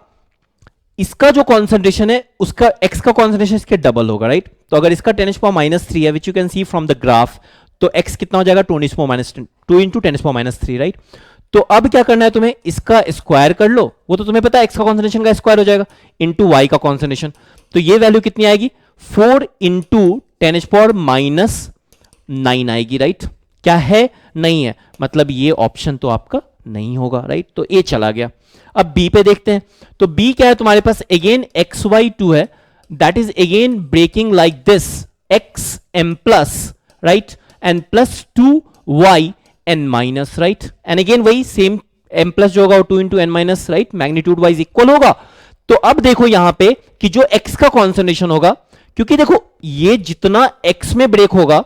इसका जो कॉन्सेंट्रेशन है उसका x का कॉन्सेंट्रेशन इसके डबल होगा, राइट। तो अगर इसका 10⁻³ है, which you can C from the graph, तो x कितना हो जाएगा, 2 इंटू 10⁻³ राइट। तो अब क्या करना है तुम्हें, इसका स्क्वायर कर लो, वो तो तुम्हें पता है x का कॉन्सेंट्रेशन का स्क्वायर हो जाएगा, इंटू y का कॉन्सेंट्रेशन, तो ये वैल्यू कितनी आएगी, 4 इंटू 10⁻⁹ आएगी, राइट। क्या है, नहीं है, मतलब ये ऑप्शन तो आपका नहीं होगा, राइट। तो ए चला गया। अब बी पे देखते हैं, तो बी क्या है तुम्हारे पास, अगेन xy2 है, that is again breaking like this, x m plus, right, and plus 2y n minus, right, and again वही सेम m प्लस जो होगा 2 into N minus, right, magnitude wise equal होगा। तो अब देखो यहां पे कि जो x का कॉन्सेंट्रेशन होगा, क्योंकि देखो ये जितना x में ब्रेक होगा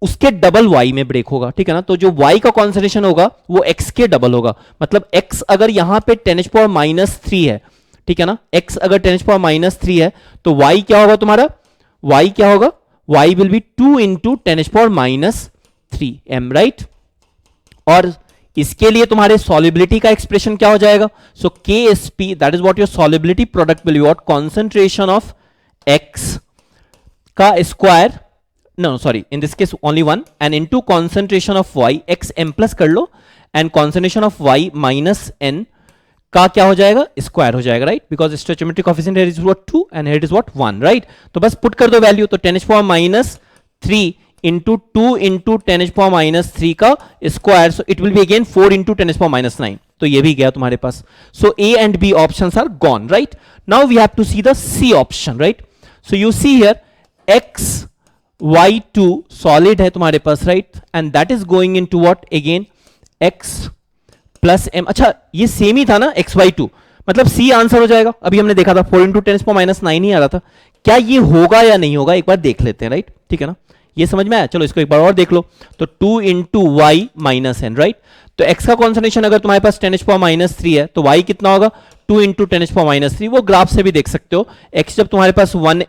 उसके डबल y में ब्रेक होगा, ठीक है ना। तो जो y का कॉन्सेंट्रेशन होगा वो x के डबल होगा, मतलब x अगर यहां पे 10⁻³ है, ठीक है ना, x अगर 10⁻³ है तो y क्या होगा तुम्हारा, y क्या होगा, y will be 2 into 10⁻³ m, right. और इसके लिए तुम्हारे सॉलिबिलिटी का एक्सप्रेशन क्या हो जाएगा, सो KSP, that is what your solubility product will be what, concentration of x का square, no sorry, in this case only one, and into concentration of y, x m plus कर लो, and concentration of y minus n का क्या हो जाएगा, square हो जाएगा, right, because stoichiometric coefficient here is what 2 and here it is what 1, right. तो बस put कर दो वैल्यू, तो 10⁻³ इंटू 2 इंटू 10⁻³ का square, so it will be again 4 into 10⁻⁹, तो ये भी गया तुम्हारे पास। So A and B options are gone, right. Now we have to see the C option, right. So you see here y2 solid है तुम्हारे पास, right, and that is going into what, again x plus m। अच्छा ये same ही था ना xy2, मतलब C answer हो जाएगा। अभी हमने देखा था 4 इंटू 10⁻⁹ ही आ रहा था, क्या ये होगा या नहीं होगा, एक बार देख लेते हैं, राइट, ठीक है ना। ये समझ में आया, चलो इसको एक बार और देख लो, तो 2 into y minus n, right. तो x का कॉन्सेंट्रेशन अगर तुम्हारे पास 10⁻³ है तो y कितना होगा, 2 इंटू 10⁻³, वो ग्राफ से भी देख सकते हो। x जब तुम्हारे पास 10⁻³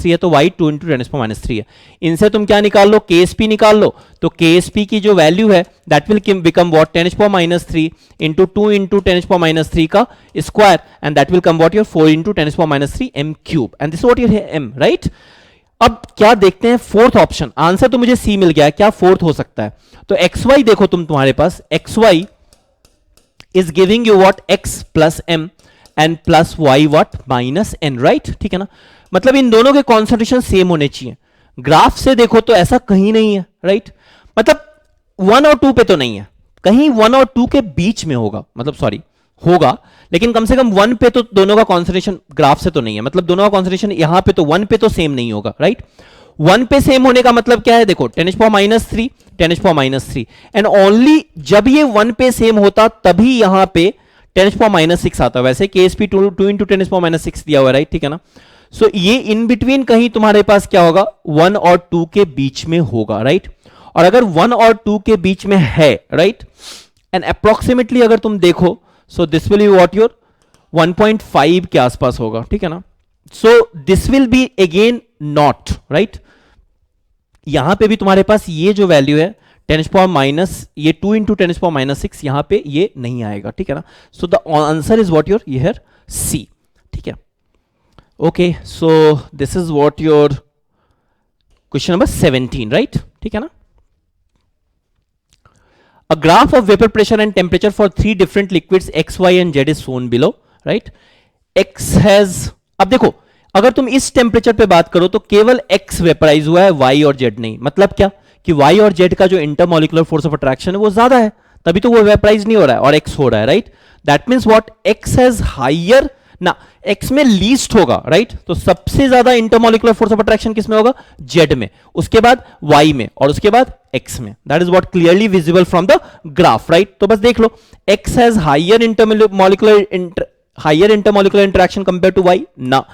है तो y 2 इंटू 10⁻³ है। इनसे तुम क्या निकाल लो, KSP निकाल लो, तो KSP की जो वैल्यू है that will become what, 10⁻³ into 2 into 10⁻³ का square, and that will come what your 4 into 10⁻³ m cube, and this what your m, right. अब क्या देखते हैं फोर्थ ऑप्शन, आंसर तो मुझे सी मिल गया है, क्या फोर्थ हो सकता है? तो एक्स वाई देखो तुम्हारे पास x y is giving you what x plus m and plus y what minus n, right? ठीक है ना, मतलब इन दोनों के कॉन्सेंट्रेशन सेम होने चाहिए। ग्राफ से देखो तो ऐसा कहीं नहीं है, राइट? मतलब 1 और 2 पे तो नहीं है, कहीं 1 और 2 के बीच में होगा, मतलब सॉरी होगा, लेकिन कम से कम 1 पे तो दोनों का कॉन्सेंट्रेशन ग्राफ से तो नहीं है, मतलब दोनों का कॉन्सेंट्रेशन यहां पे तो 1 पे तो सेम नहीं होगा, राइट? 1 पे सेम होने का मतलब क्या है? देखो 10⁻³ 10⁻³ एंड ओनली जब ये 1 पे सेम होता तभी यहां पे 10⁻6 आता। वैसे KSP 2 इंटू 10⁻6 दिया हुआ है, राइट? ठीक है ना, सो ये इन बिटवीन कहीं तुम्हारे पास क्या होगा? 1 और 2 के बीच में होगा, राइट? और अगर 1 और 2 के बीच में है, राइट, एंड अप्रोक्सीमेटली अगर तुम देखो, सो this will be what your 1.5 के आसपास होगा, ठीक है ना? So this will be again not, right? यहां पे भी तुम्हारे पास ये जो वैल्यू है 10⁻, ये 2 इंटू 10⁻6 यहां पे ये नहीं आएगा, ठीक है ना? So the answer is what your here C, ठीक है? Okay, so this is what your question number 17, right? ठीक है ना? A graph of vapor pressure and temperature for 3 different liquids X, Y and Z is shown below, right? X has, अब देखो अगर तुम इस टेम्परेचर पे बात करो तो केवल X वेपराइज हुआ है, Y और Z नहीं। मतलब क्या कि Y और Z का जो इंटरमोलिकुलर फोर्स ऑफ अट्रैक्शन है वो ज्यादा है, तभी तो वो वेपराइज नहीं हो रहा है और X हो रहा है, right? That means what, X has higher ना, X में लीस्ट होगा, राइट? तो सबसे ज्यादा इंटरमोलिकुलर फोर्स ऑफ अट्रैक्शन किसमें होगा? Z में, उसके बाद Y में और उसके बाद X में। That is what clearly visible from the graph, right? तो बस देख लो, X has higher intermolecular interaction compare to Y ना,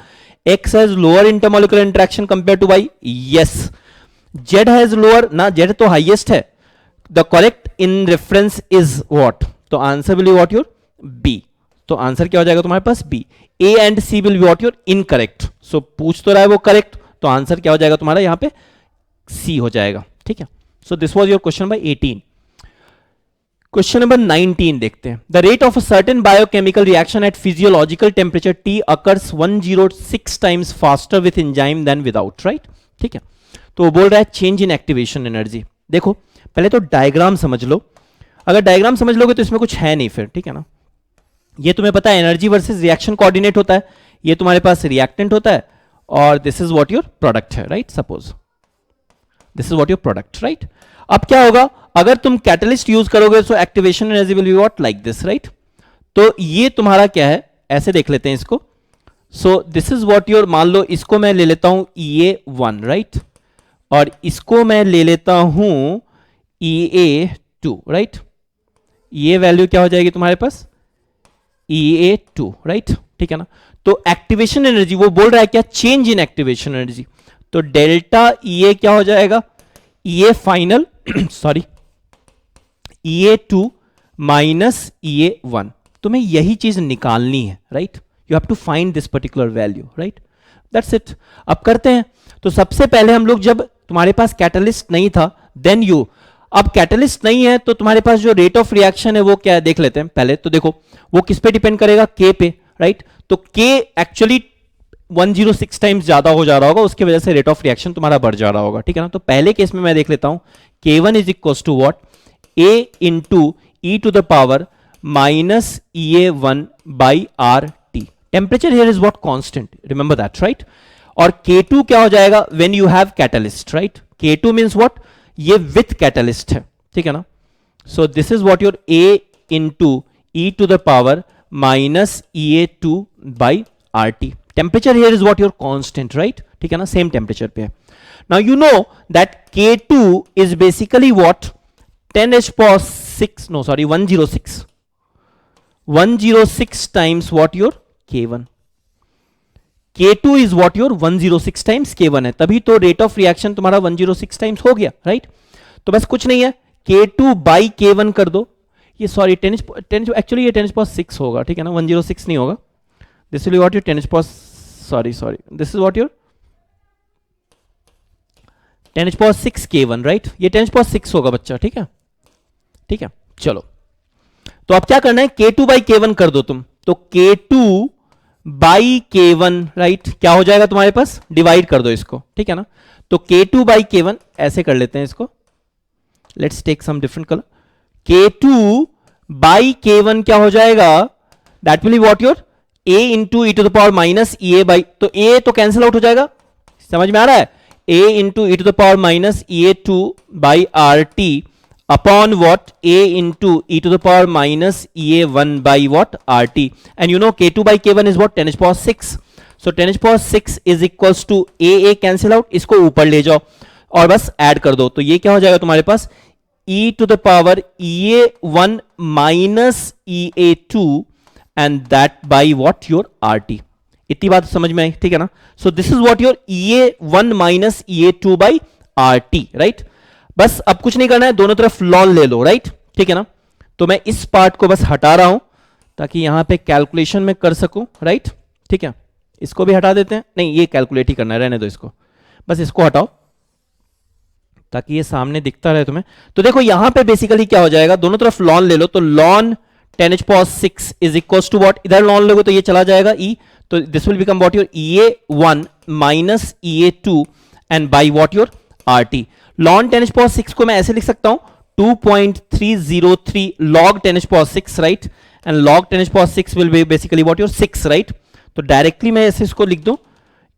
X has lower intermolecular interaction compare to Y, yes. Z has lower ना, Z तो highest है। The correct in reference is what, तो answer will be what your B. तो answer क्या हो जाएगा तुम्हारे पास? B. A and C will be what your incorrect. So पूछ तो रहा है वो करेक्ट, तो आंसर क्या हो जाएगा तुम्हारा यहां पे? सी हो जाएगा, ठीक है? So this was your question number 18। Question number 19 देखते हैं। The rate of a certain biochemical reaction at physiological temperature T occurs 106 times faster with enzyme than without, right? ठीक है, तो वो बोल रहा है चेंज इन एक्टिवेशन एनर्जी। देखो पहले तो डायग्राम समझ लो, अगर डायग्राम समझ लोगे तो इसमें कुछ है नहीं फिर, ठीक है ना? ये तुम्हें पता है एनर्जी वर्सेस रिएक्शन कोऑर्डिनेट होता है, ये तुम्हारे पास रिएक्टेंट होता है और this is what your product है, right? Suppose this is what your product, right? अब क्या होगा अगर तुम कैटलिस्ट यूज करोगे? So activation energy will be what like this, right? तो ये तुम्हारा क्या है, ऐसे देख लेते हैं इसको। सो दिस इज व्हाट योर, मान लो इसको मैं ले लेता हूं EA1, राइट? और इसको मैं ले लेता हूं EA2, राइट? ये वैल्यू क्या हो जाएगी तुम्हारे पास? EA2, right? ठीक है ना? तो एक्टिवेशन एनर्जी वो बोल रहा है क्या? Change in activation energy. तो डेल्टा EA क्या हो जाएगा? EA final sorry EA2 minus EA1। तुम्हें यही चीज निकालनी है, right? You have to find this particular value, right? That's it. अब करते हैं। तो सबसे पहले हम लोग, जब तुम्हारे पास कैटलिस्ट नहीं था देन यू, अब कैटलिस्ट नहीं है तो तुम्हारे पास जो रेट ऑफ रिएक्शन है वो क्या है देख लेते हैं पहले। तो देखो वो किस पे डिपेंड करेगा? K पे, राइट? तो K एक्चुअली 106 टाइम्स ज्यादा हो जा रहा होगा, उसकी वजह से रेट ऑफ रिएक्शन तुम्हारा बढ़ जा रहा होगा, ठीक है ना? तो पहले केस में मैं देख लेता हूं K1 is equal to what, A into E to the power minus EA1 by RT। Temperature here is what? Constant, remember that, right? और K2 क्या हो जाएगा? When you have catalyst, right? K2 means what? ये with catalyst है, ठीक है ना? So this is what your A into E to the power minus EA2 by RT। Temperature here is what your constant, right? ठीक है ना? Same temperature पे है। Now you know that K2 is basically what? 10⁻6 no sorry 106 times what your K1। K2 is what your 106 times K1 है, तभी तो rate of reaction तुम्हारा 106 times हो गया, राइट? तो बस कुछ नहीं है, K2 बाई K1 कर दो। ये सॉरी 10 एक्चुअली ये 10⁻6 होगा, ठीक है ना? 106 नहीं होगा। This will be what your 10 sorry this is what your 10⁻6 K1, right? ये 10⁻6 होगा बच्चा, ठीक है? ठीक है, चलो। तो अब क्या करना है? K2 बाई K1 कर दो तुम, तो K2 बाई K1, राइट, क्या हो जाएगा तुम्हारे पास, डिवाइड कर दो इसको, ठीक है ना। तो K2 बाई K1 ऐसे कर लेते हैं इसको, let's take some different colour. K2 by K1 क्या हो जाएगा, that will be what your a into E to the power minus E A by, तो a तो कैंसिल आउट हो जाएगा, समझ में आ रहा है, a into E to the power minus E A two by R T upon what a into e to the power minus ea1 by what rt, and you know k2 by k1 is what 10 to the power 6, so 10 to the power 6 is equals to a cancel out, इसको ऊपर ले जाओ और बस add कर दो, तो ये क्या हो जाएगा तुम्हारे पास e to the power ea1 minus ea2 and that by what your rt, इतनी बात समझ में आई, ठीक है ना। so this is what your ea1 minus ea2 by rt, right। बस अब कुछ नहीं करना है, दोनों तरफ लॉन ले लो, राइट, ठीक है ना। तो मैं इस पार्ट को बस हटा रहा हूं ताकि यहां पे कैलकुलेशन में कर सकूं, राइट, ठीक है। इसको भी हटा देते हैं, नहीं ये कैलकुलेट ही करना है, रहने दो इसको, बस इसको हटाओ ताकि ये सामने दिखता रहे तुम्हें। तो देखो यहां पे बेसिकली क्या हो जाएगा, दोनों तरफ लॉन ले लो, तो ln 10 to the power 6 is equal to what, इधर लॉन लोगे तो ये चला जाएगा e, तो this will become what your ea1 minus ea2 and by what your rt। Ln 10 to the power 6 को मैं ऐसे लिख सकता हूं 2.303 log 10 to the power 6, right, and log 10 to the power 6 will be basically what your 6, right. तो directly मैं ऐसे इसको लिख दूं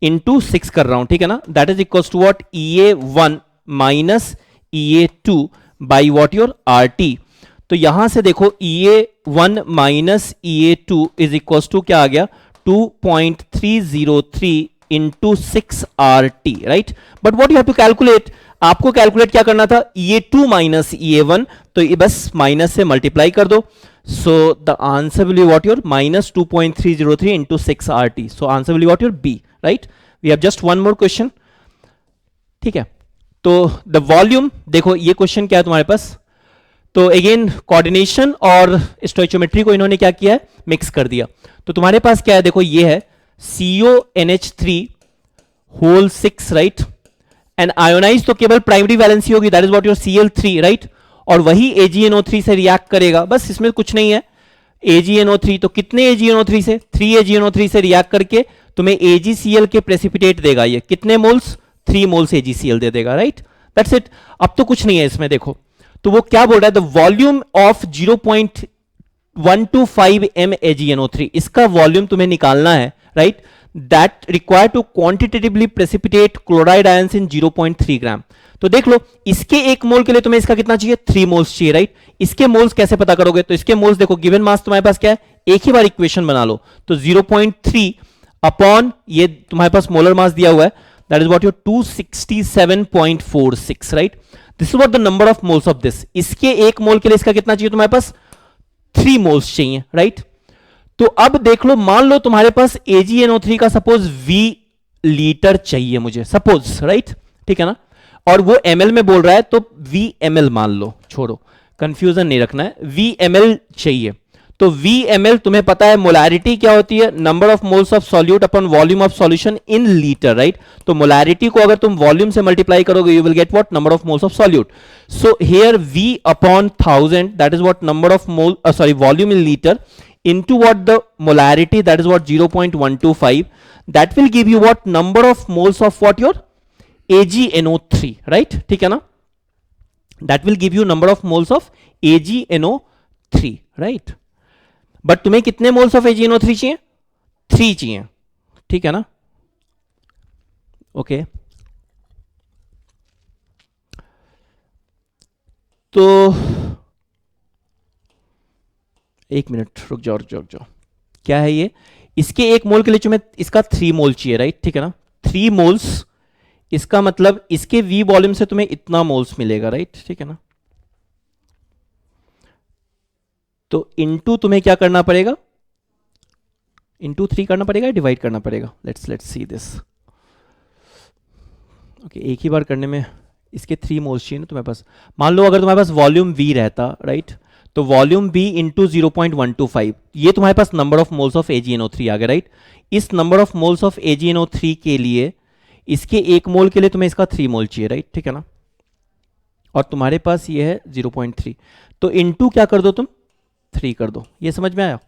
इंटू 6 कर रहा हूं, ठीक है ना, that is equal to what ea1 minus ea2 by what your rt। तो यहां से देखो ea1 minus ea2 is equal to क्या आ गया 2.303 into 6 RT, right. But what you have to calculate, आपको कैलकुलेट क्या करना था, ea2 माइनस ea1, तो ये बस माइनस से मल्टीप्लाई कर दो, so the answer will be what your minus 2.303 into 6 RT, so answer will be what your B, right. We have just one more question, ठीक है। तो द वॉल्यूम, देखो ये क्वेश्चन क्या है तुम्हारे पास, तो अगेन कोऑर्डिनेशन और स्टोइचोमेट्री को इन्होंने क्या किया है, मिक्स कर दिया। तो तुम्हारे पास क्या है, देखो ये है CONH3 whole 6, right, and ionise तो केवल प्राइमरी वैलेंसी होगी, that is what your Cl3, right, और वही AgNO3 से रिएक्ट करेगा, बस इसमें कुछ नहीं है। AgNO3 तो कितने AgNO3 से, 3 AgNO3 से रिएक्ट करके तुम्हें AgCl के प्रेसिपिटेट देगा, ये कितने मोल्स, 3 मोल्स AgCl दे देगा, राइट, दैट्स इट। अब तो कुछ नहीं है इसमें, देखो तो वो क्या बोल रहा है, the volume of 0.125 m AgNO3, इसका वॉल्यूम तुम्हें निकालना है, right, that require to quantitatively precipitate chloride ions in 0.3 ग्राम। तो देख लो इसके एक मोल के लिए तुम्हें इसका कितना चाहिए, 3 मोल्स चाहिए, राइट। इसके मोल्स कैसे पता करोगे, तो इसके मोल्स देखो गिवन मास तुम्हारे पास क्या है, एक ही बार इक्वेशन बना लो, तो 0.3 अपॉन ये तुम्हारे पास मोलर मास दिया हुआ है, that is what your 267.46, right. This is what the number of moles of this, इसके एक मोल के लिए इसका कितना चाहिए तुम्हारे पास, 3 मोल्स चाहिए, राइट। तो अब देख लो, मान लो तुम्हारे पास AgNO3 का सपोज V लीटर चाहिए मुझे, सपोज, राइट, ठीक है ना, और वो ml में बोल रहा है, तो V ml मान लो, छोड़ो कंफ्यूजन नहीं रखना है, V ml चाहिए। तो V ml तुम्हें पता है मोलैरिटी क्या होती है, number of moles of solute upon volume of solution in litre, right. तो मोलैरिटी को अगर तुम वॉल्यूम से मल्टीप्लाई करोगे you will get what, number of moles of solute. So here V upon 1000 that is what number of mole, sorry volume in litre, into what the molarity, that is what 0.125, that will give you what number of moles of what your AgNO3, right, ठीक है ना, that will give you number of moles of AgNO3, right। But तुम्हें कितने moles of AgNO3 चाहिए, 3 चाहिए, ठीक है ना, ओके। तो एक मिनट रुक जाओ, क्या है ये, इसके एक मोल के लिए तुम्हें इसका 3 मोल चाहिए, राइट, ठीक है ना, 3 मोल्स, इसका मतलब इसके V वॉल्यूम से तुम्हें इतना मोल्स मिलेगा, राइट, ठीक है ना। तो इनटू तुम्हें क्या करना पड़ेगा, इनटू 3 करना पड़ेगा, डिवाइड करना पड़ेगा, लेट्स सी दिस, ओके। एक ही बार करने में इसके 3 मोल्स चाहिए ना तुम्हारे पास, मान लो अगर तुम्हारे पास वॉल्यूम V रहता, राइट, तो वॉल्यूम V इंटू 0.125, ये तुम्हारे पास number of moles of AgNO3 आ गया, राइट। इस number of moles of AgNO3 के लिए इसके एक मोल के लिए तुम्हें इसका 3 मोल चाहिए, राइट, ठीक है ना, और तुम्हारे पास ये है 0.3, तो इनटू क्या कर दो तुम, 3 कर दो, ये समझ में आया,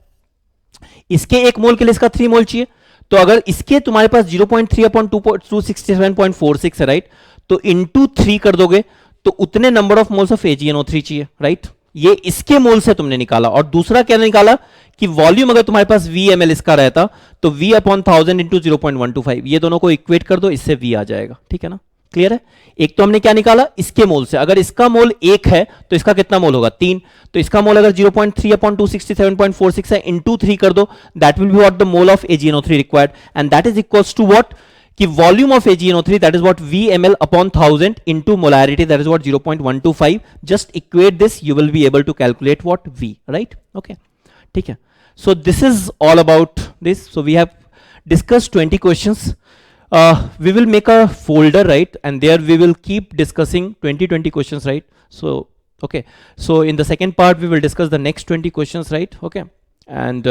इसके 1 मोल के लिए इसका 3 मोल चाहिए, तो अगर इसके तुम्हारे पास 0.3 अपॉन 267.46 है, राइट, तो इंटू 3 कर दोगे तो उतने number of moles of AgNO3 चाहिए, राइट। ये इसके मोल से तुमने निकाला। और दूसरा क्या निकाला कि वॉल्यूम अगर तुम्हारे पास VmL इसका रहता तो V अपॉन 1000 इंटू 0.125, ये दोनों को इक्वेट कर दो, इससे V आ जाएगा, ठीक है ना, क्लियर है। एक तो हमने क्या निकाला इसके मोल से, अगर इसका मोल 1 है तो इसका कितना मोल होगा 3, तो इसका मोल अगर 0.3 अपॉन 267.46 है इंटू 3 कर दो, that will be what the mole of AgNO3 required, and that is equals to what कि volume of AgNO3 that is what VmL upon 1000 into molarity that is what 0.125, just equate this, you will be able to calculate what V, right, okay, ठीक है। So this is all about this. So we have discussed 20 questions. We will make a folder, right, and there we will keep discussing 20 questions, right. So okay, so in the second part we will discuss the next 20 questions, right, okay, and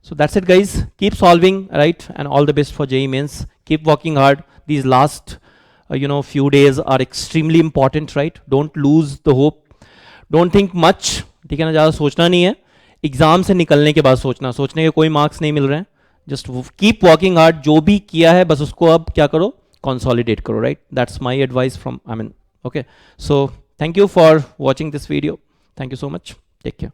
so that's it guys. Keep solving, right, and all the best for JEE Mains. Keep working hard. These last few days are extremely important, right. Don't lose the hope, don't think much, ठीक है ना, ज़्यादा सोचना नहीं है, exam से निकलने के बाद सोचने के कोई मार्क्स नहीं मिल रहे हैं, जस्ट कीप वर्किंग हार्ड, जो भी किया है बस उसको अब क्या करो, कंसोलिडेट करो, right, that's my advice from okay, so thank you for watching this video, thank you so much, take care.